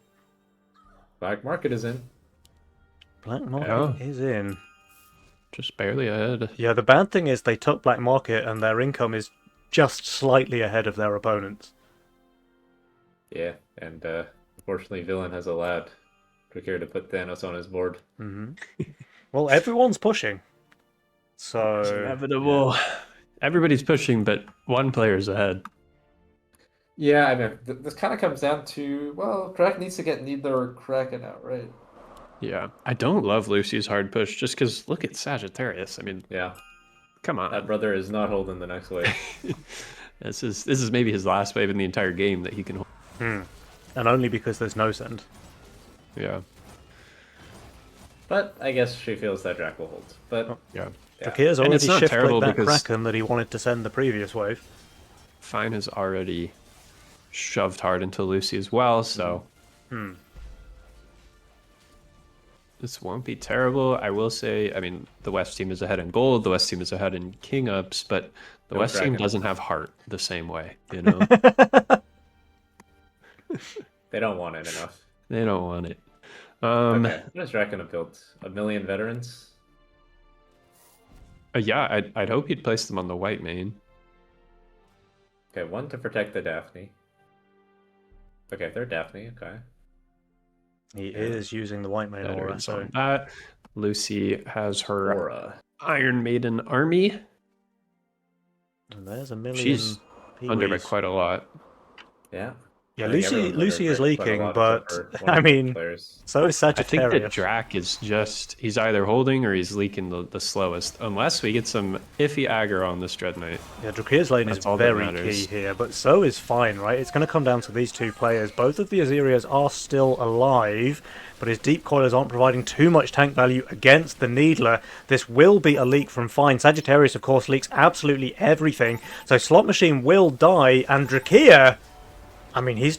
Black market is in. Black Market Yeah. is in. Just barely ahead. Yeah, the bad thing is they took Black Market and their income is just slightly ahead of their opponents. Yeah, and Unfortunately, Villain has allowed Drakir to put Thanos on his board. Well, everyone's pushing. It's So, inevitable. Everybody's pushing, but one player's ahead. Yeah, I mean, this kind of comes down to, well, Crack needs to get Needler or Kraken out, right? Yeah, I don't love Lucy's hard push just because look at Sagittarius. I mean, Yeah, come that on. brother is not holding the next wave. This is maybe his last wave in the entire game that he can hold. and only because there's no send. Yeah, But I guess she feels that Drac will hold. But yeah. yeah. Drakir's And already it's not shift terrible clicked that because- Kraken that he wanted to send the previous wave. Fine has already shoved hard into Lucy as well, so this won't be terrible. I will say, I mean, the West team is ahead in gold, the West team is ahead in king ups, but the No West team Kraken. doesn't have heart the same way, you know? They don't want it enough. They don't want it. Okay, what is Drac gonna build? 1,000,000 veterans? Yeah, I'd hope he'd place them on the white main. Okay, one to protect the Daphne. Okay, they're Daphne, okay. He is using the white main aura, Veterans so on that. Lucy has her Aura. Iron Maiden army. and there's a million. She's under by Peewees. quite a lot. Yeah. Yeah, I think Lucy everyone's Lucy under is quite a leaking, lot but except for one I of the mean, players. so is I think that Sagittarius. Drac is just, he's either holding or he's leaking the slowest. Unless we get some iffy aggro on this Dread Knight. Yeah, Drakir's lane is That's all that very matters. key here, but so is Fine, right? It's going to come down to these two players. Both of the Azirias are still alive, but his deep coilers aren't providing too much tank value against the Needler. This will be a leak from Fine. Sagittarius, of course, leaks absolutely everything, so Slot Machine will die, and Drakir, I mean, he's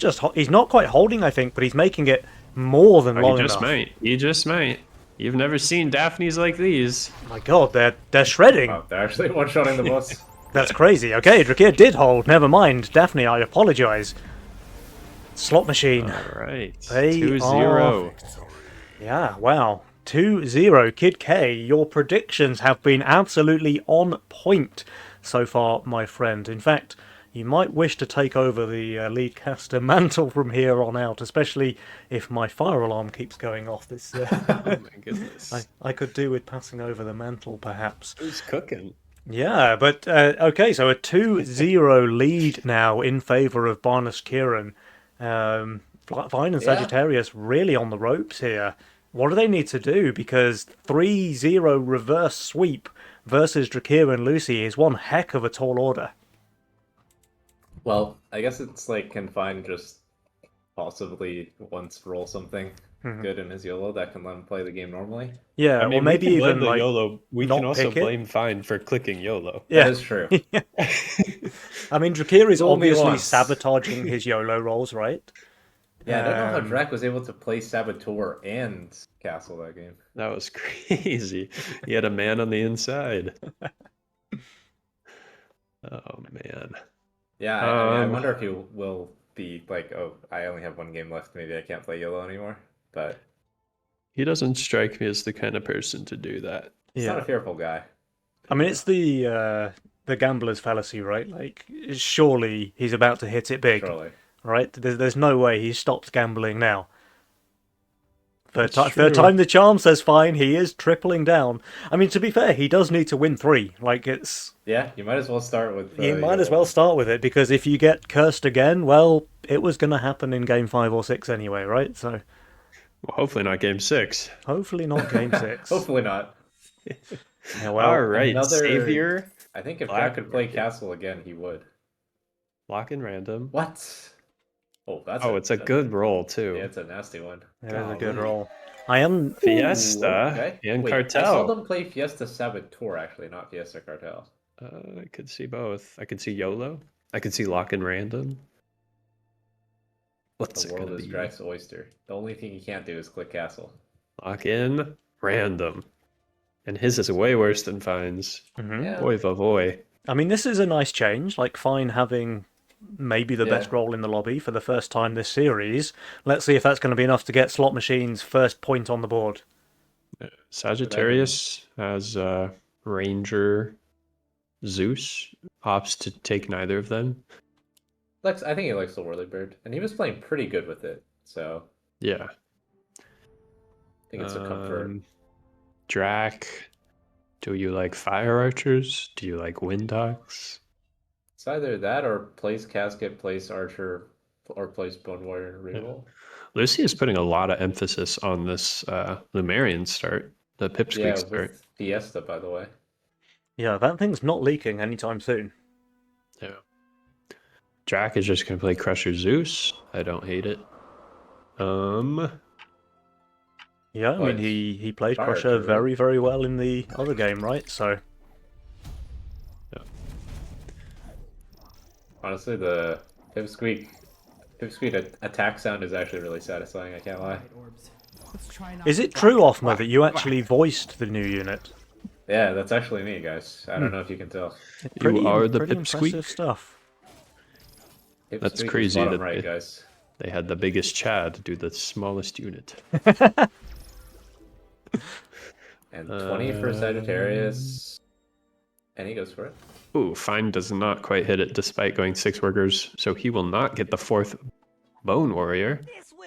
not quite holding, I think, but he's making it more than long You just enough. might. You just might. You've never seen Daphnes like these. My god, they're shredding. Oh, they're actually one-shotting the boss. That's crazy. Okay, Drakir did hold. Never mind. Daphne, I apologize. Slot Machine. All right. They 2-0. Yeah, wow. 2-0. Kid K, your predictions have been absolutely on point so far, my friend. In fact, you might wish to take over the lead caster mantle from here on out, especially if my fire alarm keeps going off. This Oh my goodness. I could do with passing over the mantle, perhaps. Who's cooking? Yeah, but okay, so a 2-0 lead now in favour of Barnes Kieran. Fine and Sagittarius really on the ropes here. What do they need to do? Because 3-0 reverse sweep versus Drakir and Lucy is one heck of a tall order. Well, I guess it's like can Fine just possibly once roll something good in his YOLO that can let him play the game normally. Yeah, or maybe even like YOLO. We not can also pick it. blame Fine for clicking YOLO. yeah. That is true. I mean, Drakir is Only obviously once. sabotaging his YOLO rolls, right? Yeah, I don't know how Um, Drac was able to play Saboteur and Castle that game. That was crazy. He had a man on the inside. Oh man. Yeah, I Um, wonder if he will be like, oh, I only have one game left. Maybe I can't play YOLO anymore. But He doesn't strike me as the kind of person to do that. he's not a fearful guy. I mean, it's the gambler's fallacy, right? Like, surely he's about to hit it big, Surely. right? There's no way he stops gambling now. Third That's true. time the charm says fine, he is tripling down. I mean, to be fair, he does need to win 3. Like, it's... Yeah, you might as well start with. You might as YOLO. well start with it, because if you get cursed again, well, it was going to happen in game 5 or 6 anyway, right? So, Well, hopefully not game 6. hopefully not game 6. Hopefully not. Yeah, well, All right, another- Savior. I think if Black Drac could play market. Castle again, he would. Lock in random. What? Oh, that's. Oh, it's a good roll too. Yeah, it's a nasty one. that is a good golly. roll. I am... Fiesta Okay. and Wait, I saw Cartel. them play Fiesta Saboteur, actually, not Fiesta Cartel. I could see both. I could see YOLO. I could see lock in random. What's The it world gonna is be? Drac's oyster. The only thing he can't do is click Castle. Lock in random. And his is way worse than Fine's. Mhm. Yeah. Boy, voy. I mean, this is a nice change. Like, Fine having maybe the best Yeah. role in the lobby for the first time this series. Let's see if that's going to be enough to get Slot Machine's first point on the board. Sagittarius has Ranger, Zeus. Opts to take neither of them. I think he likes the Whirly Bird, and he was playing pretty good with it. So Yeah. I think it's a comfort. Drac, do you like fire archers? Do you like wind dogs? It's either that or place casket, place archer, or place bone warrior Yeah. reroll. Lucy is putting a lot of emphasis on this Lumerian start, the Pipsqueak Yeah, start. with Fiesta, by the way. Yeah, that thing's not leaking anytime soon. Yeah. Drac is just gonna play Crusher Zeus. I don't hate it. Yeah, I mean But he played fire Crusher archer, right? very, very well in the other game, right? So Honestly, the Pipsqueak attack sound is actually really satisfying. I can't lie. is it true, Offma, that you actually voiced the new unit? Yeah, that's actually me, guys. I don't know if you can tell. You are the pretty Pipsqueak. impressive stuff. That's Pipsqueak is crazy bottom that right, they- guys. They had the biggest Chad do the smallest unit. And 20 for Sagittarius. And he goes for it. Ooh, Fine does not quite hit it despite going 6 workers, so he will not get the 4th Bone Warrior.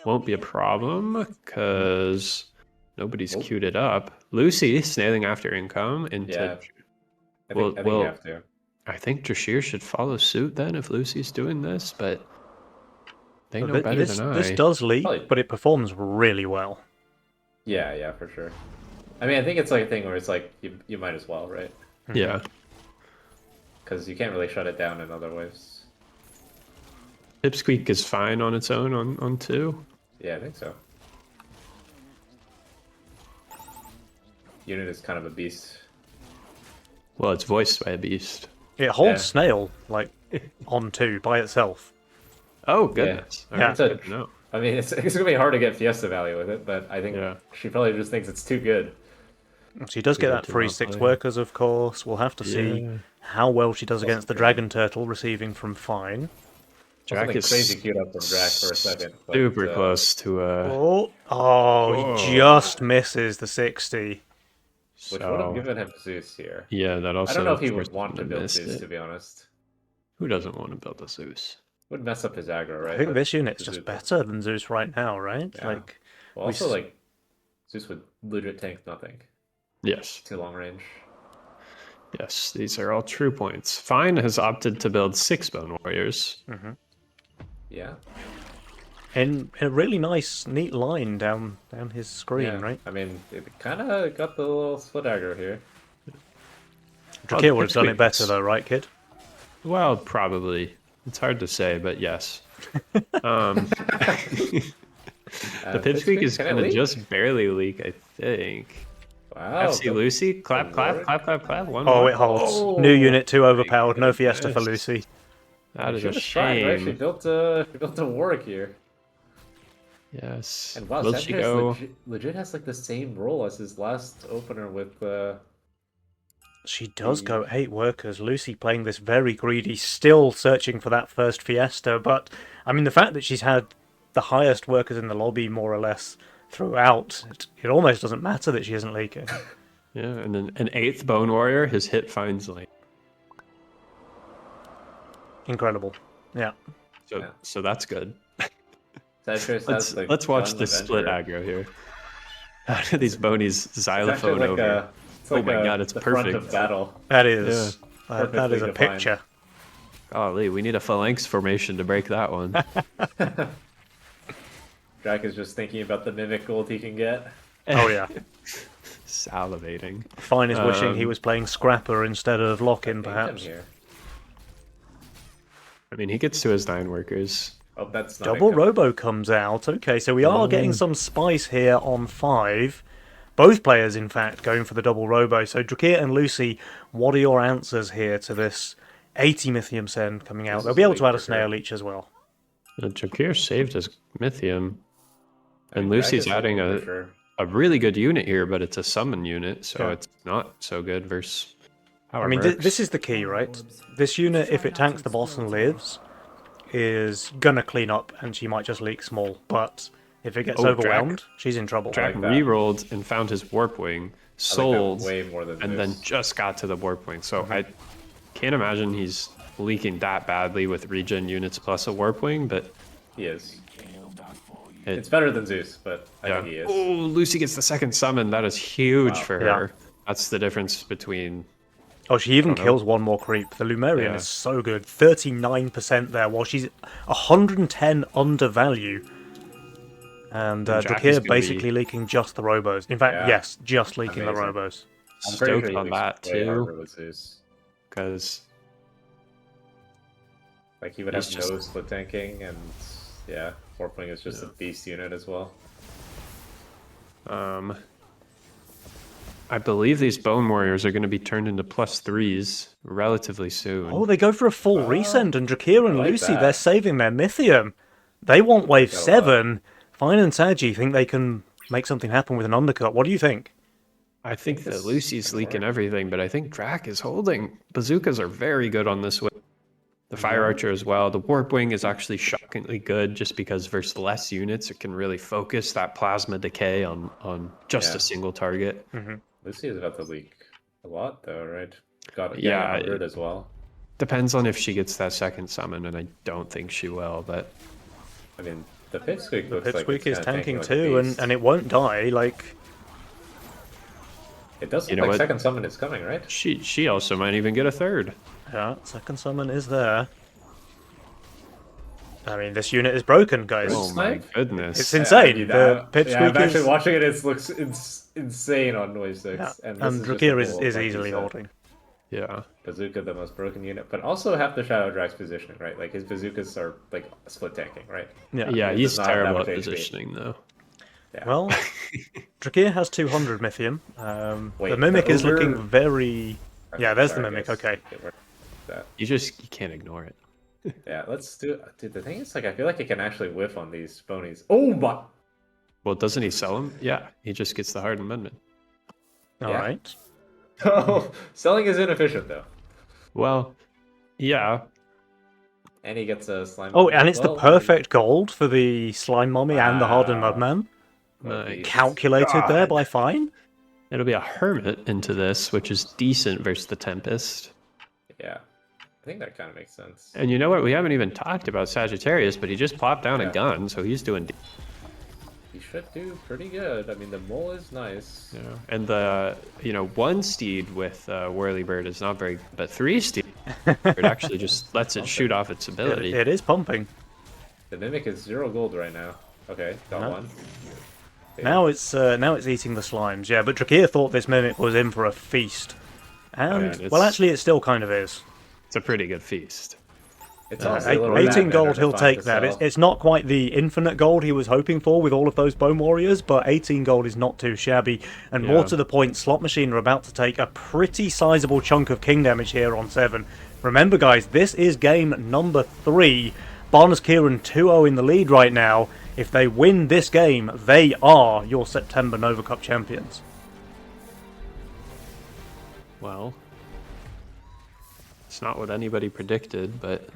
Won't be a problem, because nobody's Oh. queued it up. Lucy snailing after income into... Yeah. I Well- think well- you have to. I think Drashir should follow suit then if Lucy's doing this, but they know But better this, than I. this does leak, Probably- but it performs really well. Yeah, for sure. I mean, I think it's like a thing where it's like, you might as well, right? Yeah. Because you can't really shut it down in other ways. Pipsqueak is fine on its own on 2. Yeah, I think so. Unit is kind of a beast. Well, it's voiced by a beast. It holds Yeah. Snail, like, on 2 by itself. Oh, goodness. Yeah. Alright, It's a- good to know. I mean, it's gonna be hard to get Fiesta value with it, but I think Yeah. she probably just thinks it's too good. She does get Good that to free not 6 play. workers, of course. We'll have to see Yeah. how well she does against the good. Dragon Turtle, receiving from Fine. Drac Something is crazy queued up from Drac for a second. But, super close to Oh, he just misses the 60. Which would have so given him Zeus here. yeah, that also I don't know if he would forced want to him build miss Zeus, it. to be honest. Who doesn't want to build a Zeus? Would mess up his aggro, right? I think But this unit's Zeus- just better than Zeus right now, right? Yeah. Like, Well, we also, s- like, Zeus would legit tank nothing. Yes, Too long range. yes, these are all true points. Fine has opted to build 6 Bone Warriors. Yeah. in a really nice, neat line down his screen, Yeah. right? I mean, it kind of got the little split aggro here. Drakir would have done it Pipsqueaks. better, though, right, kid? Well, probably. It's hard to say, but yes. The Pipsqueak is can it going to leak? just barely leak, I think. Wow. FC the- Lucy, clap, clap, Lord. clap, clap, clap. One Oh, more. it holds. Oh, New unit 2 overpowered. No Fiesta for goodness. Lucy. That is She a was trying, right? She shame. built a Warwick here. Yes. And wow, Will she Sagittarius go? legit has like the same role as his last opener with She does go 8 workers. Lucy playing this very greedy, still searching for that first Fiesta. But, I mean, the fact that she's had the highest workers in the lobby, more or less, throughout, it almost doesn't matter that she isn't leaking. Yeah, and then an 8th Bone Warrior, his hit finds lane. Incredible. Yeah. So, Yeah. so that's good. Sagittarius Let's has the let's watch Gun this split Avenger. aggro here. How do these bonies It's actually xylophone like over? it's Oh like my God, it's the front perfect. of battle. That is. That Perfectly is a defined. picture. Golly, we need a phalanx formation to break that one. Drac is just thinking about the mimic gold he can get. Oh, yeah. Salivating. Fine is wishing he Um, was playing Scrapper instead of Lock-in, Income perhaps. here. I mean, he gets to his 9 workers. Oh, that's not Double income. Robo comes out. Okay, so we are getting some spice here on 5. Both players, in fact, going for the double Robo. So, Drakir and Lucy, what are your answers here to this 80 Mythium Send coming out? This They'll is be able weak to add a for Snail sure. each as well. Jakir saved his Mythium. I And mean, Drac Lucy's is adding for a, sure. a really good unit here, but it's a summon unit, so Yeah. it's not so good versus our I mean, mercs. this is the key, right? This unit, if it tanks the boss and lives, is gonna clean up, and she might just leak small. But if it gets Oh, overwhelmed, she's in trouble. Drac like that. re-rolled and found his warp wing, I like that sold, way more than and then Zeus. just got to the warp wing. So Mm-hmm. I can't imagine he's leaking that badly with regen units plus a warp wing, but He is. It's better than Zeus, but I Yeah. think he is. Oh, Lucy gets the second summon. That is huge Wow. for Yeah. her. That's the difference between. Oh, she even know. kills one more creep. The Lumerian Yeah. is so good. 39% there, while she's 110 under value. And Jackie's Drakir gonna basically be leaking just the Robos. In fact, Yeah. yes, just leaking Amazing. the Robos. I'm pretty Stoked sure on he that way harder too, with Zeus. because Like he would He's have just- no split tanking, and yeah, Warpling is just a beast unit as well. I believe these Bone Warriors are going to be turned into +3s relatively soon. Oh, they go for a full resend, and Drakir and I like Lucy, that. they're saving their Mythium. They want wave that a lot. 7. Fine and Sagi think they can make something happen with an undercut. What do you think? I think that this Lucy's can leaking work. everything, but I think Drac is holding. Bazookas are very good on this whip. The Fire Archer as well. The Warp Wing is actually shockingly good just because versus less units, it can really focus that plasma decay on just Yeah. a single target. Lucy is about to leak a lot, though, right? Got Yeah, 100 as well. Depends on if she gets that second summon, and I don't think she will, but I mean, the Pipsqueak looks like Pipsqueak it's is kinda tanking like a too, beast. and it won't die. Like, It does You look know like what? second summon is coming, right? she also might even get a third. yeah, second summon is there. I mean, this unit is broken, guys. Oh my Snipe? It's goodness. insane. The Yeah, I'm Pipsqueak actually is... watching it. It looks insane on Wave 6. Yeah, And, and this is just Drakir a is bull, like you easily said. holding. Yeah. Bazooka, the most broken unit, but also have the Shadow Drag's positioning, right? Like his bazookas are like split tanking, right? Yeah. Yeah, It he's does not have terrible at that much HP. positioning, though. Yeah. Well, Drakir has 200 Mythium. Wait, The Mimic the is looking ogre- very... Yeah, there's the Sorry, Mimic, guys. okay. Okay, that. You can't ignore it. Yeah, let's do. Dude, the thing is, like, I feel like it can actually whiff on these ponies. Oh my! Well, doesn't he sell them? Yeah, he just gets the hard amendment. Alright. Oh, selling is inefficient though, Well, yeah. and he gets a slime. Oh, bomb and as it's the well. perfect gold for the Slime Mommy and the Hardened Wow. Mudman. Nice. Calculated there God. by Fine. It'll be a hermit into this, which is decent versus the Tempest. Yeah, I think that kind of makes sense. And you know what? We haven't even talked about Sagittarius, but he just plopped down Yeah. a gun, so he's doing. He should do pretty good. I mean, the mole is nice. Yeah. And the one steed with Whirlybird is not very, but 3 steed it actually just lets it shoot off its ability. It is pumping. The mimic is 0 gold right now. Okay, got No. one. Now it's eating the slimes, yeah. But Drakir thought this Mimic was in for a feast. And, Yeah, it's- well, actually, it still kind of is. It's a pretty good feast. It's also a little 18 bad gold, vendor he'll to find take to that. sell. It's not quite the infinite gold he was hoping for with all of those Bone Warriors, but 18 gold is not too shabby. And more Yeah. to the point, Slot Machine are about to take a pretty sizable chunk of king damage here on 7. Remember, guys, this is game number 3. Barnes Kieran 2-0 in the lead right now. If they win this game, they are your September Nova Cup champions. Well, it's not what anybody predicted, but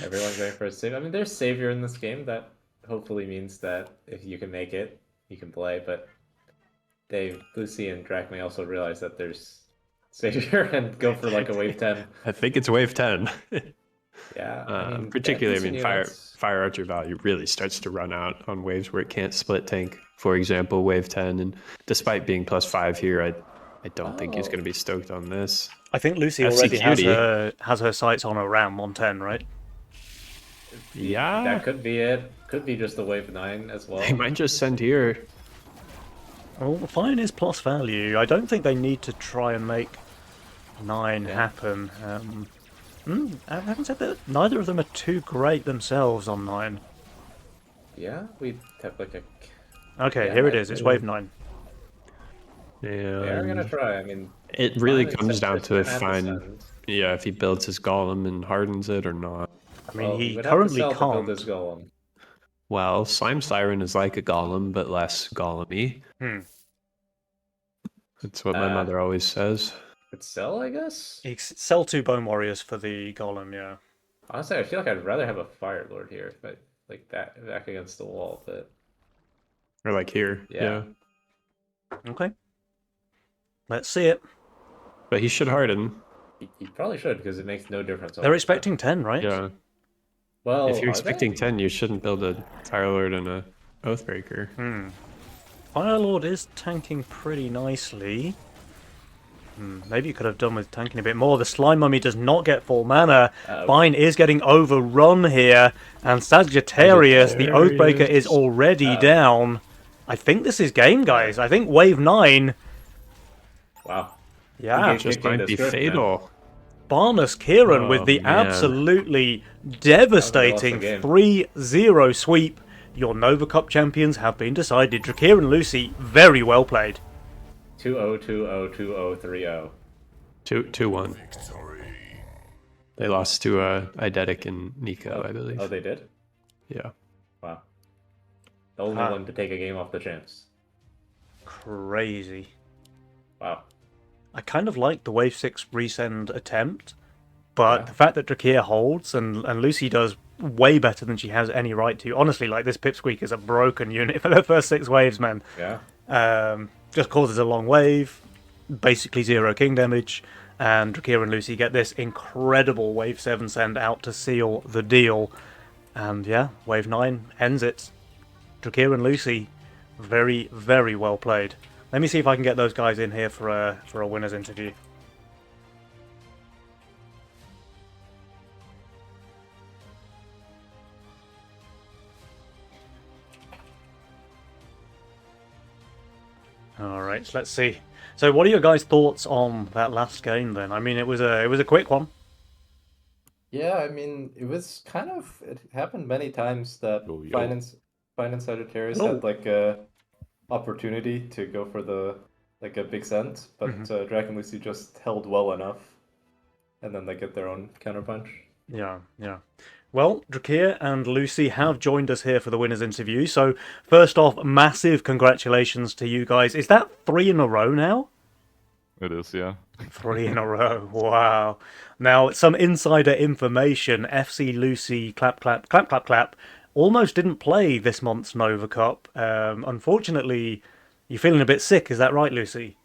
Everyone's going for a save. I mean, there's savior in this game. That hopefully means that if you can make it, you can play. But Lucy and Drac may also realize that there's savior and go for like a wave 10. I think it's wave 10. Yeah. I mean, Particularly, decent Fire units. Archer value really starts to run out on waves where it can't split tank. For example, wave 10, and despite being +5 here, I don't think he's Oh. going to be stoked on this. I think Lucy FC already has Cutie. her sights on a Ram 110, right? Yeah, That could be it. Could be just a wave 9 as well. they might just send here. Well, Fine is plus value. I don't think they need to try and make 9 happen. I haven't said that neither of them are too great themselves on 9. Yeah, we have like a. Okay, Yeah, here it is. It's I- wave 9. They are gonna And try. I mean, it really Fine comes down to September and Fine, Descent. yeah, if he builds his golem and hardens it or not. I mean, Well, he would have to currently sell to build can't. this golem. Well, Slime Siren is like a golem, but less golem-y. Hmm. That's what my mother always says. Could sell, I guess. He sell 2 Bone Warriors for the Golem, yeah. Honestly, I feel like I'd rather have a Fire Lord here, if I like that back against the wall. But Or like here. Yeah. Okay. Let's see it. But he should harden. he probably should because it makes no difference. They're expecting 10, right? Yeah. Well, If you're are expecting they? 10, you shouldn't build a Fire Lord and a Oathbreaker. Firelord is tanking pretty nicely. Maybe you could have done with tanking a bit more. The Slime Mummy does not get full mana. Uh, Fine is getting overrun here. And Sagittarius, the Oathbreaker, is Sagittarius. already down. I think this is game, guys. I think wave 9. wow. Yeah. Just Kicking might the be script, man. fatal. Barnes Kieran with Oh, the man. absolutely lost devastating the game. 3-0 sweep. Your Nova Cup champions have been decided. Drakir and Lucy, very well played. 2-0, 2-0, 2-0, 3-0. 2-1. They lost to Eidetic and Nico, I believe. Oh, they did? Yeah. Wow. The only one to take a game off the champs. Crazy. Wow. I kind of like the Wave 6 resend attempt, but Yeah. the fact that Drakir holds and Lucy does way better than she has any right to. Honestly, like this Pipsqueak is a broken unit for the first 6 waves, man. Yeah. Just causes a long wave, basically 0 king damage, and Drakir and Lucy get this incredible Wave 7 send out to seal the deal. And yeah, Wave 9 ends it. Drakir and Lucy, very, very well played. Let me see if I can get those guys in here for a winner's interview. All right, so let's see. So, what are your guys' thoughts on that last game? Then, I mean, it was a quick one. Yeah, I mean, it happened many times that Yo, yo. Finance Sagittarius Hello. had like a opportunity to go for a big send, but Dragon Lucy just held well enough, and then they get their own counterpunch. Yeah, yeah. Well, Drakir and Lucy have joined us here for the winners' interview. So, first off, massive congratulations to you guys. Is that 3 in a row now? It is, yeah. 3 in a row. Wow. Now, some insider information. FC Lucy, clap, clap, clap, clap, clap, almost didn't play this month's Nova Cup. Unfortunately, you're feeling a bit sick. Is that right, Lucy?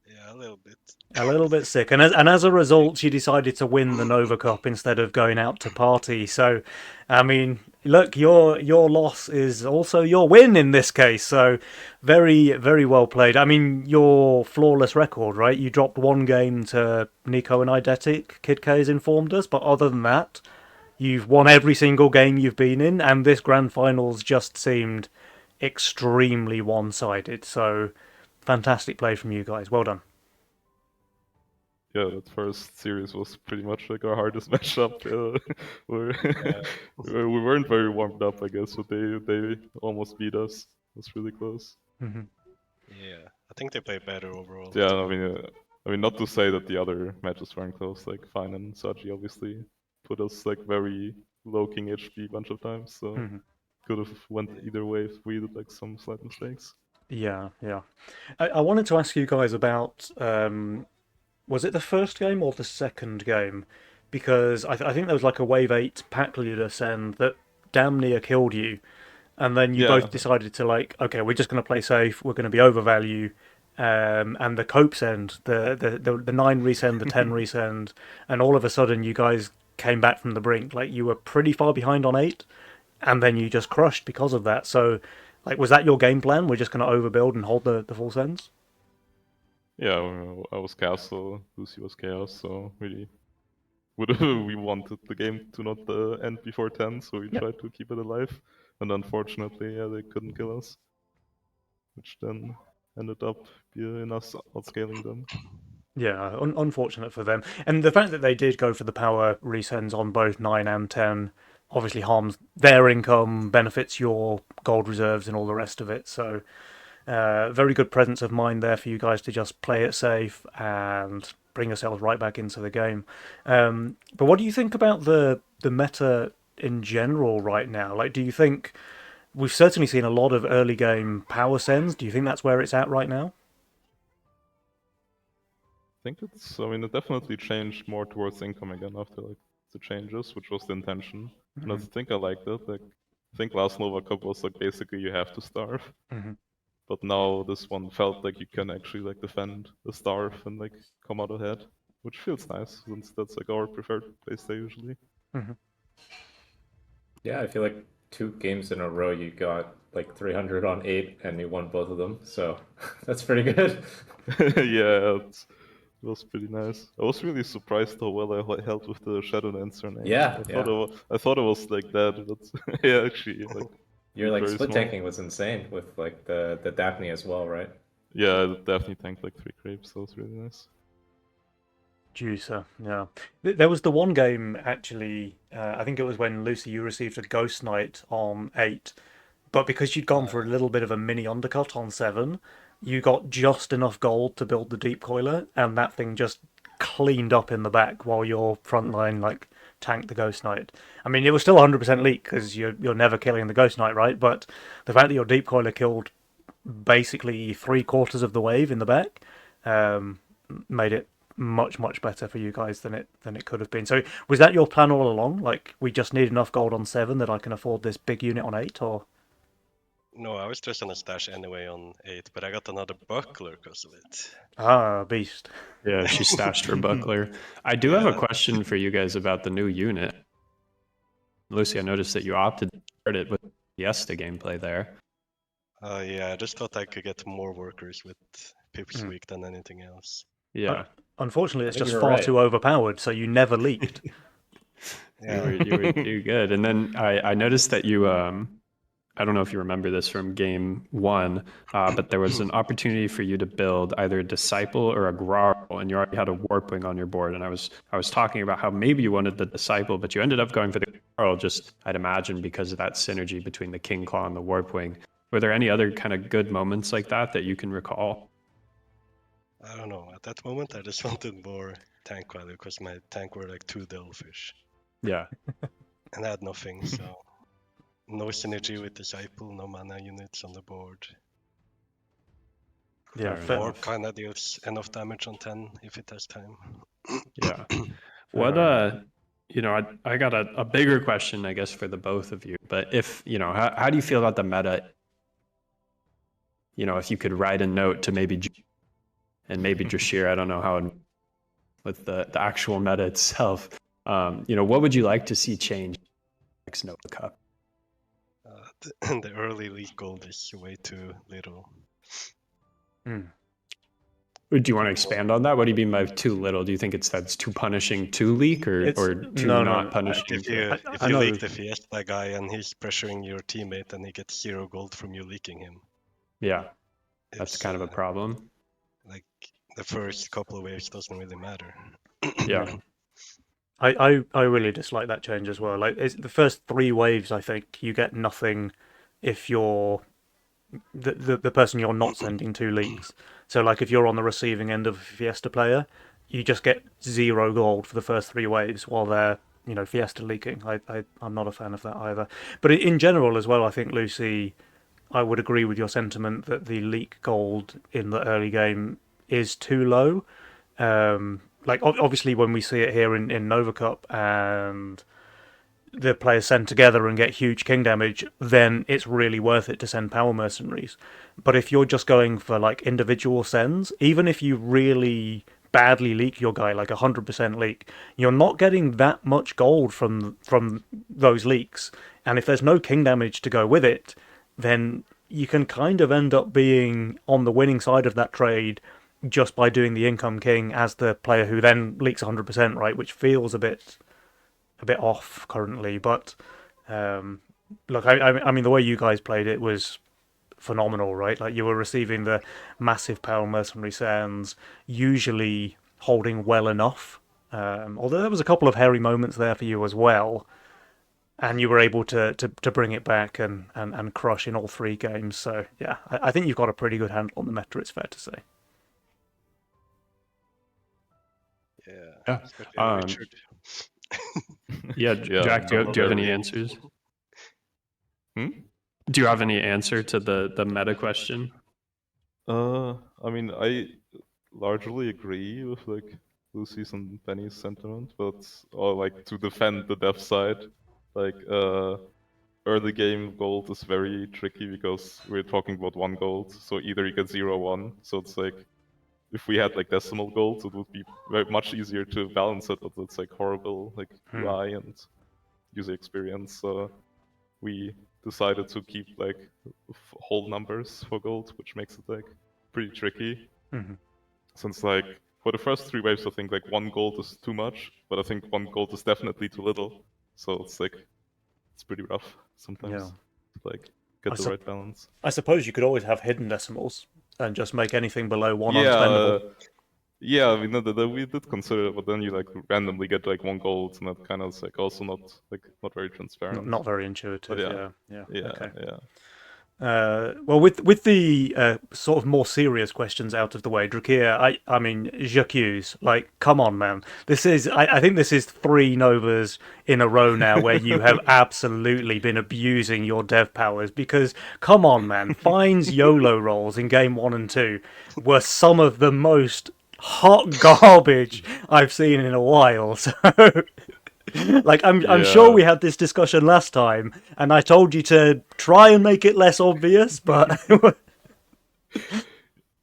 Yeah, a little bit. A little bit sick, and as a result, she decided to win the Nova Cup instead of going out to party. So, I mean, look, your loss is also your win in this case. So, very, very well played. I mean, your flawless record, right? You dropped 1 game to Nico and Eidetic. Kid K has informed us, but other than that, you've won every single game you've been in, and this grand finals just seemed extremely one-sided. So, fantastic play from you guys. Well done. Yeah, that first series was pretty much like our hardest matchup. We weren't very warmed up, I guess, but they almost beat us. It was really close. Yeah, I think they play better overall. Yeah, I mean, not to say that the other matches weren't close. Like Fine and Saji obviously put us like very low king HP a bunch of times, so could have went either way if we did like some slight mistakes. Yeah, yeah. I wanted to ask you guys about was it the first game or the second game? Because I think there was like a Wave 8 pack leader send that damn near killed you. And then you Yeah. both decided to like, okay, we're just going to play safe, we're going to be overvalue. And the cope send, the 9 resend, the 10 resend, and all of a sudden you guys came back from the brink. Like you were pretty far behind on 8, and then you just crushed because of that. So, like, was that your game plan? We're just going to overbuild and hold the full sends? Yeah, I was Castle, Lucy was Chaos, so really, we wanted the game to not end before 10, so we tried to keep it alive. And unfortunately, yeah, they couldn't kill us, which then ended up in us outscaling them. Yeah, unfortunate for them. And the fact that they did go for the power resends on both 9 and 10 obviously harms their income, benefits your gold reserves and all the rest of it. So, very good presence of mind there for you guys to just play it safe and bring yourselves right back into the game. But what do you think about the meta in general right now? Like, do you think we've certainly seen a lot of early game power sends? Do you think that's where it's at right now? I think I mean, it definitely changed more towards income again after like the changes, which was the intention. And I think I liked it. Like, I think last Nova Cup was like basically you have to starve. But now this one felt like you can actually like defend the starve and like come out ahead, which feels nice since that's like our preferred playstyle usually. Yeah, I feel like 2 games in a row you got like 300 on 8 and you won both of them. So that's pretty good. Yeah, it was pretty nice. I was really surprised how well I held with the Shadow Dancer name. Yeah, yeah. I thought it was like that, but yeah, actually, like Your like very split small. tanking was insane with like the Daphne as well, right? Yeah, I definitely tanked like 3 crepes. That was really nice. Juicer, yeah. There was the one game actually. I think it was when Lucy you received a Ghost Knight on 8, but because you'd gone for a little bit of a mini undercut on 7, you got just enough gold to build the deep coiler, and that thing just cleaned up in the back while your front line like tanked the Ghost Knight. I mean, it was still 100% leak because you're never killing the Ghost Knight, right? But the fact that your deep coiler killed basically 3/4 of the wave in the back um, made it much better for you guys than it could have been. So was that your plan all along? Like we just need enough gold on 7 that I can afford this big unit on 8, or? No, I was just on a stash anyway on 8, but I got another buckler because of it. Ah, beast. Yeah, she stashed her buckler. I do have a Yeah. question for you guys about the new unit. Lucy, I noticed that you opted to start it with Fiesta gameplay there. Yeah, I just thought I could get more workers with Pips Mm. Week than anything else. Yeah, Unfortunately, I it's think just you were far right. too overpowered, so you never leaked. Yeah. you were too good. And then I noticed that you I don't know if you remember this from game 1, but there was an opportunity for you to build either a Disciple or a Grarl, and you already had a Warpwing on your board. And I was talking about how maybe you wanted the Disciple, but you ended up going for the Grarl, just I'd imagine because of that synergy between the King Claw and the Warpwing. Were there any other kind of good moments like that you can recall? I don't know. At that moment, I just wanted more tank value because my tank were like 2 Delphish. Yeah. And I had nothing, so no synergy with Disciple, no mana units on the board. Yeah, Fair fair Or enough. kinda deals enough damage on 10 if it has time. Yeah. fair What enough. I got a bigger question, I guess, for the both of you. But if how do you feel about the meta? If you could write a note to maybe and maybe Jashir, I don't know how with the actual meta itself. What would you like to see change next Nova Cup? The early league gold is way too little. Mm. Do you want to expand on that? What do you mean by too little? Do you think that's too punishing to leak It's or too no, not no. punishing If to? you I you know. leak the Fiesta guy and he's pressuring your teammate and he gets 0 gold from you leaking him, Yeah, that's it's kind of a problem. like the first couple of waves doesn't really matter. Yeah. I really dislike that change as well. Like it's the first 3 waves, I think you get nothing if you're the person you're not sending 2 leaks. So like if you're on the receiving end of a Fiesta player, you just get 0 gold for the first 3 waves while they're Fiesta leaking. I'm not a fan of that either. But in general as well, I think Lucy, I would agree with your sentiment that the leak gold in the early game is too low. Like obviously when we see it here in Nova Cup and the players send together and get huge king damage, then it's really worth it to send power mercenaries. But if you're just going for like individual sends, even if you really badly leak your guy, like 100% leak, you're not getting that much gold from those leaks. And if there's no king damage to go with it, then you can kind of end up being on the winning side of that trade just by doing the income king as the player who then leaks 100%, right? Which feels a bit off currently. But look, I mean, the way you guys played it was phenomenal, right? Like you were receiving the massive power mercenary sands, usually holding well enough. Although there was a couple of hairy moments there for you as well, and you were able to bring it back and crush in all 3 games. So yeah, I think you've got a pretty good handle on the meta. It's fair to say. Yeah, Yeah. especially Richard. Yeah, Yeah, Jack, do you have any very- answers? Hmm? Do you have any answer to the meta question? I mean, I largely agree with like Lucy's and Penny's sentiment, but like to defend the dev side, like early game gold is very tricky because we're talking about 1 gold, so either you get 0 or 1, so it's like if we had like decimal gold, it would be very much easier to balance it, but it's like horrible like UI and user experience. So we decided to keep like whole numbers for gold, which makes it like pretty tricky. Mhm. Since like for the first 3 waves, I think like 1 gold is too much, but I think 1 gold is definitely too little. So it's like it's pretty rough sometimes to like get I the sup- right balance. I suppose you could always have hidden decimals and just make anything below one Yeah, unspendable. yeah. I mean, we did consider it, but then you like randomly get like 1 gold, and that kind of is like also not very transparent. Not very intuitive. But yeah, Yeah. yeah, Okay. yeah. Well, with the sort of more serious questions out of the way, Drakir, I mean, J'accuse, like, come on, man. I think this is 3 Novas in a row now where you have absolutely been abusing your dev powers because, come on, man, Fine's YOLO rolls in game 1 and 2 were some of the most hot garbage I've seen in a while. So, like, I'm sure Yeah. we had this discussion last time, and I told you to try and make it less obvious, but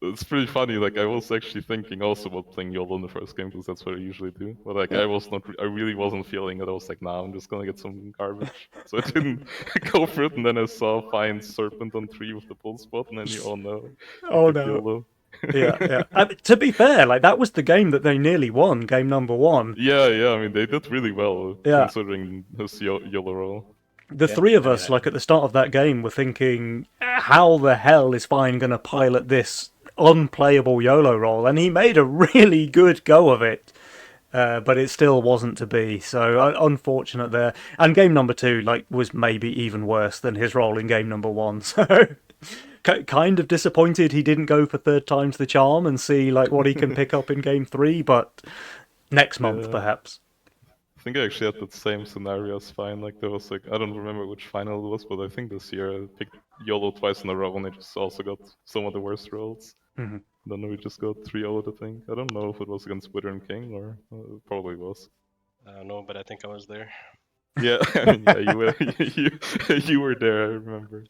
It's pretty funny. Like I was actually thinking also about playing YOLO in the first game because that's what I usually do. But like Yeah. I really wasn't feeling it. I was like, nah, I'm just gonna get some garbage. So I didn't go for it. And then I saw Fine Serpent on 3 with the pull spot, and then oh no, he oh picked no. YOLO. Yeah. To be fair, like that was the game that they nearly won, game number 1. Yeah. I mean, they did really well Yeah. considering his YOLO role. The Yeah, three of I us, mean, like at the start of that game, were thinking, how the hell is Fine going to pilot this unplayable YOLO roll? And he made a really good go of it. But it still wasn't to be. So unfortunate there. And game number 2, like, was maybe even worse than his role in game number 1. So kind of disappointed he didn't go for third time's the charm and see like what he can pick up in game 3. But next month, Yeah. perhaps. I think I actually had the same scenario as Fine. Like there was like I don't remember which final it was, but I think this year I picked YOLO twice in a row, and I just also got some of the worst rolls. Mhm. Then we just got 3-0, I think. I don't know if it was against Wither and King or it probably was. I don't know, but I think I was there. Yeah, I mean, yeah, you were you were there. I remember.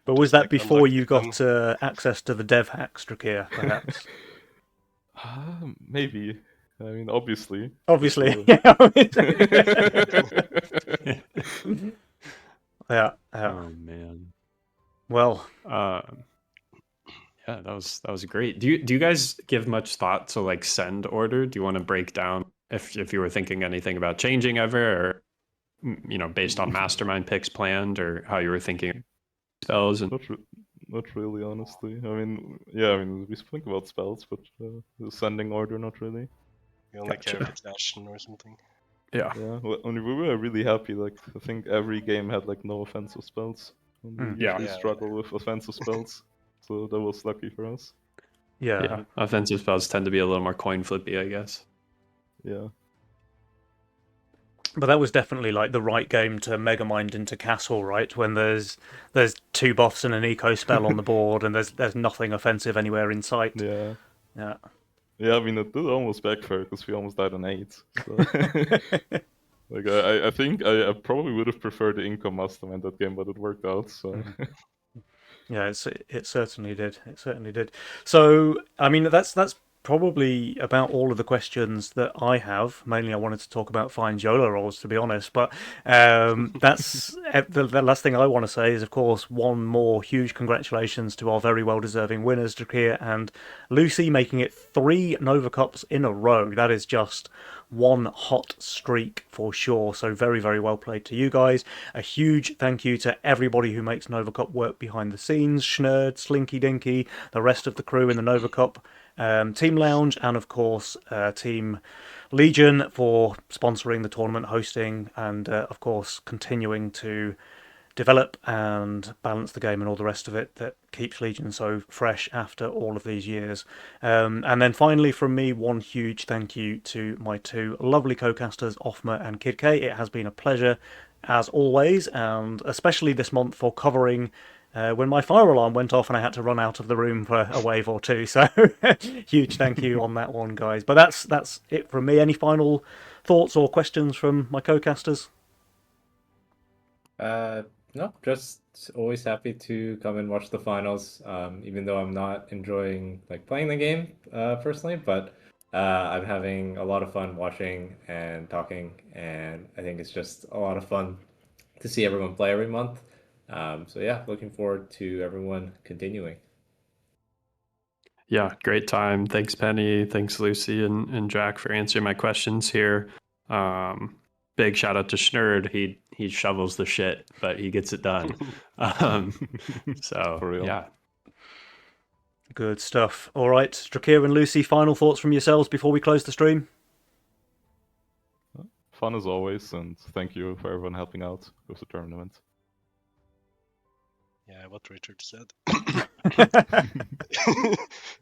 But was Just, that like, before unlucky you to got access to the dev hacks, Drakir, perhaps? Maybe. I mean, obviously. Obviously. So- Yeah. Yeah. Oh man. Well, Yeah, that was great. Do you guys give much thought to like send order? Do you want to break down if you were thinking anything about changing ever, or based on mastermind picks planned, or how you were thinking spells and Not really, honestly. I mean, yeah, I mean, we think about spells, but the sending order, not really. You only care if Gotcha. it's Ashen or something. yeah. Yeah, well, I mean, we were really happy. Like, I think every game had like no offensive spells. And we Yeah. usually Yeah. struggle with offensive spells, so that was lucky for us. Yeah, offensive spells tend to be a little more coin flippy, I guess. Yeah. but that was definitely like the right game to Megamind into Castle, right? When there's 2 buffs and an eco spell on the board, and there's nothing offensive anywhere in sight. Yeah. Yeah. Yeah, I mean, it did almost backfire because we almost died on 8. So. Like, I think I probably would have preferred the income mastermind that game, but it worked out, so. Yeah, it certainly did. It certainly did. So, I mean, that's probably about all of the questions that I have. Mainly, I wanted to talk about Fine's YOLO rolls, to be honest. But that's the last thing I want to say is, of course, one more huge congratulations to our very well-deserving winners, Drakir and Lucy, making it 3 Nova Cups in a row. That is just one hot streak for sure. So very, very well played to you guys. A huge thank you to everybody who makes Nova Cup work behind the scenes. Schnerd, Slinky Dinky, the rest of the crew in the Nova Cup, Team Lounge, and of course Team Legion for sponsoring the tournament, hosting, and of course continuing to develop and balance the game and all the rest of it that keeps Legion so fresh after all of these years. And then finally from me, one huge thank you to my 2 lovely co-casters, Offma and Kid K. It has been a pleasure as always, and especially this month for covering when my fire alarm went off and I had to run out of the room for a wave or two. So huge thank you on that one, guys. But that's it from me. Any final thoughts or questions from my co-casters? No, just always happy to come and watch the finals. Even though I'm not enjoying like playing the game personally, but I'm having a lot of fun watching and talking, and I think it's just a lot of fun to see everyone play every month. So yeah, looking forward to everyone continuing. Yeah, great time. Thanks, Penny. Thanks, Lucy and Jack, for answering my questions here. Big shout out to Schnurd. He shovels the shit, but he gets it done. So For real. yeah. Good stuff. All right, Drakir and Lucy, final thoughts from yourselves before we close the stream? Fun as always, and thank you for everyone helping out with the tournament. Yeah, what Richard said.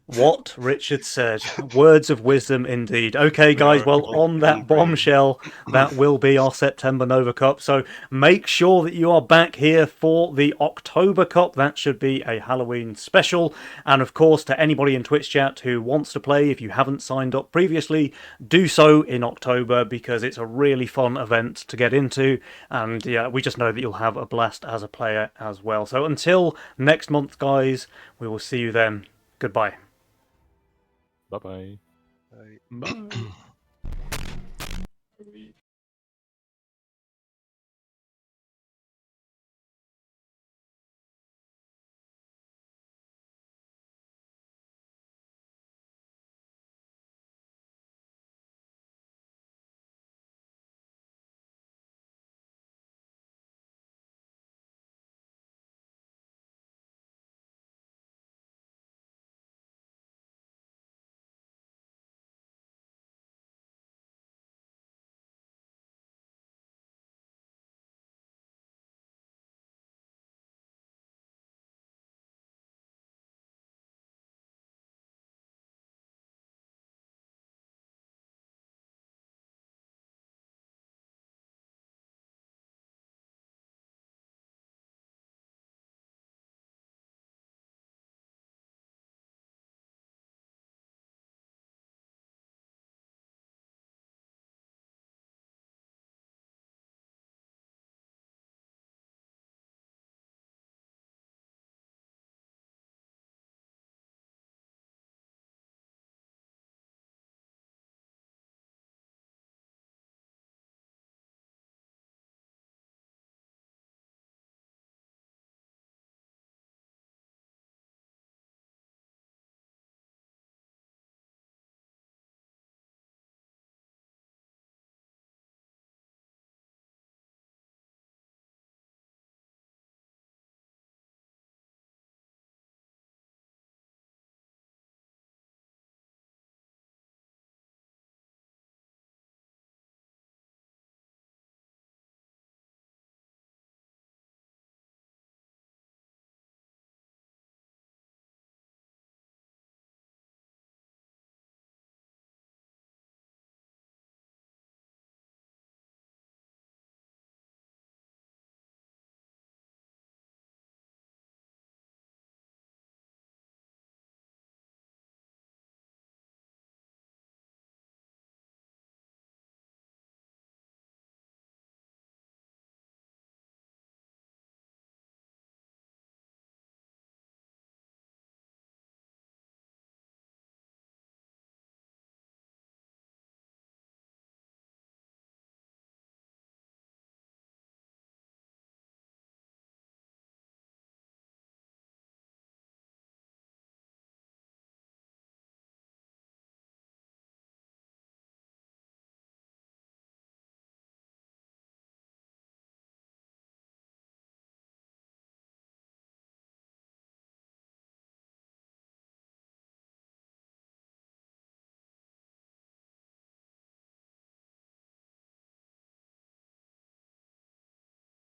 What Richard said. Words of wisdom indeed. Okay, guys, well, on that bombshell, that will be our September Nova Cup. So make sure that you are back here for the October Cup. That should be a Halloween special. And of course, to anybody in Twitch chat who wants to play, if you haven't signed up previously, do so in October because it's a really fun event to get into. And yeah, we just know that you'll have a blast as a player as well. So until next month, guys, we will see you then. Goodbye. Bye bye. I- Bye.